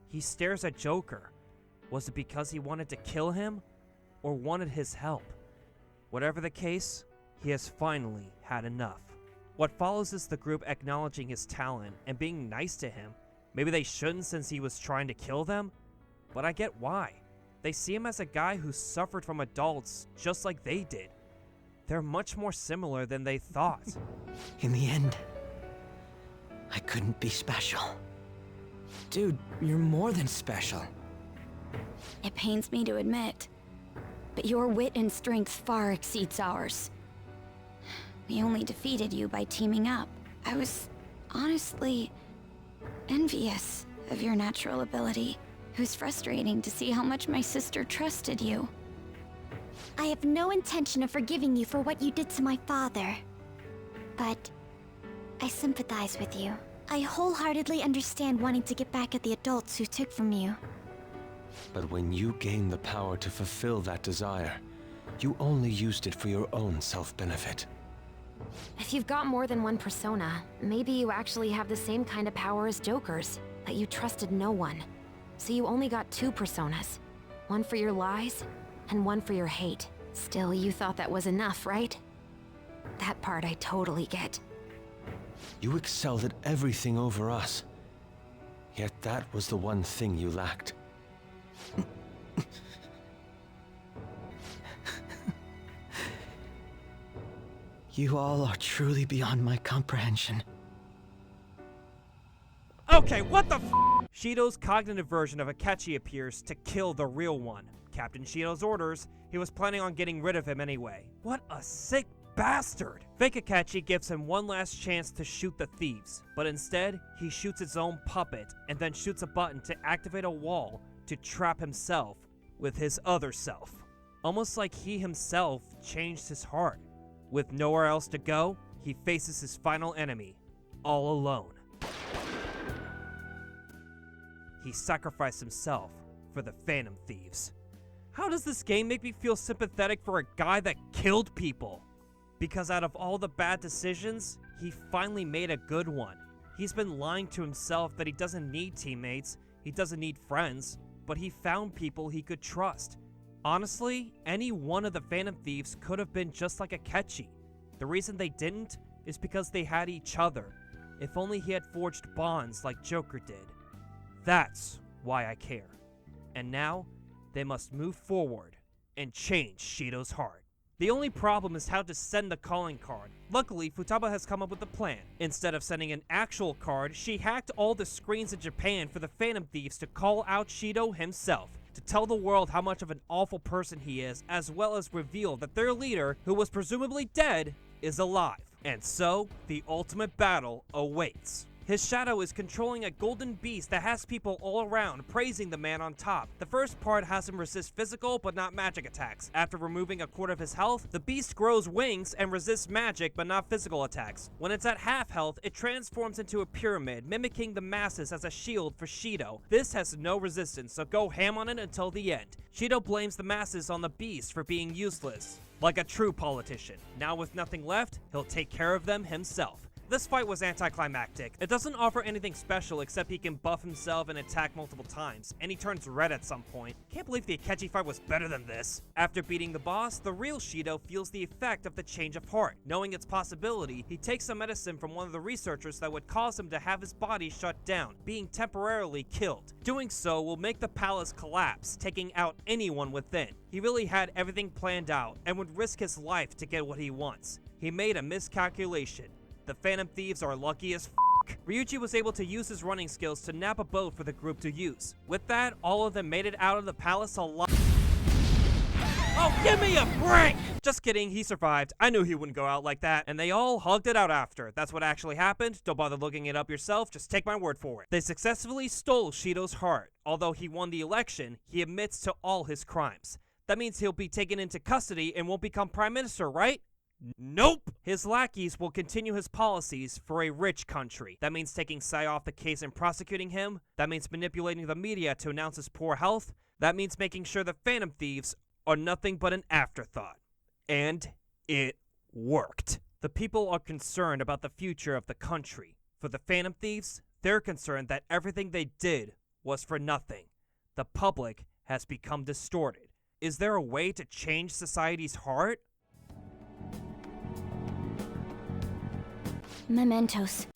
he stares at Joker. Was it because he wanted to kill him, or wanted his help? Whatever the case, he has finally had enough. What follows is the group acknowledging his talent and being nice to him. Maybe they shouldn't since he was trying to kill them, but I get why. They see him as a guy who suffered from adults just like they did. They're much more similar than they thought. In the end, I couldn't be special. Dude, you're more than special. It pains me to admit, but your wit and strength far exceeds ours. We only defeated you by teaming up. I was honestly envious of your natural ability. It was frustrating to see how much my sister trusted you. I have no intention of forgiving you for what you did to my father. But I sympathize with you. I wholeheartedly understand wanting to get back at the adults who took from you. But when you gained the power to fulfill that desire, you only used it for your own self-benefit. If you've got more than one persona, maybe you actually have the same kind of power as Joker's, that you trusted no one. So you only got two personas. One for your lies, and one for your hate. Still, you thought that was enough, right? That part I totally get. You excelled at everything over us. Yet that was the one thing you lacked. You all are truly beyond my comprehension. Okay, what the f? Shido's cognitive version of Akechi appears to kill the real one. Captain Shido's orders, he was planning on getting rid of him anyway. What a sick bastard! Fake Akechi gives him one last chance to shoot the thieves, but instead, he shoots his own puppet and then shoots a button to activate a wall to trap himself with his other self. Almost like he himself changed his heart. With nowhere else to go, he faces his final enemy, all alone. He sacrificed himself for the Phantom Thieves. How does this game make me feel sympathetic for a guy that killed people? Because out of all the bad decisions, he finally made a good one. He's been lying to himself that he doesn't need teammates, he doesn't need friends, but he found people he could trust. Honestly, any one of the Phantom Thieves could have been just like Akechi. The reason they didn't is because they had each other. If only he had forged bonds like Joker did. That's why I care. And now, they must move forward and change Shido's heart. The only problem is how to send the calling card. Luckily, Futaba has come up with a plan. Instead of sending an actual card, she hacked all the screens in Japan for the Phantom Thieves to call out Shido himself, to tell the world how much of an awful person he is, as well as reveal that their leader, who was presumably dead, is alive. And so, the ultimate battle awaits. His shadow is controlling a golden beast that has people all around praising the man on top. The first part has him resist physical but not magic attacks. After removing a quarter of his health, the beast grows wings and resists magic but not physical attacks. When it's at half health, it transforms into a pyramid, mimicking the masses as a shield for Shido. This has no resistance, so go ham on it until the end. Shido blames the masses on the beast for being useless, like a true politician. Now with nothing left, he'll take care of them himself. This fight was anticlimactic. It doesn't offer anything special except he can buff himself and attack multiple times, and he turns red at some point. Can't believe the Akechi fight was better than this. After beating the boss, the real Shido feels the effect of the change of heart. Knowing its possibility, he takes a medicine from one of the researchers that would cause him to have his body shut down, being temporarily killed. Doing so will make the palace collapse, taking out anyone within. He really had everything planned out, and would risk his life to get what he wants. He made a miscalculation. The Phantom Thieves are lucky as f***. Ryuji was able to use his running skills to nab a boat for the group to use. With that, all of them made it out of the palace alive. Oh, give me a break! Just kidding, he survived. I knew he wouldn't go out like that. And they all hugged it out after. That's what actually happened. Don't bother looking it up yourself, just take my word for it. They successfully stole Shido's heart. Although he won the election, he admits to all his crimes. That means he'll be taken into custody and won't become prime minister, right? Nope! His lackeys will continue his policies for a rich country. That means taking Sai off the case and prosecuting him. That means manipulating the media to announce his poor health. That means making sure the Phantom Thieves are nothing but an afterthought. And it worked. The people are concerned about the future of the country. For the Phantom Thieves, they're concerned that everything they did was for nothing. The public has become distorted. Is there a way to change society's heart? Mementos.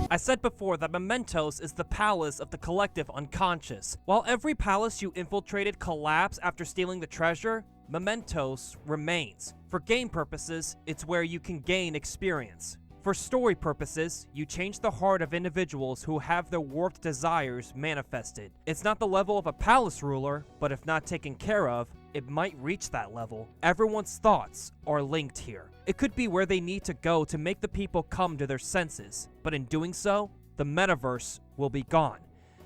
I said before that Mementos is the palace of the collective unconscious. While every palace you infiltrated collapsed after stealing the treasure, Mementos remains. For game purposes, it's where you can gain experience. For story purposes, you change the heart of individuals who have their warped desires manifested. It's not the level of a palace ruler, but if not taken care of, it might reach that level. Everyone's thoughts are linked here. It could be where they need to go to make the people come to their senses, but in doing so, the metaverse will be gone.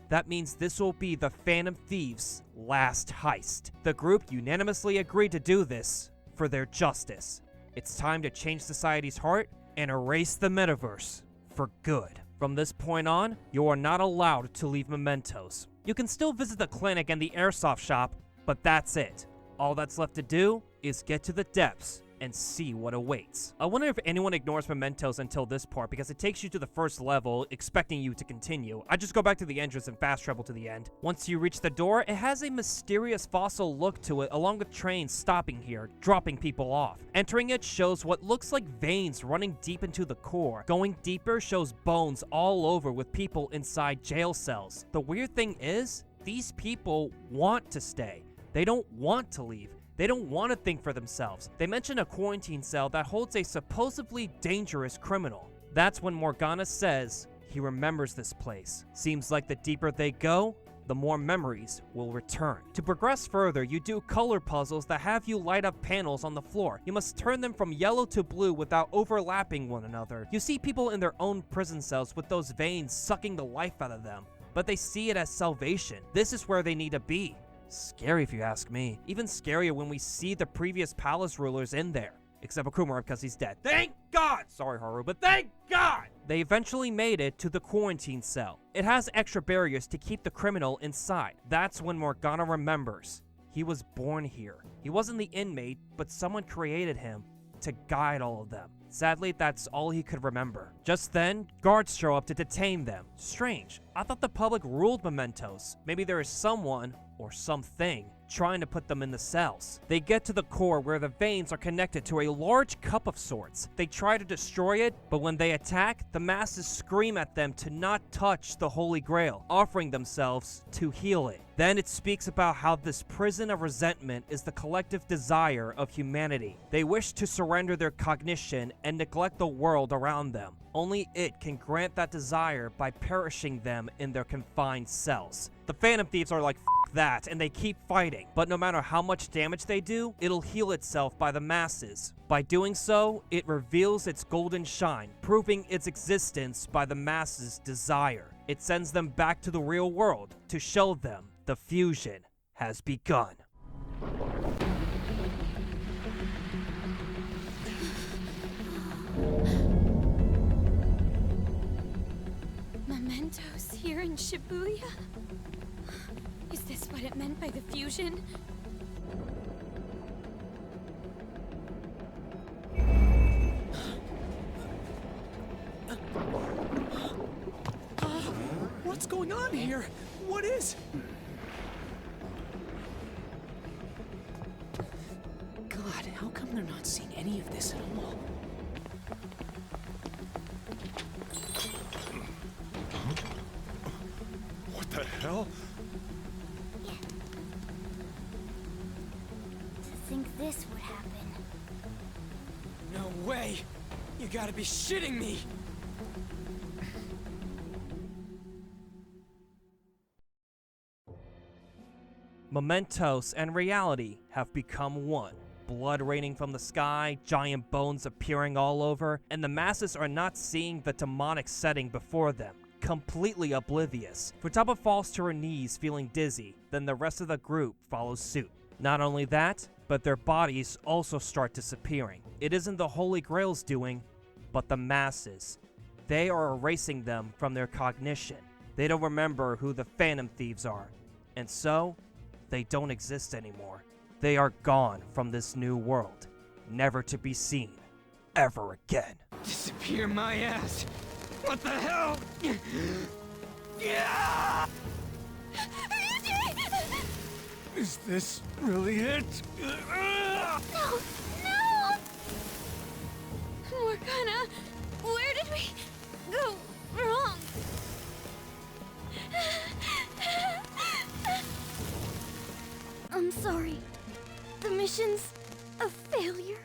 That means this will be the Phantom Thieves' last heist. The group unanimously agreed to do this for their justice. It's time to change society's heart and erase the metaverse for good. From this point on, you are not allowed to leave mementos. You can still visit the clinic and the airsoft shop, but that's it. All that's left to do is get to the depths and see what awaits. I wonder if anyone ignores mementos until this part, because it takes you to the first level, expecting you to continue. I just go back to the entrance and fast travel to the end. Once you reach the door, it has a mysterious fossil look to it, along with trains stopping here, dropping people off. Entering it shows what looks like veins running deep into the core. Going deeper shows bones all over with people inside jail cells. The weird thing is, these people want to stay. They don't want to leave. They don't want to think for themselves. They mention a quarantine cell that holds a supposedly dangerous criminal. That's when Morgana says he remembers this place. Seems like the deeper they go, the more memories will return. To progress further, you do color puzzles that have you light up panels on the floor. You must turn them from yellow to blue without overlapping one another. You see people in their own prison cells with those veins sucking the life out of them, but they see it as salvation. This is where they need to be. Scary if you ask me. Even scarier when we see the previous palace rulers in there. Except for Kumara because he's dead. Thank God! Sorry, Haru, but thank God! They eventually made it to the quarantine cell. It has extra barriers to keep the criminal inside. That's when Morgana remembers. He was born here. He wasn't the inmate, but someone created him to guide all of them. Sadly, that's all he could remember. Just then, guards show up to detain them. Strange. I thought the public ruled mementos. Maybe there is someone or something trying to put them in the cells. They get to the core where the veins are connected to a large cup of sorts. They try to destroy it, but when they attack, the masses scream at them to not touch the Holy Grail, offering themselves to heal it. Then it speaks about how this prison of resentment is the collective desire of humanity. They wish to surrender their cognition and neglect the world around them. Only it can grant that desire by perishing them in their confined cells. The Phantom Thieves are like, F that, and they keep fighting. But no matter how much damage they do, it'll heal itself by the masses. By doing so, it reveals its golden shine, proving its existence by the masses' desire. It sends them back to the real world to show them the fusion has begun. Mementos here in Shibuya? Is this what it meant by the fusion? What's going on here? What is... God, how come they're not seeing any of this at all? What the hell? To think this would happen. No way! You gotta be shitting me! Mementos and reality have become one. Blood raining from the sky, giant bones appearing all over, and the masses are not seeing the demonic setting before them, completely oblivious. Futaba falls to her knees feeling dizzy, then the rest of the group follows suit. Not only that, but their bodies also start disappearing. It isn't the Holy Grail's doing, but the masses. They are erasing them from their cognition. They don't remember who the Phantom Thieves are, and so they don't exist anymore. They are gone from this new world, never to be seen ever again. Disappear my ass! What the hell? Yeah! Is this really it? No! No! Morgana, where did we go wrong? I'm sorry. The mission's a failure.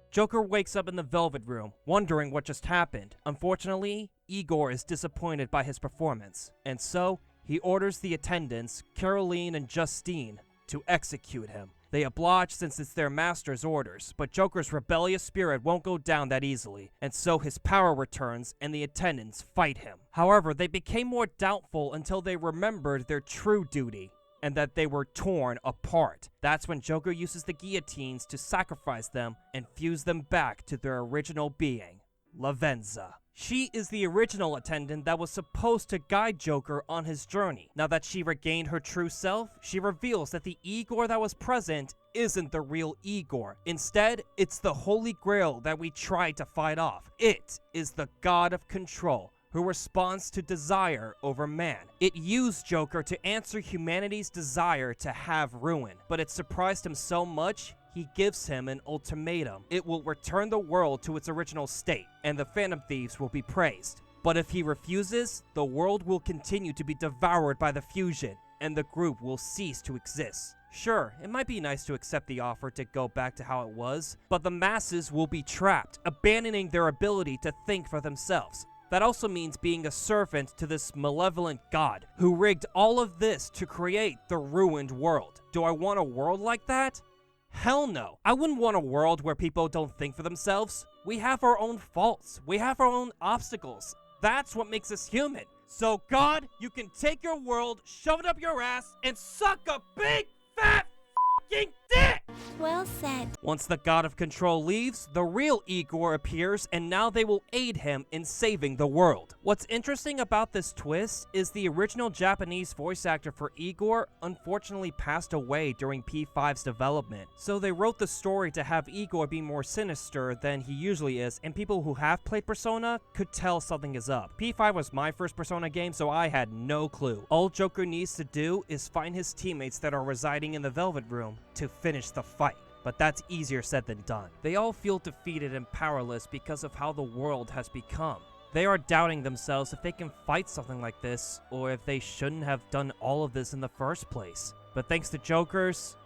Joker wakes up in the Velvet Room, wondering what just happened. Unfortunately, Igor is disappointed by his performance, and so he orders the attendants, Caroline and Justine, to execute him. They oblige since it's their master's orders, but Joker's rebellious spirit won't go down that easily, and so his power returns and the attendants fight him. However, they became more doubtful until they remembered their true duty, and that they were torn apart. That's when Joker uses the guillotines to sacrifice them and fuse them back to their original being, Lavenza. She is the original attendant that was supposed to guide Joker on his journey. Now that she regained her true self, she reveals that the Igor that was present isn't the real Igor. Instead, it's the Holy Grail that we tried to fight off. It is the God of Control, who responds to desire over man. It used Joker to answer humanity's desire to have ruin, but it surprised him so much, he gives him an ultimatum. It will return the world to its original state, and the Phantom Thieves will be praised. But if he refuses, the world will continue to be devoured by the fusion, and the group will cease to exist. Sure, it might be nice to accept the offer to go back to how it was, but the masses will be trapped, abandoning their ability to think for themselves. That also means being a servant to this malevolent god, who rigged all of this to create the ruined world. Do I want a world like that? Hell no. I wouldn't want a world where people don't think for themselves. We have our own faults. We have our own obstacles. That's what makes us human. So God, you can take your world, shove it up your ass, and suck a big fat f***ing dick! Well said. Once the God of Control leaves, the real Igor appears, and now they will aid him in saving the world. What's interesting about this twist is the original Japanese voice actor for Igor unfortunately passed away during P5's development, so they wrote the story to have Igor be more sinister than he usually is, and people who have played Persona could tell something is up. P5 was my first Persona game, so I had no clue. All Joker needs to do is find his teammates that are residing in the Velvet Room to finish the fight. But that's easier said than done. They all feel defeated and powerless because of how the world has become. They are doubting themselves if they can fight something like this, or if they shouldn't have done all of this in the first place. But thanks to Joker's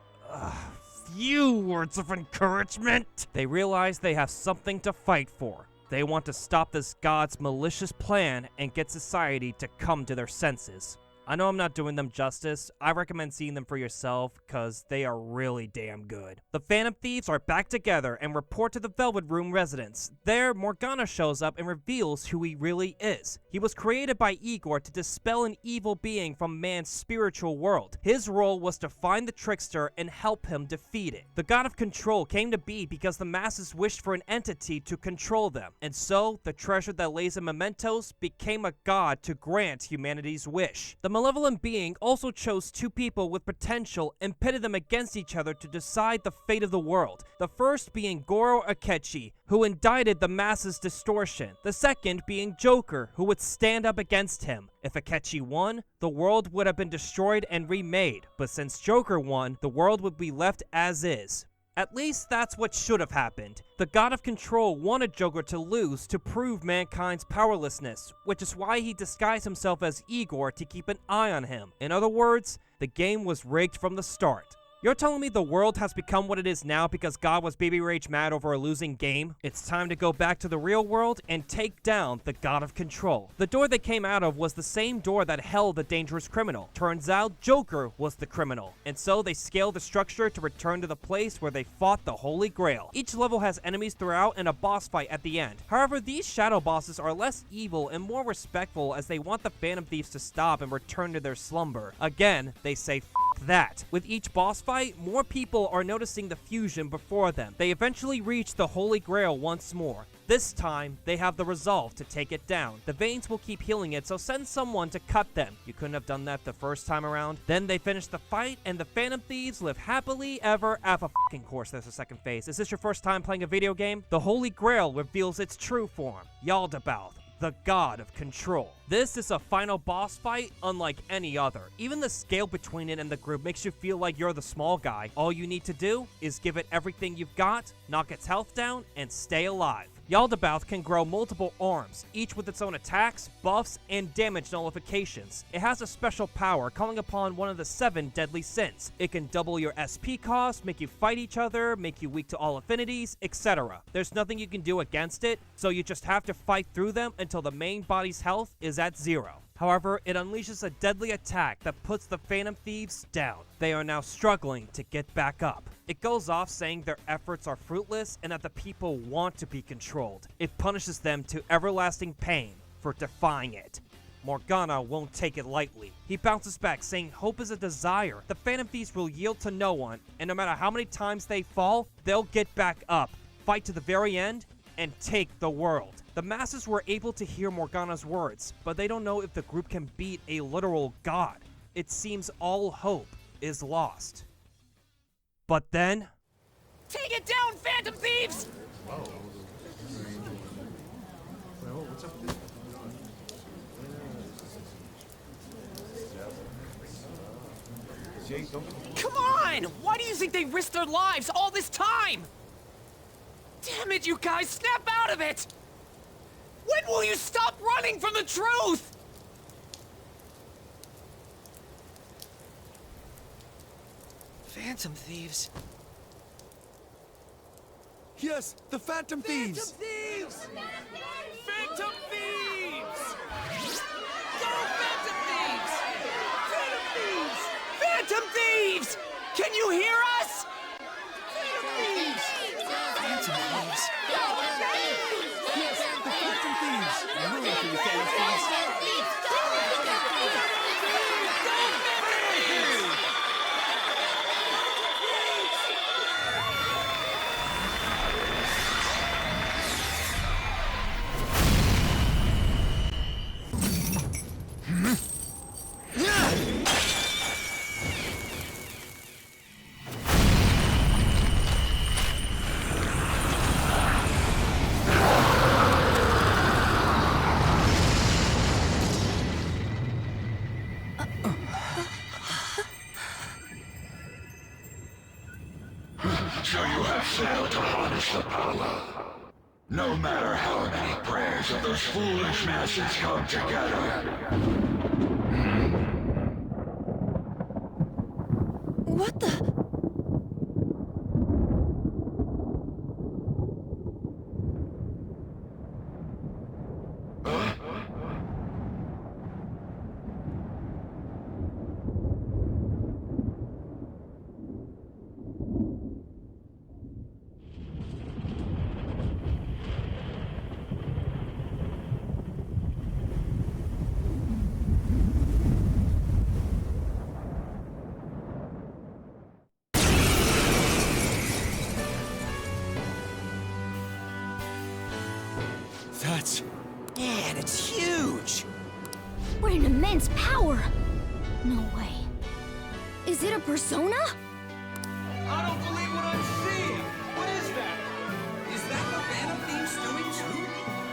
few words of encouragement, they realize they have something to fight for. They want to stop this god's malicious plan and get society to come to their senses. I know I'm not doing them justice. I recommend seeing them for yourself, because they are really damn good. The Phantom Thieves are back together and report to the Velvet Room residents. There, Morgana shows up and reveals who he really is. He was created by Igor to dispel an evil being from man's spiritual world. His role was to find the trickster and help him defeat it. The God of Control came to be because the masses wished for an entity to control them, and so the treasure that lays in mementos became a god to grant humanity's wish. The malevolent being also chose two people with potential and pitted them against each other to decide the fate of the world. The first being Goro Akechi, who indicted the masses' distortion. The second being Joker, who would stand up against him. If Akechi won, the world would have been destroyed and remade, but since Joker won, the world would be left as is. At least that's what should have happened. The God of Control wanted Joker to lose to prove mankind's powerlessness, which is why he disguised himself as Igor to keep an eye on him. In other words, the game was rigged from the start. You're telling me the world has become what it is now because God was baby rage mad over a losing game? It's time to go back to the real world and take down the God of Control. The door they came out of was the same door that held the dangerous criminal. Turns out Joker was the criminal, and so they scaled the structure to return to the place where they fought the Holy Grail. Each level has enemies throughout and a boss fight at the end. However, these shadow bosses are less evil and more respectful as they want the Phantom Thieves to stop and return to their slumber. Again, they say F that. With each boss fight, more people are noticing the fusion before them. They eventually reach the Holy Grail once more. This time, they have the resolve to take it down. The veins will keep healing it, so send someone to cut them. You couldn't have done that the first time around. Then they finish the fight, and the Phantom Thieves live happily ever after. Fucking course, there's a second phase. Is this your first time playing a video game? The Holy Grail reveals its true form, Yaldabaoth, the god of control. This is a final boss fight unlike any other. Even the scale between it and the group makes you feel like you're the small guy. All you need to do is give it everything you've got, knock its health down, and stay alive. Yaldabaoth can grow multiple arms, each with its own attacks, buffs, and damage nullifications. It has a special power calling upon one of the 7 deadly sins. It can double your SP cost, make you fight each other, make you weak to all affinities, etc. There's nothing you can do against it, so you just have to fight through them until the main body's health is at 0. However, it unleashes a deadly attack that puts the Phantom Thieves down. They are now struggling to get back up. It goes off saying their efforts are fruitless and that the people want to be controlled. It punishes them to everlasting pain for defying it. Morgana won't take it lightly. He bounces back saying hope is a desire. The Phantom Thieves will yield to no one, and no matter how many times they fall, they'll get back up, fight to the very end, and take the world. The masses were able to hear Morgana's words, but they don't know if the group can beat a literal god. It seems all hope is lost. But then... Take it down, Phantom Thieves! Come on! Why do you think they risked their lives all this time? Damn it, you guys, snap out of it! When will you stop running from the truth? Phantom Thieves. Yes, the Phantom Thieves! Phantom Thieves! Phantom Thieves! Go, Phantom Thieves! Phantom Thieves! Phantom Thieves! Can you hear us? Phantom Thieves! Phantom Thieves. Yes, the Phantom Thieves! I'm rooting for you, Phantom Thieves! So you have failed to harness the power. No matter how many prayers of those foolish masses come together. What the? That's... Man, it's huge! What an immense power! No way. Is it a persona? I don't believe what I'm seeing! What is that? Is that what Phantom Thieves doing too?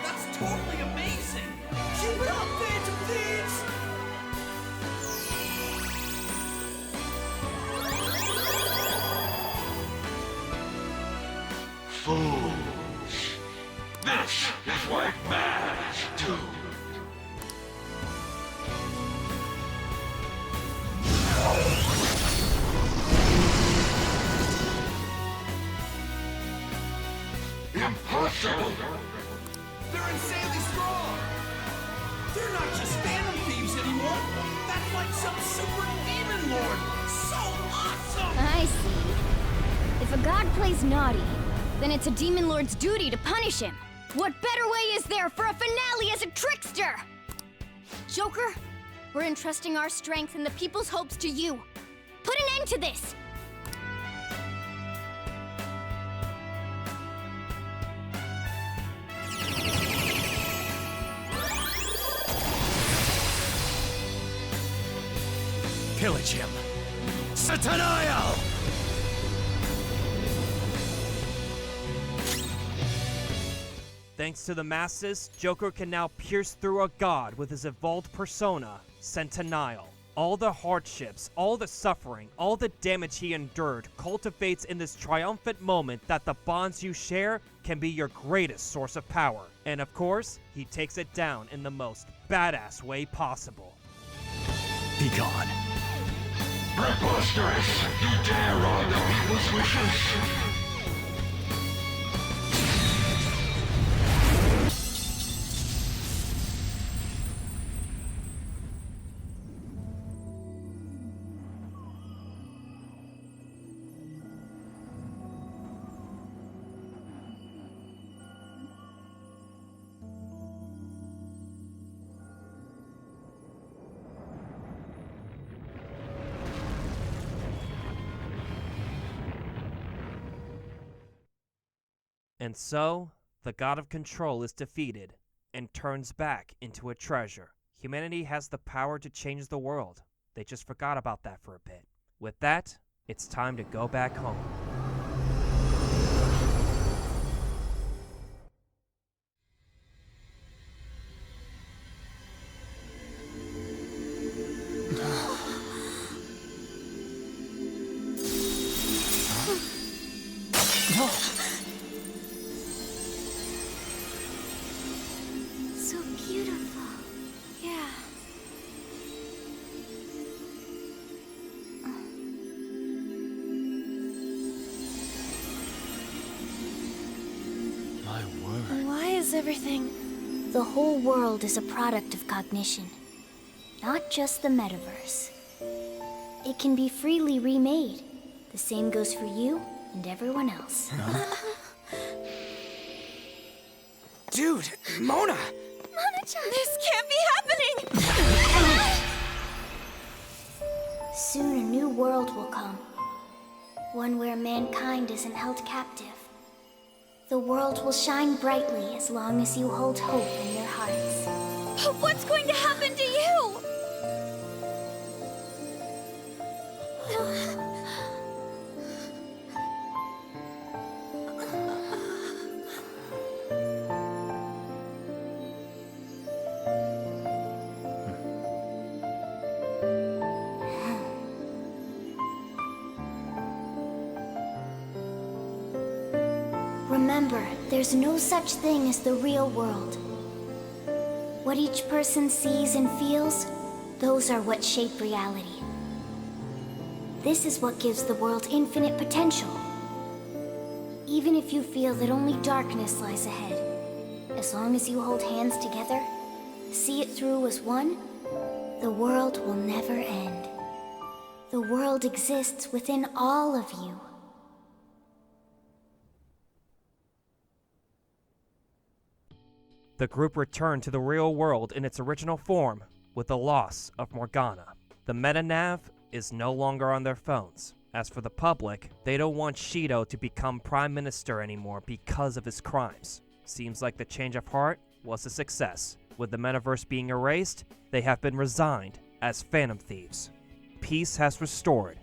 That's totally amazing! Keep it up, Phantom Thieves! Fools. This is what matters do. Impossible! They're insanely strong! They're not just Phantom Thieves anymore! That's like some super demon lord! So awesome! I see. If a god plays naughty, then it's a demon lord's duty to punish him. What better way is there for a finale as a trickster? Joker, we're entrusting our strength and the people's hopes to you. Put an end to this! pillage him. Sataniel! Thanks to the masses, Joker can now pierce through a god with his evolved persona, Centennial. All the hardships, all the suffering, all the damage he endured cultivates in this triumphant moment that the bonds you share can be your greatest source of power. And of course, he takes it down in the most badass way possible. Be gone. Preposterous! You dare wrong the people's wishes! And so, the god of control is defeated and turns back into a treasure. Humanity has the power to change the world. They just forgot about that for a bit. With that, it's time to go back home. So beautiful. Yeah. My word. Why is everything... The whole world is a product of cognition, not just the metaverse. It can be freely remade. The same goes for you and everyone else. Dude, Mona! Mona-chan! This can't be happening! Soon a new world will come. One where mankind isn't held captive. The world will shine brightly as long as you hold hope in your hearts. But what's going to happen to you? Remember, there's no such thing as the real world. What each person sees and feels, those are what shape reality. This is what gives the world infinite potential. Even if you feel that only darkness lies ahead, as long as you hold hands together, see it through as one, the world will never end. The world exists within all of you. The group returned to the real world in its original form with the loss of Morgana. The meta-nav is no longer on their phones. As for the public, they don't want Shido to become Prime Minister anymore because of his crimes. Seems like the change of heart was a success. With the metaverse being erased, they have been resigned as Phantom Thieves. Peace has restored,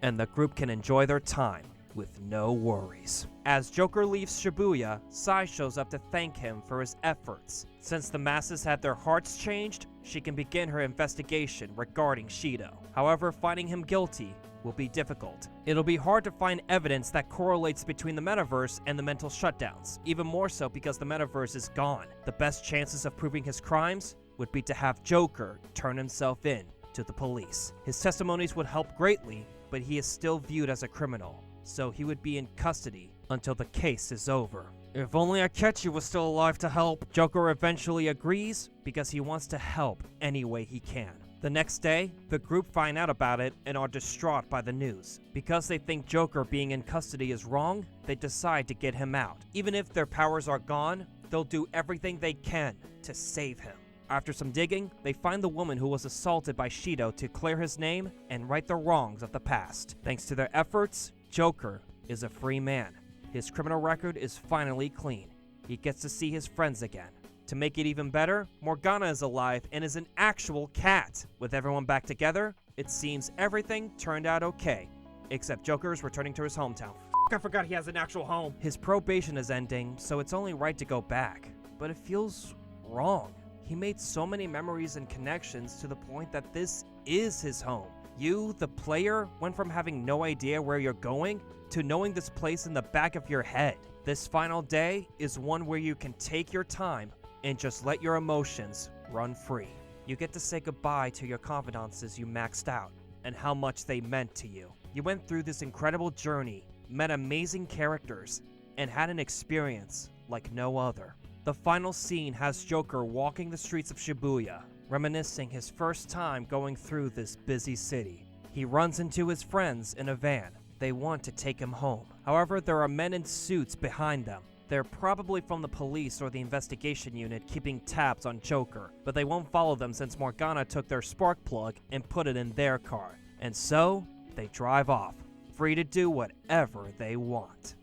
and the group can enjoy their time with no worries. As Joker leaves Shibuya, Sai shows up to thank him for his efforts. Since the masses had their hearts changed, she can begin her investigation regarding Shido. However, finding him guilty will be difficult. It'll be hard to find evidence that correlates between the metaverse and the mental shutdowns, even more so because the metaverse is gone. The best chances of proving his crimes would be to have Joker turn himself in to the police. His testimonies would help greatly, but he is still viewed as a criminal, so he would be in custody until the case is over. If only Akechi was still alive to help. Joker eventually agrees because he wants to help any way he can. The next day, the group find out about it and are distraught by the news. Because they think Joker being in custody is wrong, they decide to get him out. Even if their powers are gone, they'll do everything they can to save him. After some digging, they find the woman who was assaulted by Shido to clear his name and right the wrongs of the past. Thanks to their efforts, Joker is a free man. His criminal record is finally clean. He gets to see his friends again. To make it even better, Morgana is alive and is an actual cat. With everyone back together, It seems everything turned out okay, except Joker's returning to his hometown. I forgot he has an actual home. His probation is ending, so it's only right to go back. But it feels wrong. He made so many memories and connections to the point that this is his home. You, the player, went from having no idea where you're going to knowing this place in the back of your head. This final day is one where you can take your time and just let your emotions run free. You get to say goodbye to your confidences you maxed out and how much they meant to you. You went through this incredible journey, met amazing characters, and had an experience like no other. The final scene has Joker walking the streets of Shibuya, reminiscing his first time going through this busy city. He runs into his friends in a van. They want to take him home. However, there are men in suits behind them. They're probably from the police or the investigation unit keeping tabs on Joker, but they won't follow them since Morgana took their spark plug and put it in their car. And so, they drive off, free to do whatever they want.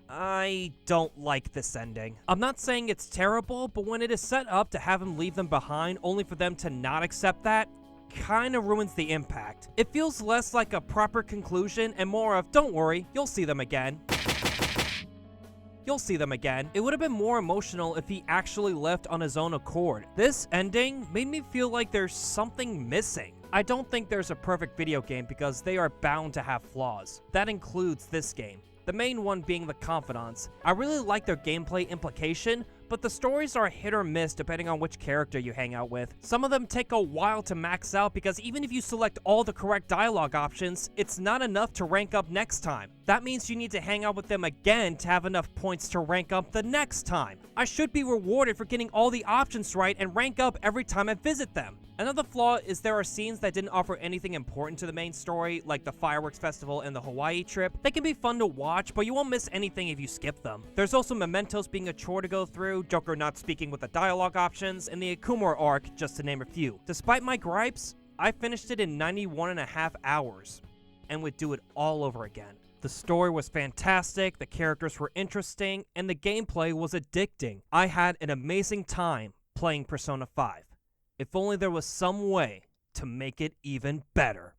I don't like this ending. I'm not saying it's terrible, but when it is set up to have him leave them behind only for them to not accept that, kinda ruins the impact. It feels less like a proper conclusion and more of, don't worry, you'll see them again. You'll see them again. It would have been more emotional if he actually left on his own accord. This ending made me feel like there's something missing. I don't think there's a perfect video game because they are bound to have flaws. That includes this game. The main one being the Confidants. I really like their gameplay implication, but the stories are hit or miss depending on which character you hang out with. Some of them take a while to max out because even if you select all the correct dialogue options, it's not enough to rank up next time. That means you need to hang out with them again to have enough points to rank up the next time. I should be rewarded for getting all the options right and rank up every time I visit them. Another flaw is there are scenes that didn't offer anything important to the main story, like the fireworks festival and the Hawaii trip. They can be fun to watch, but you won't miss anything if you skip them. There's also mementos being a chore to go through, Joker not speaking with the dialogue options, and the Akumar arc, just to name a few. Despite my gripes, I finished it in 91.5 hours, and would do it all over again. The story was fantastic, the characters were interesting, and the gameplay was addicting. I had an amazing time playing Persona 5. If only there was some way to make it even better.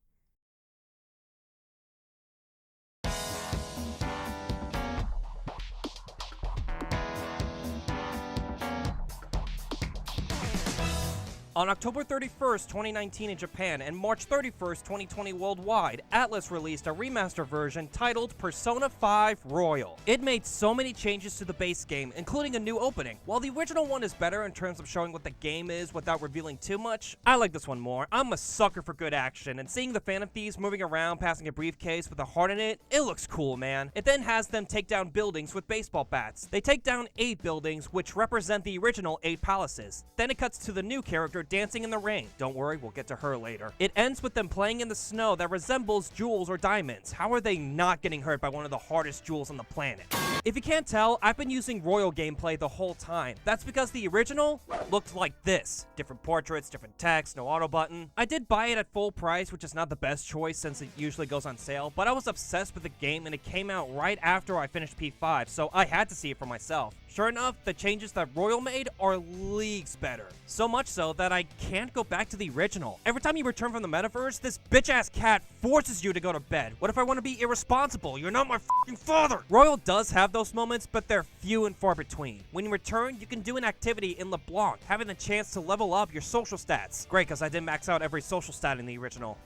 On October 31st, 2019 in Japan and March 31st, 2020 worldwide, Atlus released a remaster version titled Persona 5 Royal. It made so many changes to the base game, including a new opening. While the original one is better in terms of showing what the game is without revealing too much, I like this one more. I'm a sucker for good action, and seeing the Phantom Thieves moving around passing a briefcase with a heart in it, it looks cool, man. It then has them take down buildings with baseball bats. They take down 8 buildings, which represent the original 8 palaces. Then it cuts to the new character dancing in the rain. Don't worry, we'll get to her later. It ends with them playing in the snow that resembles jewels or diamonds. How are they not getting hurt by one of the hardest jewels on the planet? If you can't tell, I've been using Royal gameplay the whole time. That's because the original looked like this. Different portraits, different text, no auto button. I did buy it at full price, which is not the best choice since it usually goes on sale, but I was obsessed with the game and it came out right after I finished P5, so I had to see it for myself. Sure enough, the changes that Royal made are leagues better. So much so that I can't go back to the original. Every time you return from the metaverse, this bitch-ass cat forces you to go to bed. What if I want to be irresponsible? You're not my f***ing father! Royal does have those moments, but they're few and far between. When you return, you can do an activity in LeBlanc, having the chance to level up your social stats. Great, because I didn't max out every social stat in the original.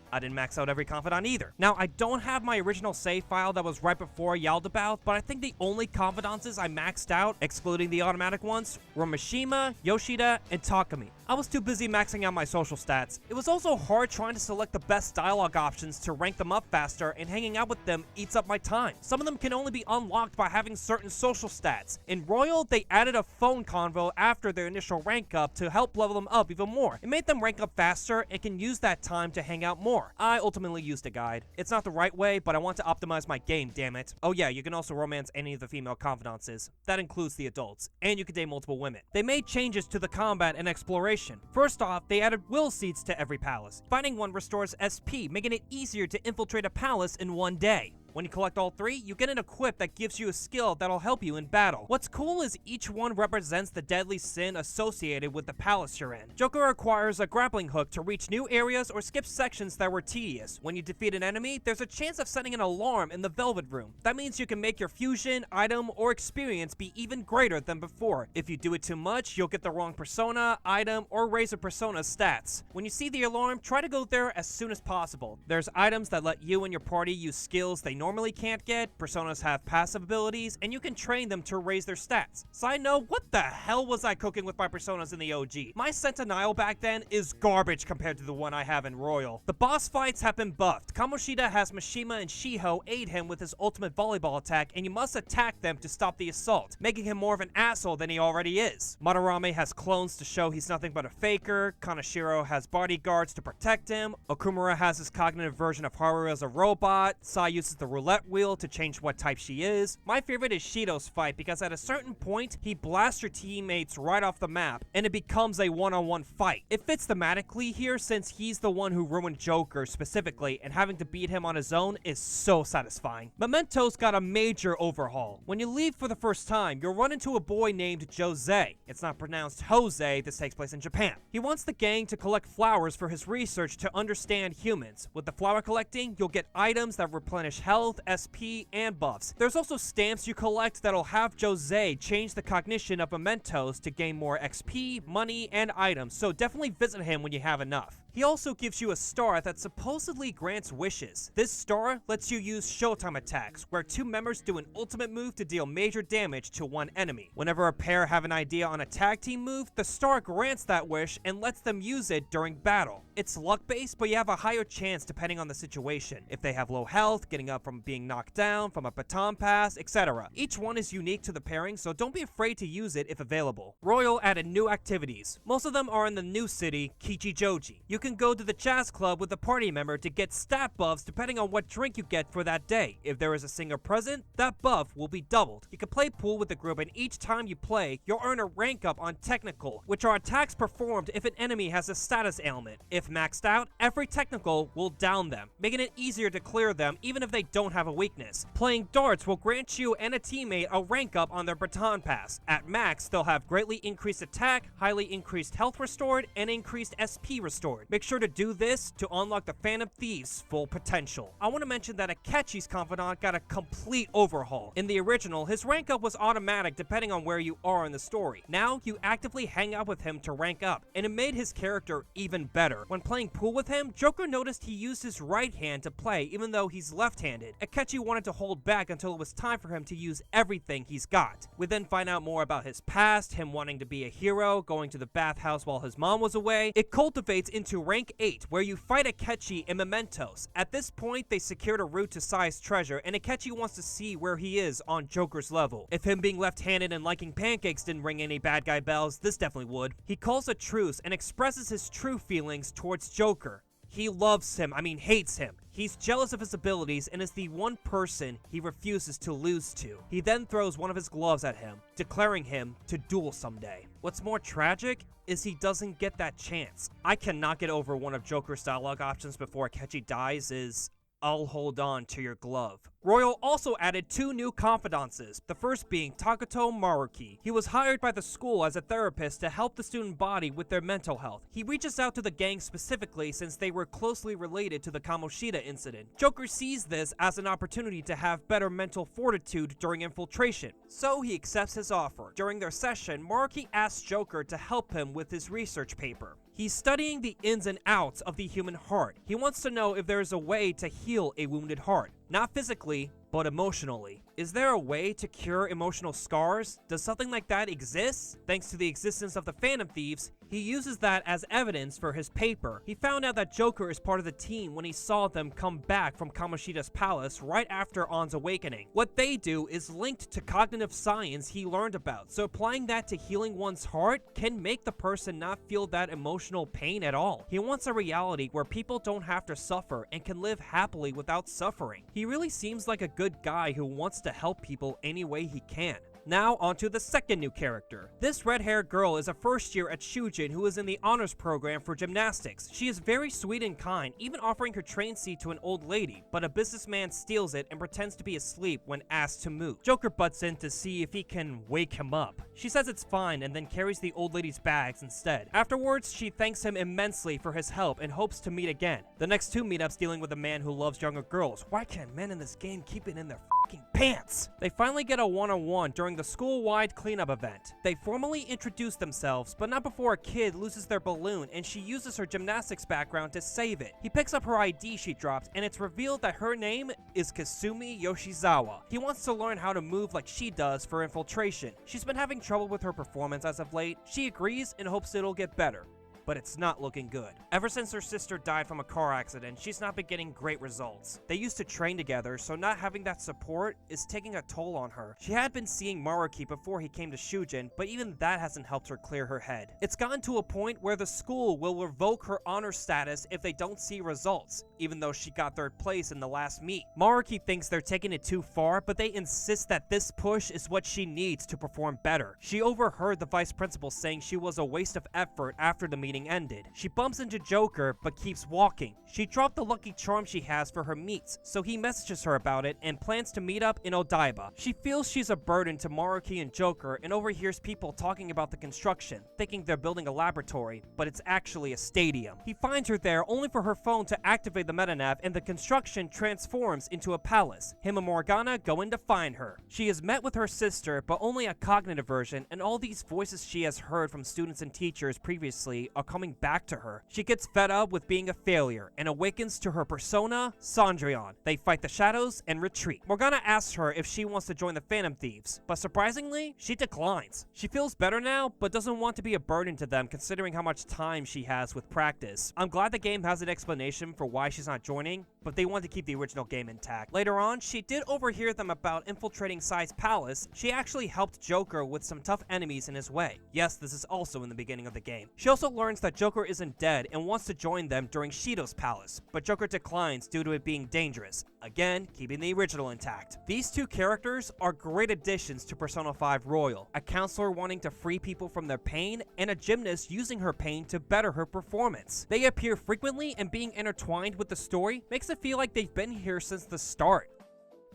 I didn't max out every confidant either. Now, I don't have my original save file that was right before Yaldabaoth, but I think the only confidances I maxed out, excluding the automatic ones, were Mishima, Yoshida, and Takumi. I was too busy maxing out my social stats. It was also hard trying to select the best dialogue options to rank them up faster, and hanging out with them eats up my time. Some of them can only be unlocked by having certain social stats. In Royal, they added a phone convo after their initial rank up to help level them up even more. It made them rank up faster and can use that time to hang out more. I ultimately used a guide. It's not the right way, but I want to optimize my game, damn it. Oh yeah, you can also romance any of the female confidances. That includes the adults, and you can date multiple women. They made changes to the combat and exploration. First off, they added will seats to every palace. Finding one restores SP, making it easier to infiltrate a palace in one day. When you collect all 3, you get an equip that gives you a skill that'll help you in battle. What's cool is each one represents the deadly sin associated with the palace you're in. Joker acquires a grappling hook to reach new areas or skip sections that were tedious. When you defeat an enemy, there's a chance of setting an alarm in the Velvet Room. That means you can make your fusion, item, or experience be even greater than before. If you do it too much, you'll get the wrong persona, item, or raise a persona's stats. When you see the alarm, try to go there as soon as possible. There's items that let you and your party use skills they normally can't get, personas have passive abilities, and you can train them to raise their stats. Side note, what the hell was I cooking with my personas in the OG? My Sentinel back then is garbage compared to the one I have in Royal. The boss fights have been buffed. Kamoshida has Mishima and Shiho aid him with his ultimate volleyball attack, and you must attack them to stop the assault, making him more of an asshole than he already is. Madarame has clones to show he's nothing but a faker, Kanashiro has bodyguards to protect him, Okumura has his cognitive version of Haru as a robot, Sai uses the roulette wheel to change what type she is. My favorite is Shido's fight because at a certain point, he blasts your teammates right off the map, and it becomes a one-on-one fight. It fits thematically here since he's the one who ruined Joker specifically, and having to beat him on his own is so satisfying. Memento's got a major overhaul. When you leave for the first time, you'll run into a boy named Jose. It's not pronounced Jose, this takes place in Japan. He wants the gang to collect flowers for his research to understand humans. With the flower collecting, you'll get items that replenish health, SP, and buffs. There's also stamps you collect that'll have Jose change the cognition of Mementos to gain more XP, money, and items, so definitely visit him when you have enough. He also gives you a star that supposedly grants wishes. This star lets you use Showtime attacks, where 2 members do an ultimate move to deal major damage to one enemy. Whenever a pair have an idea on a tag team move, the star grants that wish and lets them use it during battle. It's luck-based, but you have a higher chance depending on the situation. If they have low health, getting up from being knocked down, from a baton pass, etc. Each one is unique to the pairing, so don't be afraid to use it if available. Royal added new activities. Most of them are in the new city, Kichijoji. You can go to the jazz club with a party member to get stat buffs depending on what drink you get for that day. If there is a singer present, that buff will be doubled. You can play pool with the group, and each time you play, you'll earn a rank up on technical, which are attacks performed if an enemy has a status ailment. If maxed out, every technical will down them, making it easier to clear them even if they don't have a weakness. Playing darts will grant you and a teammate a rank up on their baton pass. At max, they'll have greatly increased attack, highly increased health restored, and increased SP restored. Make sure to do this to unlock the Phantom Thief's full potential. I want to mention that Akechi's confidant got a complete overhaul. In the original, his rank up was automatic depending on where you are in the story. Now, you actively hang out with him to rank up, and it made his character even better. When playing pool with him, Joker noticed he used his right hand to play even though he's left-handed. Akechi wanted to hold back until it was time for him to use everything he's got. We then find out more about his past, him wanting to be a hero, going to the bathhouse while his mom was away. It cultivates into rank 8, where you fight Akechi and Mementos. At this point, they secured a route to Sai's treasure, and Akechi wants to see where he is on Joker's level. If him being left-handed and liking pancakes didn't ring any bad guy bells, this definitely would. He calls a truce and expresses his true feelings towards Joker. He loves him, hates him. He's jealous of his abilities and is the one person he refuses to lose to. He then throws one of his gloves at him, declaring him to duel someday. What's more tragic is he doesn't get that chance. I cannot get over one of Joker's dialogue options before Akechi dies is, "I'll hold on to your glove." Royal also added 2 new confidances, the first being Takuto Maruki. He was hired by the school as a therapist to help the student body with their mental health. He reaches out to the gang specifically since they were closely related to the Kamoshida incident. Joker sees this as an opportunity to have better mental fortitude during infiltration, so he accepts his offer. During their session, Maruki asks Joker to help him with his research paper. He's studying the ins and outs of the human heart. He wants to know if there is a way to heal a wounded heart. Not physically, but emotionally. Is there a way to cure emotional scars? Does something like that exist? Thanks to the existence of the Phantom Thieves, he uses that as evidence for his paper. He found out that Joker is part of the team when he saw them come back from Kamoshida's palace right after On's awakening. What they do is linked to cognitive science he learned about, so applying that to healing one's heart can make the person not feel that emotional pain at all. He wants a reality where people don't have to suffer and can live happily without suffering. He really seems like a good guy who wants to help people any way he can. Now onto the second new character. This red-haired girl is a first year at Shujin who is in the honors program for gymnastics. She is very sweet and kind, even offering her train seat to an old lady, but a businessman steals it and pretends to be asleep when asked to move. Joker butts in to see if he can wake him up. She says it's fine and then carries the old lady's bags instead. Afterwards, she thanks him immensely for his help and hopes to meet again. The next two meetups dealing with a man who loves younger girls. Why can't men in this game keep it in their fucking pants? They finally get a one-on-one during the school-wide cleanup event. They formally introduce themselves, but not before a kid loses their balloon and she uses her gymnastics background to save it. He picks up her ID she dropped and it's revealed that her name is Kasumi Yoshizawa. He wants to learn how to move like she does for infiltration. She's been having trouble with her performance as of late. She agrees and hopes it'll get better, but it's not looking good. Ever since her sister died from a car accident, she's not been getting great results. They used to train together, so not having that support is taking a toll on her. She had been seeing Maruki before he came to Shujin, but even that hasn't helped her clear her head. It's gotten to a point where the school will revoke her honor status if they don't see results, even though she got third place in the last meet. Maruki thinks they're taking it too far, but they insist that this push is what she needs to perform better. She overheard the vice principal saying she was a waste of effort after the meeting ended. She bumps into Joker but keeps walking. She dropped the lucky charm she has for her meets, so he messages her about it and plans to meet up in Odaiba. She feels she's a burden to Maruki and Joker and overhears people talking about the construction, thinking they're building a laboratory, but it's actually a stadium. He finds her there only for her phone to activate the metanav and the construction transforms into a palace. Him and Morgana go in to find her. She is met with her sister, but only a cognitive version, and all these voices she has heard from students and teachers previously are coming back to her. She gets fed up with being a failure and awakens to her persona, Cendrillon. They fight the shadows and retreat. Morgana asks her if she wants to join the Phantom Thieves, but surprisingly, she declines. She feels better now, but doesn't want to be a burden to them considering how much time she has with practice. I'm glad the game has an explanation for why she's not joining, but they want to keep the original game intact. Later on, she did overhear them about infiltrating Sai's palace. She actually helped Joker with some tough enemies in his way. Yes, this is also in the beginning of the game. She also learns that Joker isn't dead and wants to join them during Shido's palace, but Joker declines due to it being dangerous. Again, keeping the original intact. These two characters are great additions to Persona 5 Royal, a counselor wanting to free people from their pain, and a gymnast using her pain to better her performance. They appear frequently, and being intertwined with the story makes it feel like they've been here since the start.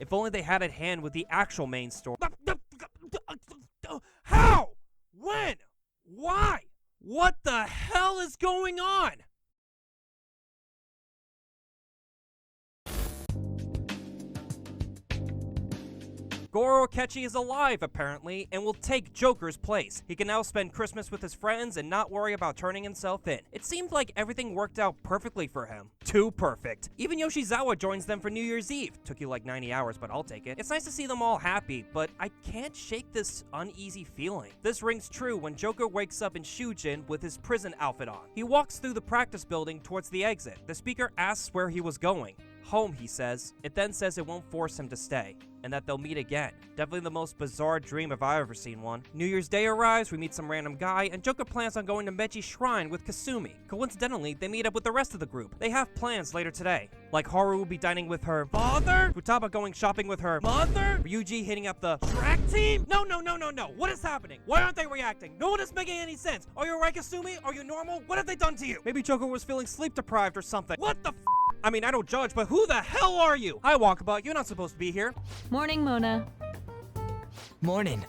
If only they had at hand with the actual main story. How? When? Why? What the hell is going on? Goro Akechi is alive, apparently, and will take Joker's place. He can now spend Christmas with his friends and not worry about turning himself in. It seemed like everything worked out perfectly for him. Too perfect. Even Yoshizawa joins them for New Year's Eve. Took you like 90 hours, but I'll take it. It's nice to see them all happy, but I can't shake this uneasy feeling. This rings true when Joker wakes up in Shujin with his prison outfit on. He walks through the practice building towards the exit. The speaker asks where he was going. Home, he says. It then says it won't force him to stay, and that they'll meet again. Definitely the most bizarre dream if I've ever seen one. New Year's Day arrives, we meet some random guy, and Joker plans on going to Meji's shrine with Kasumi. Coincidentally, they meet up with the rest of the group. They have plans later today, like Haru will be dining with her father, Futaba going shopping with her mother, Ryuji hitting up the track team. No, what is happening? Why aren't they reacting? No one is making any sense. Are you alright, Kasumi? Are you normal? What have they done to you? Maybe Joker was feeling sleep deprived or something. What the f? I mean, I don't judge, but who the hell are you? Hi, Walkabout. You're not supposed to be here. Morning, Mona. Morning.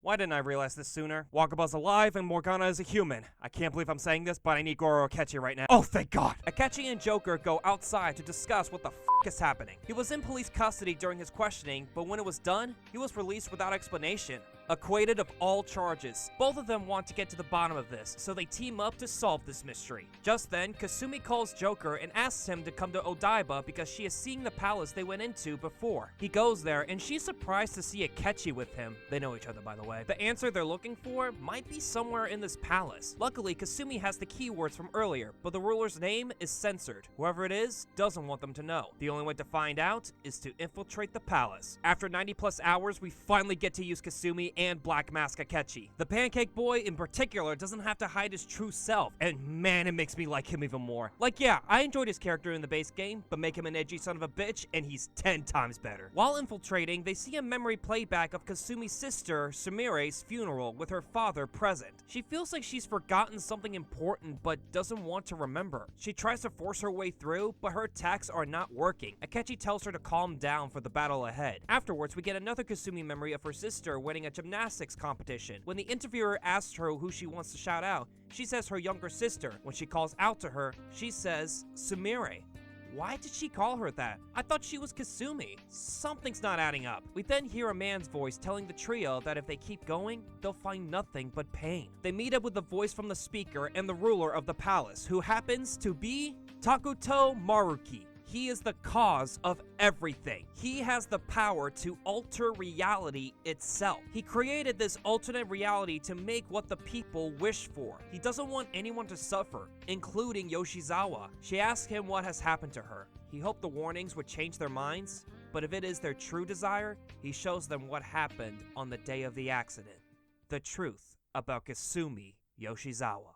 Why didn't I realize this sooner? Walkabout's alive and Morgana is a human. I can't believe I'm saying this, but I need Goro Akechi right now. Oh, thank God. Akechi and Joker go outside to discuss what the f is happening. He was in police custody during his questioning, but when it was done, he was released without explanation. Acquitted of all charges. Both of them want to get to the bottom of this, so they team up to solve this mystery. Just then, Kasumi calls Joker and asks him to come to Odaiba because she is seeing the palace they went into before. He goes there, and she's surprised to see Akechi with him. They know each other, by the way. The answer they're looking for might be somewhere in this palace. Luckily, Kasumi has the keywords from earlier, but the ruler's name is censored. Whoever it is doesn't want them to know. The only way to find out is to infiltrate the palace. After 90+ hours, we finally get to use Kasumi and Black Mask Akechi. The Pancake Boy in particular doesn't have to hide his true self, and man, it makes me like him even more. Like, yeah, I enjoyed his character in the base game, but make him an edgy son of a bitch and he's 10 times better. While infiltrating, they see a memory playback of Kasumi's sister Sumire's funeral with her father present. She feels like she's forgotten something important but doesn't want to remember. She tries to force her way through, but her attacks are not working. Akechi tells her to calm down for the battle ahead. Afterwards, we get another Kasumi memory of her sister winning a gymnastics competition. When the interviewer asks her who she wants to shout out, she says her younger sister. When she calls out to her, she says Sumire. Why did she call her that? I thought she was Kasumi. Something's not adding up. We then hear a man's voice telling the trio that if they keep going, they'll find nothing but pain. They meet up with the voice from the speaker and the ruler of the palace, who happens to be Takuto Maruki. He is the cause of everything. He has the power to alter reality itself. He created this alternate reality to make what the people wish for. He doesn't want anyone to suffer, including Yoshizawa. She asks him what has happened to her. He hoped the warnings would change their minds, but if it is their true desire, he shows them what happened on the day of the accident. The truth about Kasumi Yoshizawa.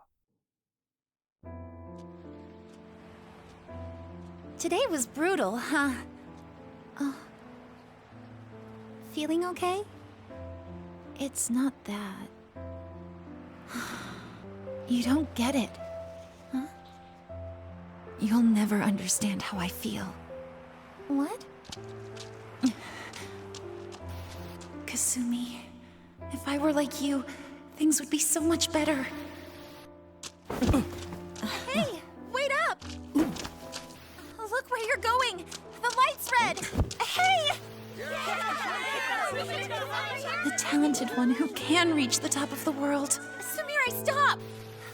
Today was brutal, huh? Oh. Feeling okay? It's not that. You don't get it. Huh? You'll never understand how I feel. What? Kasumi, if I were like you, things would be so much better. Hey, wait up! Look where you're going! The light's red! Hey! The talented one who can reach the top of the world. Sumire, stop!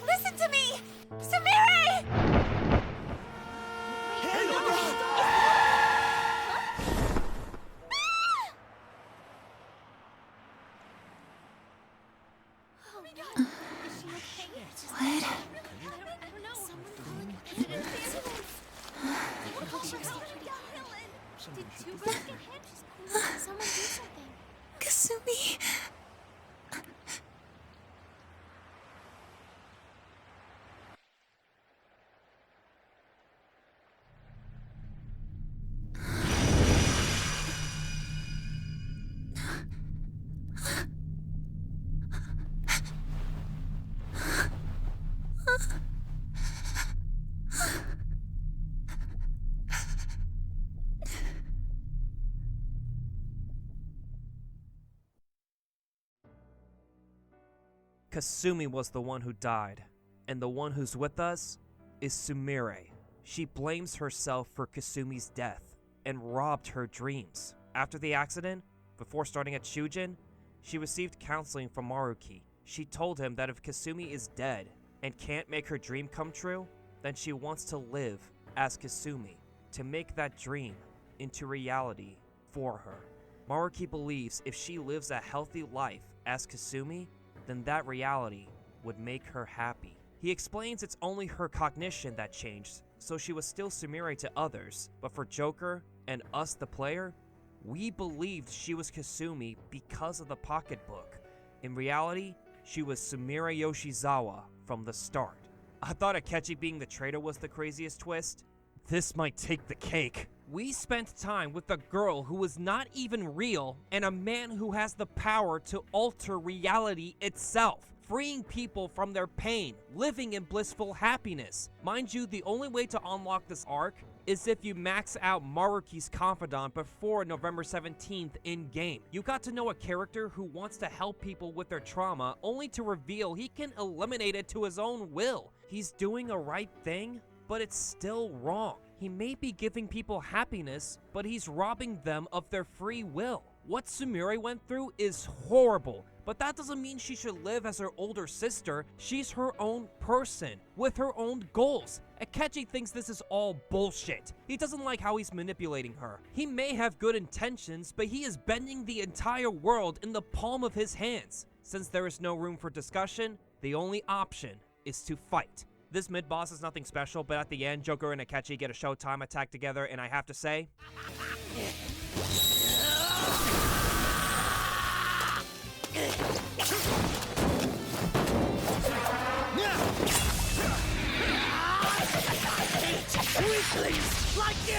Listen to me! Sumire! What? Kasumi. Kasumi was the one who died, and the one who's with us is Sumire. She blames herself for Kasumi's death and robbed her dreams. After the accident, before starting at Shujin, she received counseling from Maruki. She told him that if Kasumi is dead and can't make her dream come true, then she wants to live as Kasumi, to make that dream into reality for her. Maruki believes if she lives a healthy life as Kasumi, then that reality would make her happy. He explains it's only her cognition that changed, so she was still Sumire to others, but for Joker and us the player, we believed she was Kasumi because of the pocketbook. In reality, she was Sumire Yoshizawa from the start. I thought Akechi being the traitor was the craziest twist. This might take the cake. We spent time with a girl who was not even real and a man who has the power to alter reality itself, freeing people from their pain, living in blissful happiness. Mind you, the only way to unlock this arc is if you max out Maruki's confidant before November 17th in-game. You got to know a character who wants to help people with their trauma, only to reveal he can eliminate it to his own will. He's doing a right thing, but it's still wrong. He may be giving people happiness, but he's robbing them of their free will. What Sumire went through is horrible, but that doesn't mean she should live as her older sister. She's her own person, with her own goals. Akechi thinks this is all bullshit. He doesn't like how he's manipulating her. He may have good intentions, but he is bending the entire world in the palm of his hands. Since there is no room for discussion, the only option is to fight. This mid-boss is nothing special, but at the end, Joker and Akechi get a Showtime attack together, and I have to say, Weaklings like you!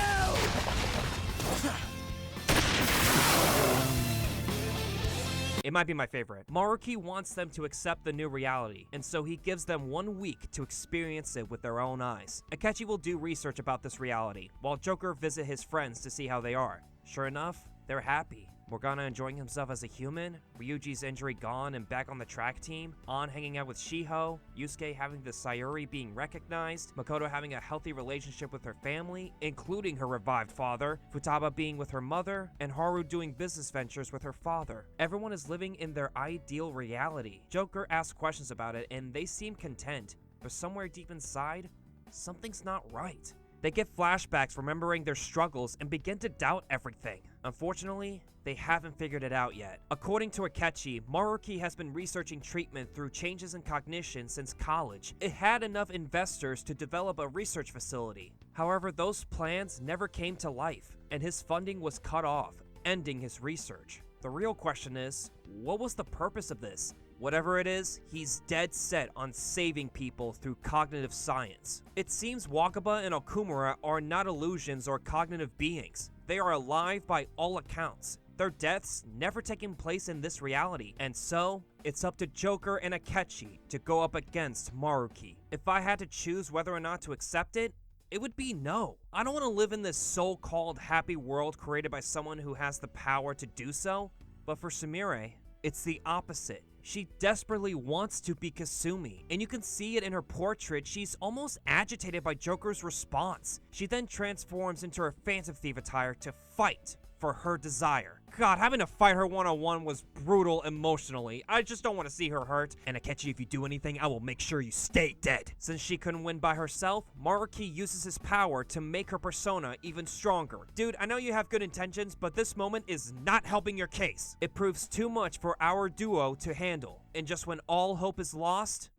It might be my favorite. Maruki wants them to accept the new reality, and so he gives them 1 week to experience it with their own eyes. Akechi will do research about this reality, while Joker visit his friends to see how they are. Sure enough, they're happy. Morgana enjoying himself as a human, Ryuji's injury gone and back on the track team, An hanging out with Shiho, Yusuke having the Sayuri being recognized, Makoto having a healthy relationship with her family, including her revived father, Futaba being with her mother, and Haru doing business ventures with her father. Everyone is living in their ideal reality. Joker asks questions about it and they seem content, but somewhere deep inside, something's not right. They get flashbacks remembering their struggles and begin to doubt everything. Unfortunately, they haven't figured it out yet. According to Akechi, Maruki has been researching treatment through changes in cognition since college. It had enough investors to develop a research facility. However, those plans never came to life, and his funding was cut off, ending his research. The real question is, what was the purpose of this? Whatever it is, he's dead set on saving people through cognitive science. It seems Wakaba and Okumura are not illusions or cognitive beings. They are alive by all accounts. Their deaths never taking place in this reality, and so it's up to Joker and Akechi to go up against Maruki. If I had to choose whether or not to accept it, it would be no. I don't want to live in this so-called happy world created by someone who has the power to do so, but for Sumire, it's the opposite. She desperately wants to be Kasumi, and you can see it in her portrait. She's almost agitated by Joker's response. She then transforms into her Phantom Thief attire to fight for her desire. God, having to fight her one-on-one was brutal emotionally. I just don't want to see her hurt. And Akechi, if you do anything, I will make sure you stay dead. Since she couldn't win by herself, Maruki uses his power to make her persona even stronger. Dude, I know you have good intentions, but this moment is not helping your case. It proves too much for our duo to handle. And just when all hope is lost...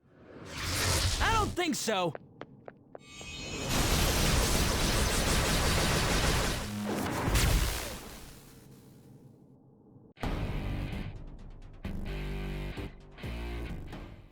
I don't think so!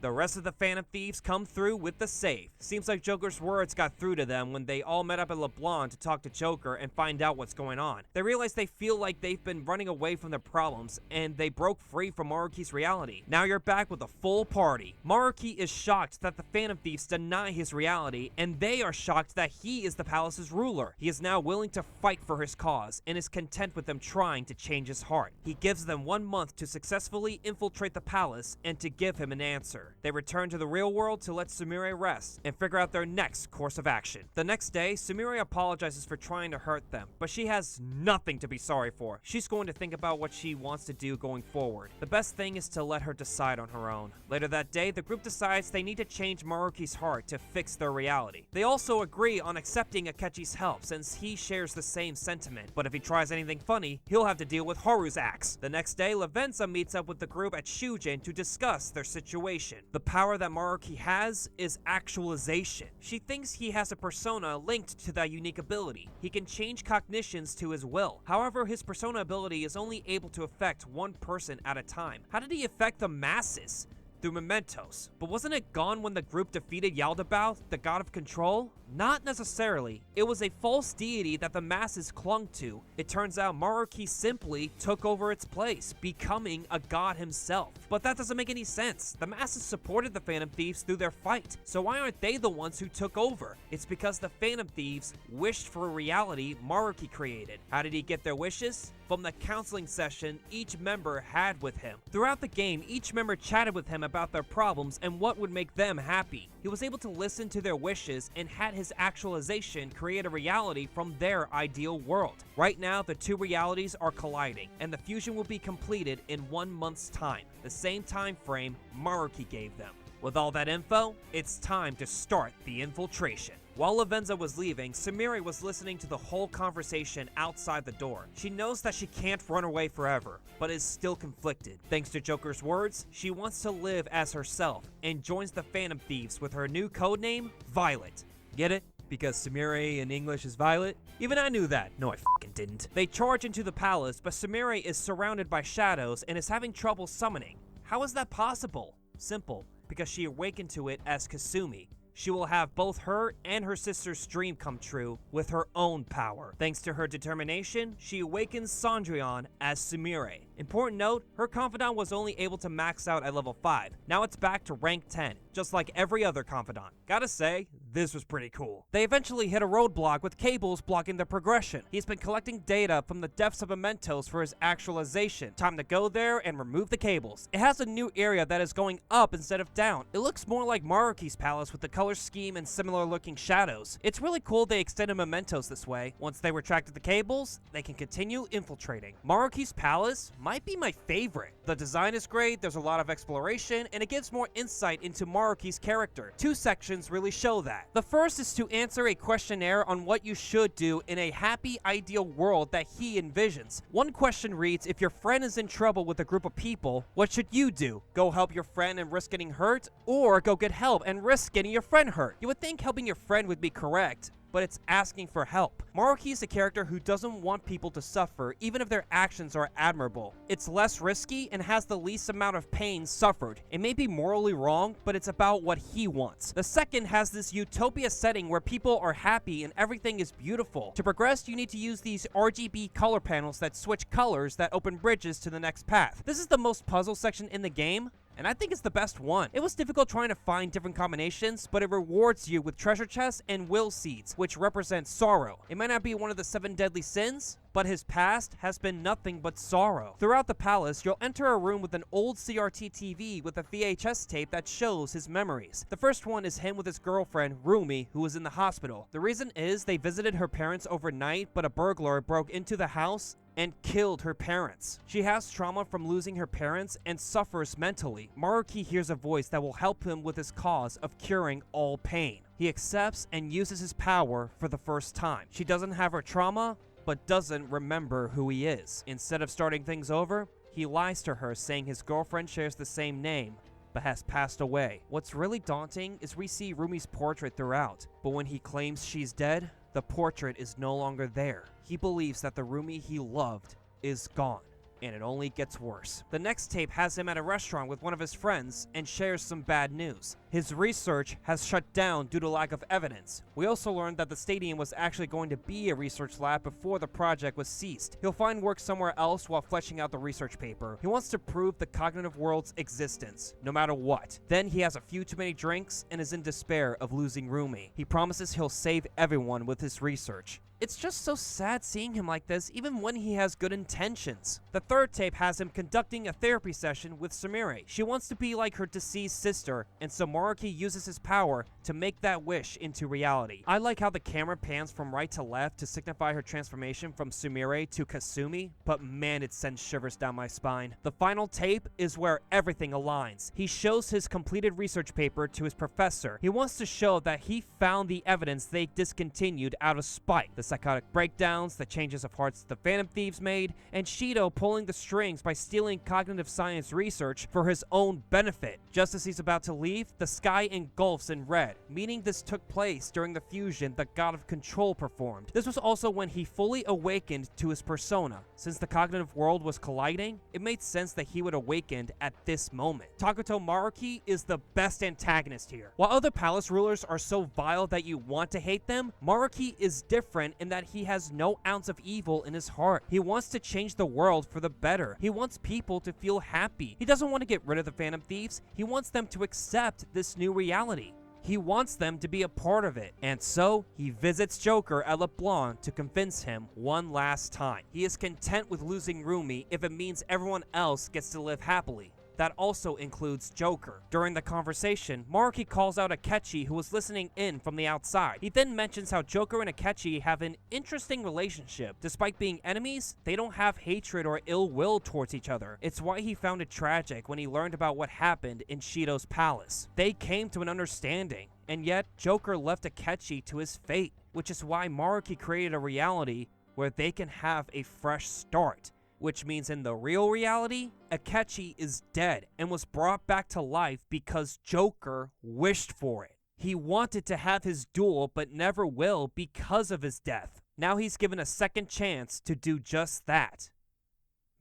The rest of the Phantom Thieves come through with the save. Seems like Joker's words got through to them when they all met up at LeBlanc to talk to Joker and find out what's going on. They realize they feel like they've been running away from their problems and they broke free from Maruki's reality. Now you're back with a full party. Maruki is shocked that the Phantom Thieves deny his reality, and they are shocked that he is the palace's ruler. He is now willing to fight for his cause and is content with them trying to change his heart. He gives them 1 month to successfully infiltrate the palace and to give him an answer. They return to the real world to let Sumire rest and figure out their next course of action. The next day, Sumire apologizes for trying to hurt them, but she has nothing to be sorry for. She's going to think about what she wants to do going forward. The best thing is to let her decide on her own. Later that day, the group decides they need to change Maruki's heart to fix their reality. They also agree on accepting Akechi's help since he shares the same sentiment, but if he tries anything funny, he'll have to deal with Haru's axe. The next day, Lavenza meets up with the group at Shujin to discuss their situation. The power that Maruki has is actualization. She thinks he has a persona linked to that unique ability. He can change cognitions to his will. However, his persona ability is only able to affect one person at a time. How did he affect the masses? Through mementos. But wasn't it gone when the group defeated Yaldabaoth, the god of control? Not necessarily. It was a false deity that the masses clung to. It turns out Maruki simply took over its place, becoming a god himself. But that doesn't make any sense. The masses supported the Phantom Thieves through their fight, so why aren't they the ones who took over? It's because the Phantom Thieves wished for a reality Maruki created. How did he get their wishes? From the counseling session each member had with him. Throughout the game, each member chatted with him about their problems and what would make them happy. He was able to listen to their wishes and had his actualization create a reality from their ideal world. Right now, the two realities are colliding, and the fusion will be completed in 1 month's time, the same time frame Maruki gave them. With all that info, it's time to start the infiltration. While Lavenza was leaving, Sumire was listening to the whole conversation outside the door. She knows that she can't run away forever, but is still conflicted. Thanks to Joker's words, she wants to live as herself and joins the Phantom Thieves with her new codename, Violet. Get it? Because Sumire in English is Violet? Even I knew that. No, I fucking didn't. They charge into the palace, but Sumire is surrounded by shadows and is having trouble summoning. How is that possible? Simple, because she awakened to it as Kasumi. She will have both her and her sister's dream come true with her own power. Thanks to her determination, she awakens Cendrillon as Sumire. Important note, her confidant was only able to max out at level 5. Now it's back to rank 10, just like every other confidant. Gotta say, this was pretty cool. They eventually hit a roadblock with cables blocking their progression. He's been collecting data from the depths of mementos for his actualization. Time to go there and remove the cables. It has a new area that is going up instead of down. It looks more like Maruki's palace with the color scheme and similar looking shadows. It's really cool they extended mementos this way. Once they retracted the cables, they can continue infiltrating. Maruki's palace might be my favorite. The design is great, there's a lot of exploration, and it gives more insight into Maruki's character. 2 sections really show that. The first is to answer a questionnaire on what you should do in a happy, ideal world that he envisions. One question reads, if your friend is in trouble with a group of people, what should you do? Go help your friend and risk getting hurt, or go get help and risk getting your friend hurt? You would think helping your friend would be correct, but it's asking for help. Maruki is a character who doesn't want people to suffer, even if their actions are admirable. It's less risky and has the least amount of pain suffered. It may be morally wrong, but it's about what he wants. The second has this utopia setting where people are happy and everything is beautiful. To progress, you need to use these RGB color panels that switch colors that open bridges to the next path. This is the most puzzle section in the game, and I think it's the best one. It was difficult trying to find different combinations, but it rewards you with treasure chests and will seeds, which represent sorrow. It might not be one of the 7 deadly sins, but his past has been nothing but sorrow. Throughout the palace, you'll enter a room with an old CRT TV with a VHS tape that shows his memories. The first one is him with his girlfriend, Rumi, who is in the hospital. The reason is they visited her parents overnight, but a burglar broke into the house and killed her parents. She has trauma from losing her parents and suffers mentally. Maruki hears a voice that will help him with his cause of curing all pain. He accepts and uses his power for the first time. She doesn't have her trauma, but doesn't remember who he is. Instead of starting things over, he lies to her saying his girlfriend shares the same name, but has passed away. What's really daunting is we see Rumi's portrait throughout, but when he claims she's dead, the portrait is no longer there. He believes that the Rumi he loved is gone, and it only gets worse. The next tape has him at a restaurant with one of his friends and shares some bad news. His research has shut down due to lack of evidence. We also learned that the stadium was actually going to be a research lab before the project was ceased. He'll find work somewhere else while fleshing out the research paper. He wants to prove the cognitive world's existence, no matter what. Then he has a few too many drinks and is in despair of losing Rumi. He promises he'll save everyone with his research. It's just so sad seeing him like this, even when he has good intentions. The third tape has him conducting a therapy session with Sumire. She wants to be like her deceased sister, and so Maruki uses his power to make that wish into reality. I like how the camera pans from right to left to signify her transformation from Sumire to Kasumi, but man, it sends shivers down my spine. The final tape is where everything aligns. He shows his completed research paper to his professor. He wants to show that he found the evidence they discontinued out of spite. The psychotic breakdowns, the changes of hearts the Phantom Thieves made, and Shido pulling the strings by stealing cognitive science research for his own benefit. Just as he's about to leave, the sky engulfs in red, meaning this took place during the fusion the God of Control performed. This was also when he fully awakened to his persona. Since the cognitive world was colliding, it made sense that he would awaken at this moment. Takuto Maruki is the best antagonist here. While other palace rulers are so vile that you want to hate them, Maruki is different in that he has no ounce of evil in his heart. He wants to change the world for the better. He wants people to feel happy. He doesn't want to get rid of the Phantom Thieves. He wants them to accept this new reality. He wants them to be a part of it. And so, he visits Joker at LeBlanc to convince him one last time. He is content with losing Rumi if it means everyone else gets to live happily. That also includes Joker. During the conversation, Maruki calls out Akechi, who was listening in from the outside. He then mentions how Joker and Akechi have an interesting relationship. Despite being enemies, they don't have hatred or ill will towards each other. It's why he found it tragic when he learned about what happened in Shido's palace. They came to an understanding, and yet Joker left Akechi to his fate, which is why Maruki created a reality where they can have a fresh start. Which means in the real reality, Akechi is dead and was brought back to life because Joker wished for it. He wanted to have his duel but never will because of his death. Now he's given a second chance to do just that.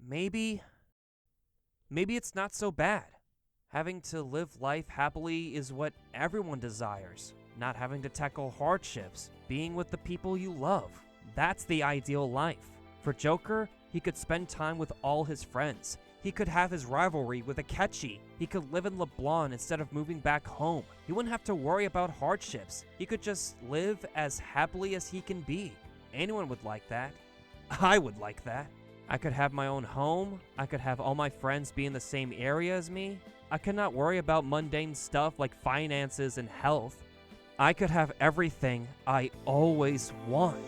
Maybe it's not so bad. Having to live life happily is what everyone desires. Not having to tackle hardships, being with the people you love. That's the ideal life. For Joker, he could spend time with all his friends. He could have his rivalry with Akechi. He could live in LeBlanc instead of moving back home. He wouldn't have to worry about hardships. He could just live as happily as he can be. Anyone would like that. I would like that. I could have my own home. I could have all my friends be in the same area as me. I could not worry about mundane stuff like finances and health. I could have everything I always want.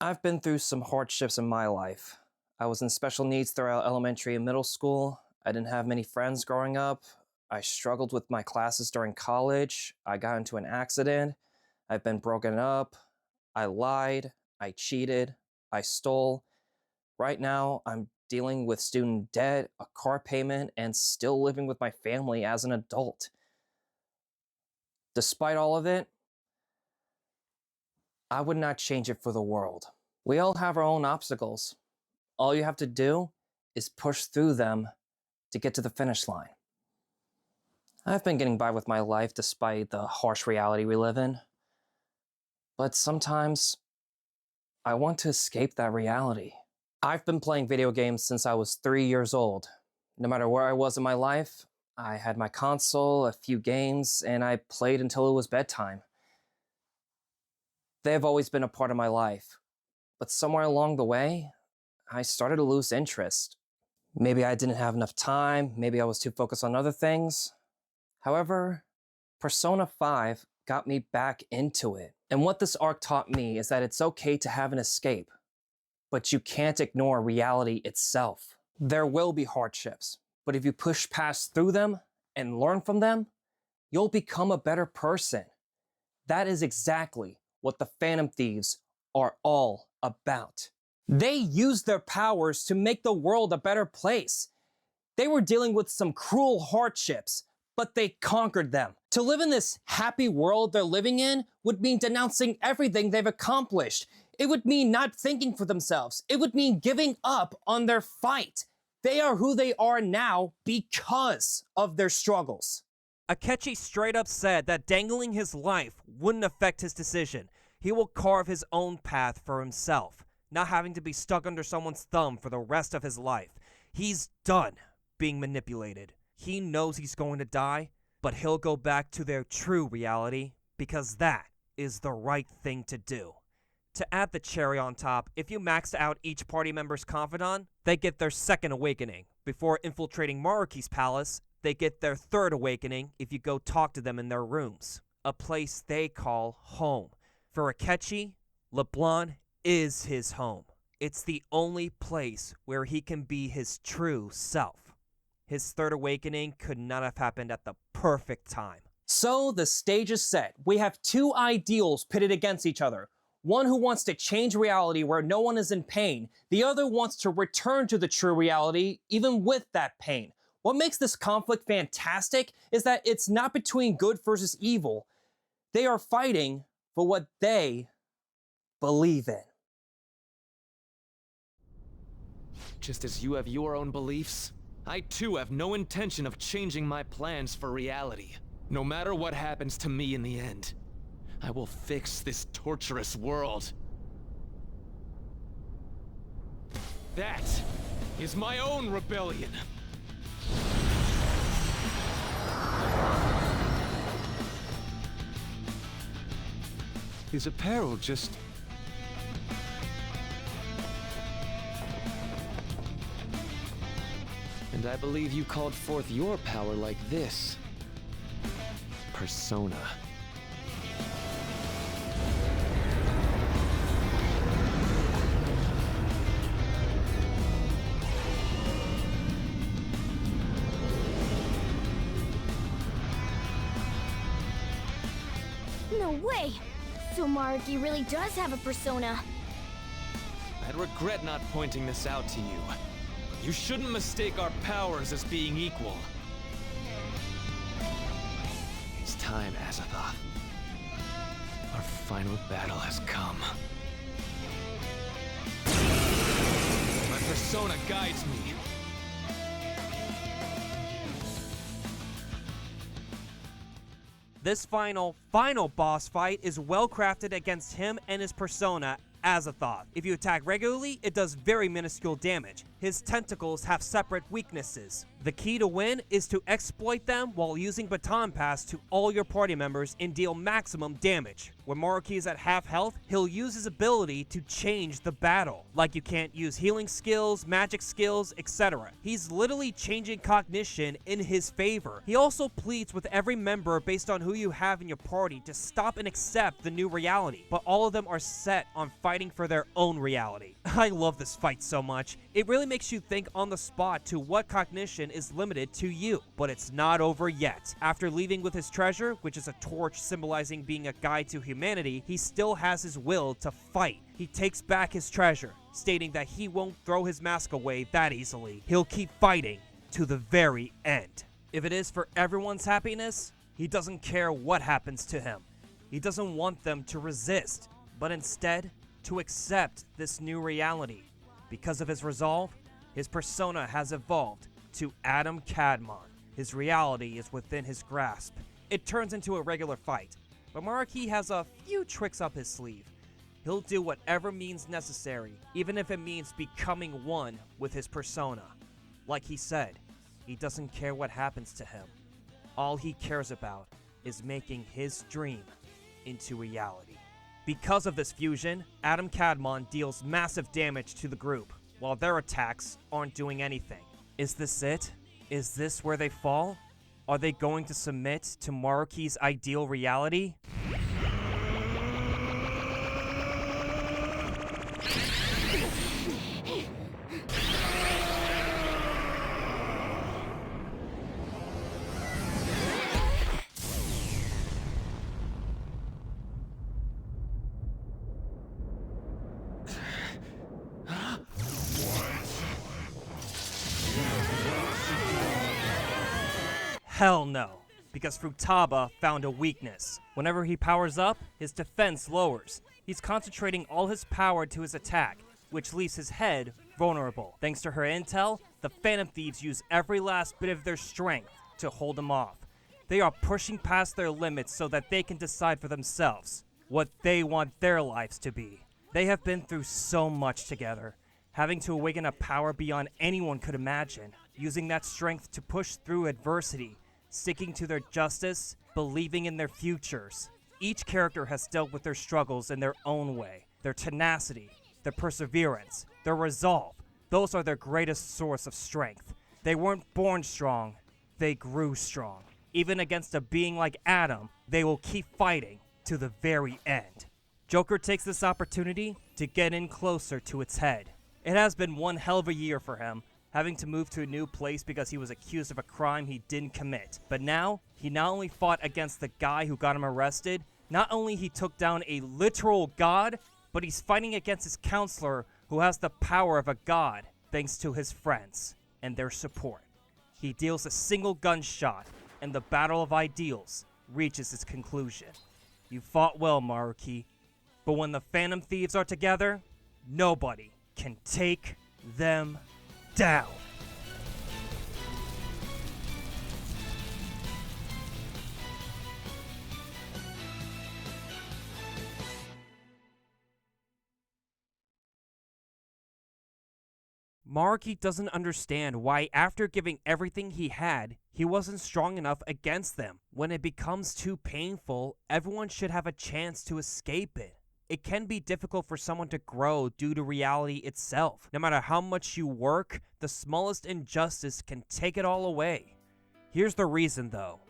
I've been through some hardships in my life. I was in special needs throughout elementary and middle school. I didn't have many friends growing up. I struggled with my classes during college. I got into an accident. I've been broken up. I lied. I cheated. I stole. Right now, I'm dealing with student debt, a car payment, and still living with my family as an adult. Despite all of it, I would not change it for the world. We all have our own obstacles. All you have to do is push through them to get to the finish line. I've been getting by with my life despite the harsh reality we live in. But sometimes, I want to escape that reality. I've been playing video games since I was 3 years old. No matter where I was in my life, I had my console, a few games, and I played until it was bedtime. They have always been a part of my life, but somewhere along the way, I started to lose interest. Maybe I didn't have enough time, maybe I was too focused on other things. However, Persona 5 got me back into it. And what this arc taught me is that it's okay to have an escape, but you can't ignore reality itself. There will be hardships, but if you push past through them and learn from them, you'll become a better person. That is exactly what the Phantom Thieves are all about. They used their powers to make the world a better place. They were dealing with some cruel hardships, but they conquered them. To live in this happy world they're living in would mean denouncing everything they've accomplished. It would mean not thinking for themselves. It would mean giving up on their fight. They are who they are now because of their struggles. Akechi straight up said that dangling his life wouldn't affect his decision. He will carve his own path for himself, not having to be stuck under someone's thumb for the rest of his life. He's done being manipulated. He knows he's going to die, but he'll go back to their true reality because that is the right thing to do. To add the cherry on top, if you maxed out each party member's confidant, they get their second awakening. Before infiltrating Maruki's palace, they get their third awakening if you go talk to them in their rooms, a place they call home. For Akechi, LeBlanc is his home. It's the only place where he can be his true self. His third awakening could not have happened at the perfect time. So the stage is set. We have two ideals pitted against each other. One who wants to change reality where no one is in pain. The other wants to return to the true reality, even with that pain. What makes this conflict fantastic is that it's not between good versus evil. They are fighting for what they believe in. Just as you have your own beliefs, I too have no intention of changing my plans for reality. No matter what happens to me in the end, I will fix this torturous world. That is my own rebellion. His apparel just... And I believe you called forth your power like this. persona. No way! So Maruki really does have a persona. I'd regret not pointing this out to you. You shouldn't mistake our powers as being equal. It's time, Azathoth. Our final battle has come. My persona guides me. This final boss fight is well crafted against him and his persona, Azathoth. If you attack regularly, it does very minuscule damage. His tentacles have separate weaknesses. The key to win is to exploit them while using Baton Pass to all your party members and deal maximum damage. When Maruki is at half health, he'll use his ability to change the battle. Like you can't use healing skills, magic skills, etc. He's literally changing cognition in his favor. He also pleads with every member based on who you have in your party to stop and accept the new reality, but all of them are set on fighting for their own reality. I love this fight so much. It really makes you think on the spot to what cognition is limited to you. But it's not over yet. After leaving with his treasure, which is a torch symbolizing being a guide to humanity, he still has his will to fight. He takes back his treasure, stating that he won't throw his mask away that easily. He'll keep fighting to the very end. If it is for everyone's happiness, he doesn't care what happens to him. He doesn't want them to resist, but instead to accept this new reality. Because of his resolve, his persona has evolved to Adam Cadmon. His reality is within his grasp. It turns into a regular fight, but Maruki has a few tricks up his sleeve. He'll do whatever means necessary, even if it means becoming one with his persona. Like he said, he doesn't care what happens to him. All he cares about is making his dream into reality. Because of this fusion, Adam Cadmon deals massive damage to the group, while their attacks aren't doing anything. Is this it? Is this where they fall? Are they going to submit to Maruki's ideal reality? Hell no, because Futaba found a weakness. Whenever he powers up, his defense lowers. He's concentrating all his power to his attack, which leaves his head vulnerable. Thanks to her intel, the Phantom Thieves use every last bit of their strength to hold him off. They are pushing past their limits so that they can decide for themselves what they want their lives to be. They have been through so much together, having to awaken a power beyond anyone could imagine, using that strength to push through adversity, sticking to their justice, believing in their futures. Each character has dealt with their struggles in their own way. Their tenacity, their perseverance, their resolve, those are their greatest source of strength. They weren't born strong, they grew strong. Even against a being like Adam, they will keep fighting to the very end. Joker takes this opportunity to get in closer to its head. It has been one hell of a year for him, having to move to a new place because he was accused of a crime he didn't commit. But now, he not only fought against the guy who got him arrested, not only he took down a literal god, but he's fighting against his counselor who has the power of a god, thanks to his friends and their support. He deals a single gunshot, and the battle of ideals reaches its conclusion. You fought well, Maruki, but when the Phantom Thieves are together, nobody can take them down. Maruki doesn't understand why after giving everything he had, he wasn't strong enough against them. When it becomes too painful, everyone should have a chance to escape it. It can be difficult for someone to grow due to reality itself. No matter how much you work, the smallest injustice can take it all away. Here's the reason though.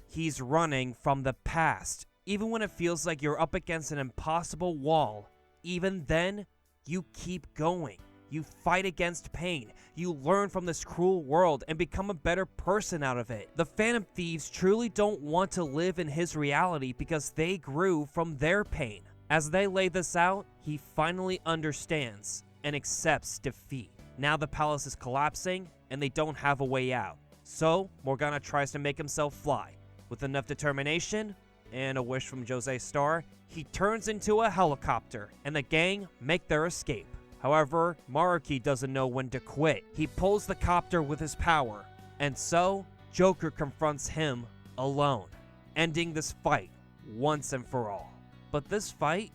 He's running from the past. Even when it feels like you're up against an impossible wall, even then, you keep going. You fight against pain. You learn from this cruel world and become a better person out of it. The Phantom Thieves truly don't want to live in his reality because they grew from their pain. As they lay this out, he finally understands and accepts defeat. Now the palace is collapsing and they don't have a way out. So Morgana tries to make himself fly. With enough determination and a wish from Jose Star, he turns into a helicopter and the gang make their escape. However, Maruki doesn't know when to quit. He pulls the copter with his power, and so Joker confronts him alone, ending this fight once and for all. But this fight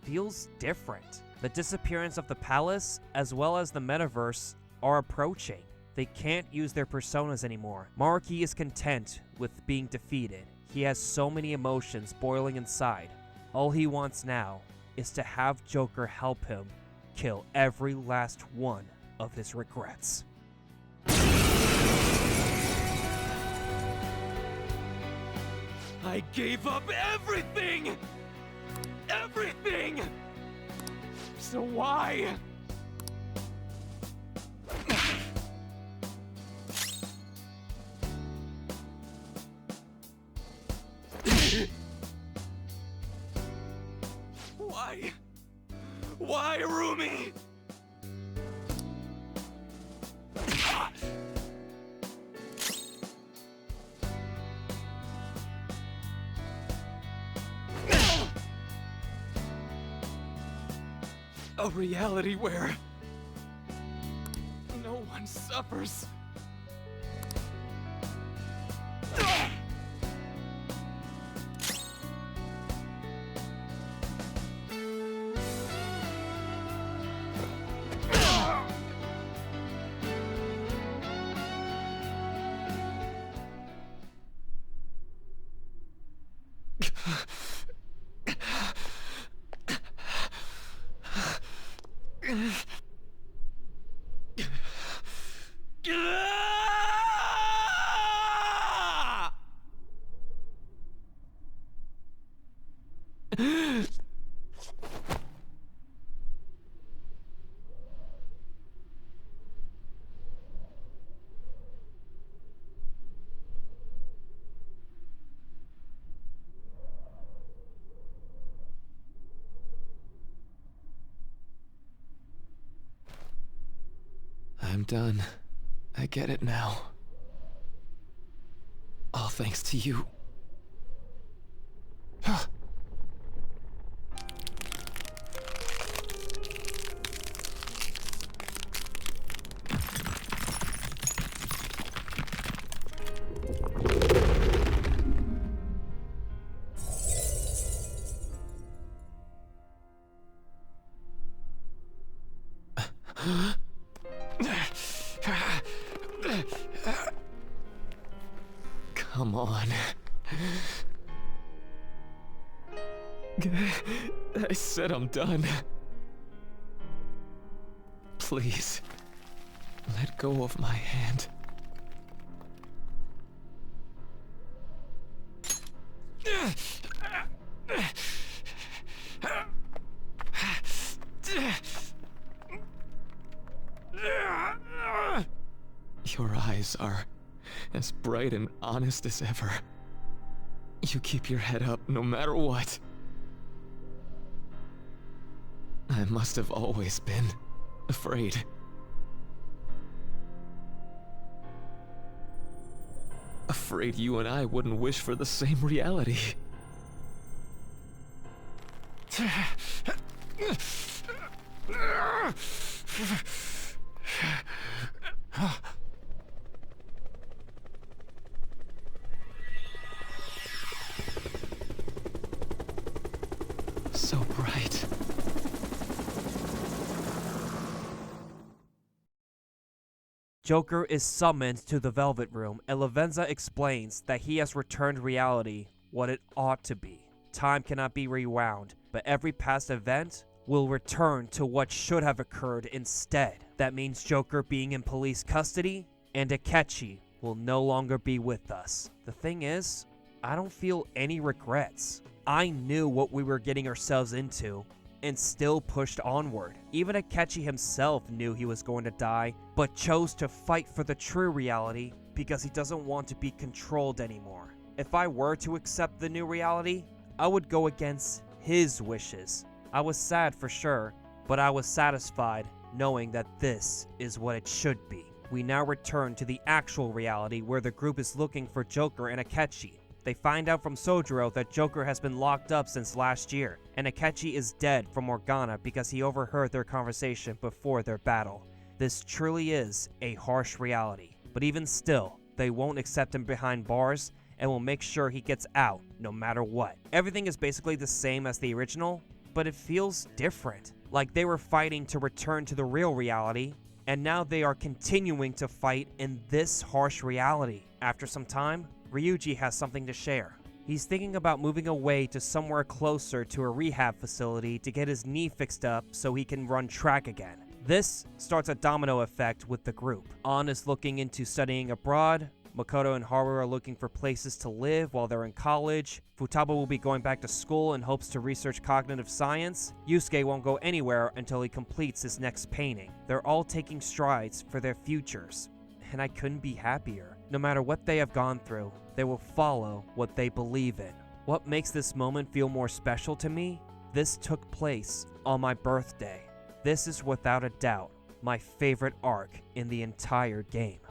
feels different. The disappearance of the palace, as well as the metaverse, are approaching. They can't use their personas anymore. Maruki is content with being defeated. He has so many emotions boiling inside. All he wants now is to have Joker help him kill every last one of his regrets. I gave up everything! Everything! So why? Why? Why, Rumi? A reality where no one suffers. I'm done. I get it now. All thanks to you. Come on. I said I'm done. Please, let go of my hand. Your eyes are as bright and honest as ever. You keep your head up no matter what. I must have always been afraid. Afraid you and I wouldn't wish for the same reality. So bright. Joker is summoned to the Velvet Room, and Lavenza explains that he has returned reality what it ought to be. Time cannot be rewound, but every past event will return to what should have occurred instead. That means Joker being in police custody, and Akechi will no longer be with us. The thing is, I don't feel any regrets. I knew what we were getting ourselves into, and still pushed onward. Even Akechi himself knew he was going to die, but chose to fight for the true reality because he doesn't want to be controlled anymore. If I were to accept the new reality, I would go against his wishes. I was sad for sure, but I was satisfied knowing that this is what it should be. We now return to the actual reality where the group is looking for Joker and Akechi. They find out from Sojiro that Joker has been locked up since last year, and Akechi is dead from Morgana because he overheard their conversation before their battle. This truly is a harsh reality, but even still, they won't accept him behind bars and will make sure he gets out no matter what. Everything is basically the same as the original, but it feels different. Like they were fighting to return to the real reality, and now they are continuing to fight in this harsh reality. After some time, Ryuji has something to share. He's thinking about moving away to somewhere closer to a rehab facility to get his knee fixed up so he can run track again. This starts a domino effect with the group. An is looking into studying abroad, Makoto and Haru are looking for places to live while they're in college, Futaba will be going back to school in hopes to research cognitive science, Yusuke won't go anywhere until he completes his next painting. They're all taking strides for their futures, and I couldn't be happier. No matter what they have gone through, they will follow what they believe in. What makes this moment feel more special to me? This took place on my birthday. This is without a doubt my favorite arc in the entire game.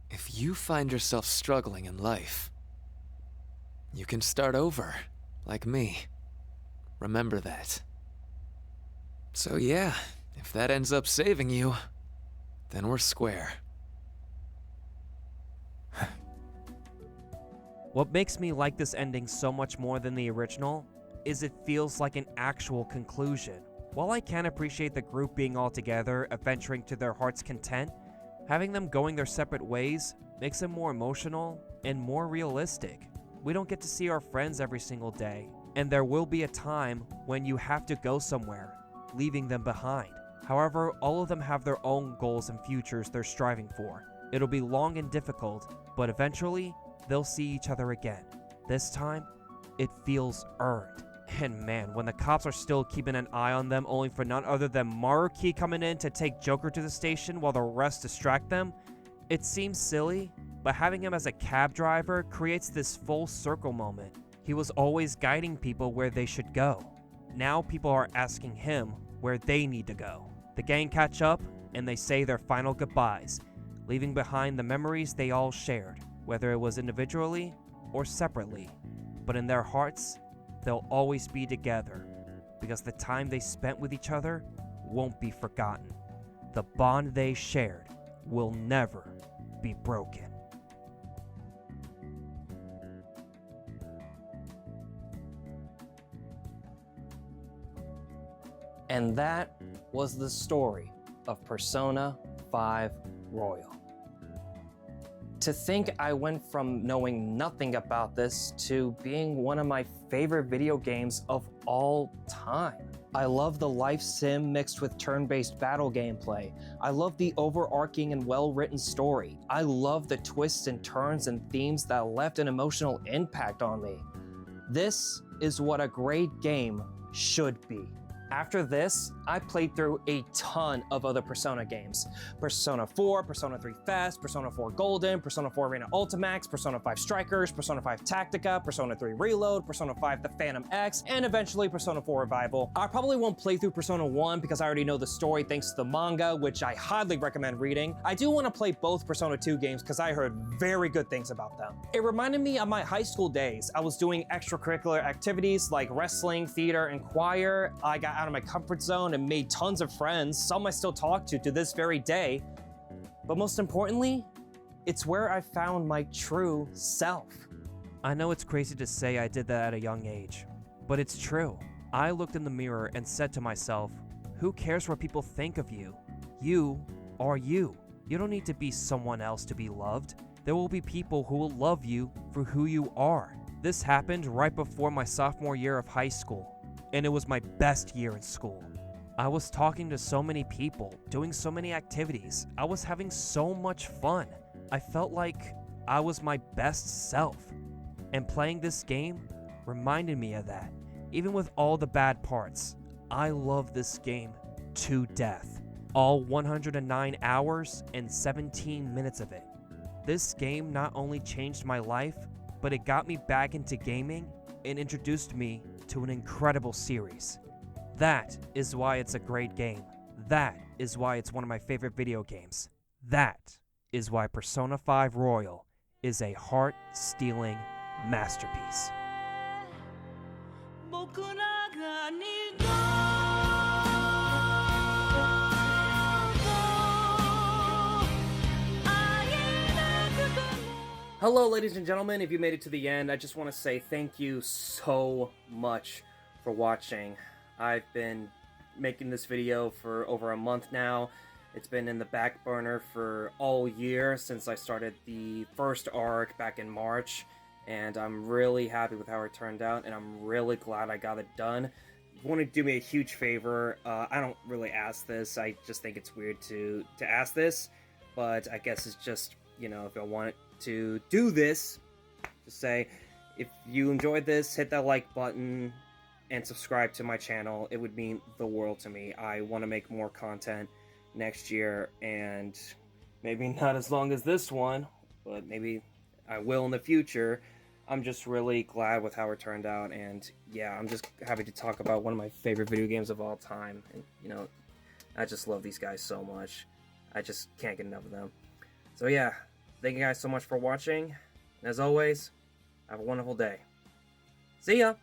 If you find yourself struggling in life, you can start over, like me. Remember that. So yeah, if that ends up saving you, then we're square. What makes me like this ending so much more than the original is it feels like an actual conclusion. While I can appreciate the group being all together, adventuring to their heart's content, having them going their separate ways makes it more emotional and more realistic. We don't get to see our friends every single day, and there will be a time when you have to go somewhere, leaving them behind. However, all of them have their own goals and futures they're striving for. It'll be long and difficult, but eventually, they'll see each other again. This time, it feels earned. And man, when the cops are still keeping an eye on them only for none other than Maruki coming in to take Joker to the station while the rest distract them, it seems silly, but having him as a cab driver creates this full circle moment. He was always guiding people where they should go. Now people are asking him where they need to go. The gang catch up, and they say their final goodbyes, leaving behind the memories they all shared, whether it was individually or separately. But in their hearts, they'll always be together, because the time they spent with each other won't be forgotten. The bond they shared will never be broken. And that was the story of Persona 5 Royal. To think I went from knowing nothing about this to being one of my favorite video games of all time. I love the life sim mixed with turn-based battle gameplay. I love the overarching and well-written story. I love the twists and turns and themes that left an emotional impact on me. This is what a great game should be. After this, I played through a ton of other Persona games. Persona 4, Persona 3 Fest, Persona 4 Golden, Persona 4 Arena Ultimax, Persona 5 Strikers, Persona 5 Tactica, Persona 3 Reload, Persona 5 The Phantom X, and eventually Persona 4 Revival. I probably won't play through Persona 1 because I already know the story thanks to the manga, which I highly recommend reading. I do want to play both Persona 2 games because I heard very good things about them. It reminded me of my high school days. I was doing extracurricular activities like wrestling, theater, and choir. I got out of my comfort zone and made tons of friends, some I still talk to this very day. But most importantly, it's where I found my true self. I know it's crazy to say I did that at a young age, But it's true. I looked in the mirror and said to myself, who cares what people think of you? You are you. You don't need to be someone else to be loved. There will be people who will love you for who you are. This happened right before my sophomore year of high school, and it was my best year in school. I was talking to so many people, doing so many activities. I was having so much fun. I felt like I was my best self. And playing this game reminded me of that. Even with all the bad parts, I love this game to death. All 109 hours and 17 minutes of it. This game not only changed my life, but it got me back into gaming and introduced me to an incredible series. That is why it's a great game. That is why it's one of my favorite video games. That is why Persona 5 Royal is a heart-stealing masterpiece. Hello, ladies and gentlemen. If you made it to the end, I just want to say thank you so much for watching. I've been making this video for over a month now. It's been in the back burner for all year since I started the first arc back in March, and I'm really happy with how it turned out, and I'm really glad I got it done. If you want to do me a huge favor, I don't really ask this, I just think it's weird to ask this, but I guess it's just, you know, if I want to do this, just say, if you enjoyed this, hit that like button and subscribe to my channel. It would mean the world to me. I want to make more content next year, and maybe not as long as this one, but maybe I will in the future. I'm just really glad with how it turned out, and yeah, I'm just happy to talk about one of my favorite video games of all time. And you know, I just love these guys so much. I just can't get enough of them. So yeah, thank you guys so much for watching. And as always, have a wonderful day. See ya!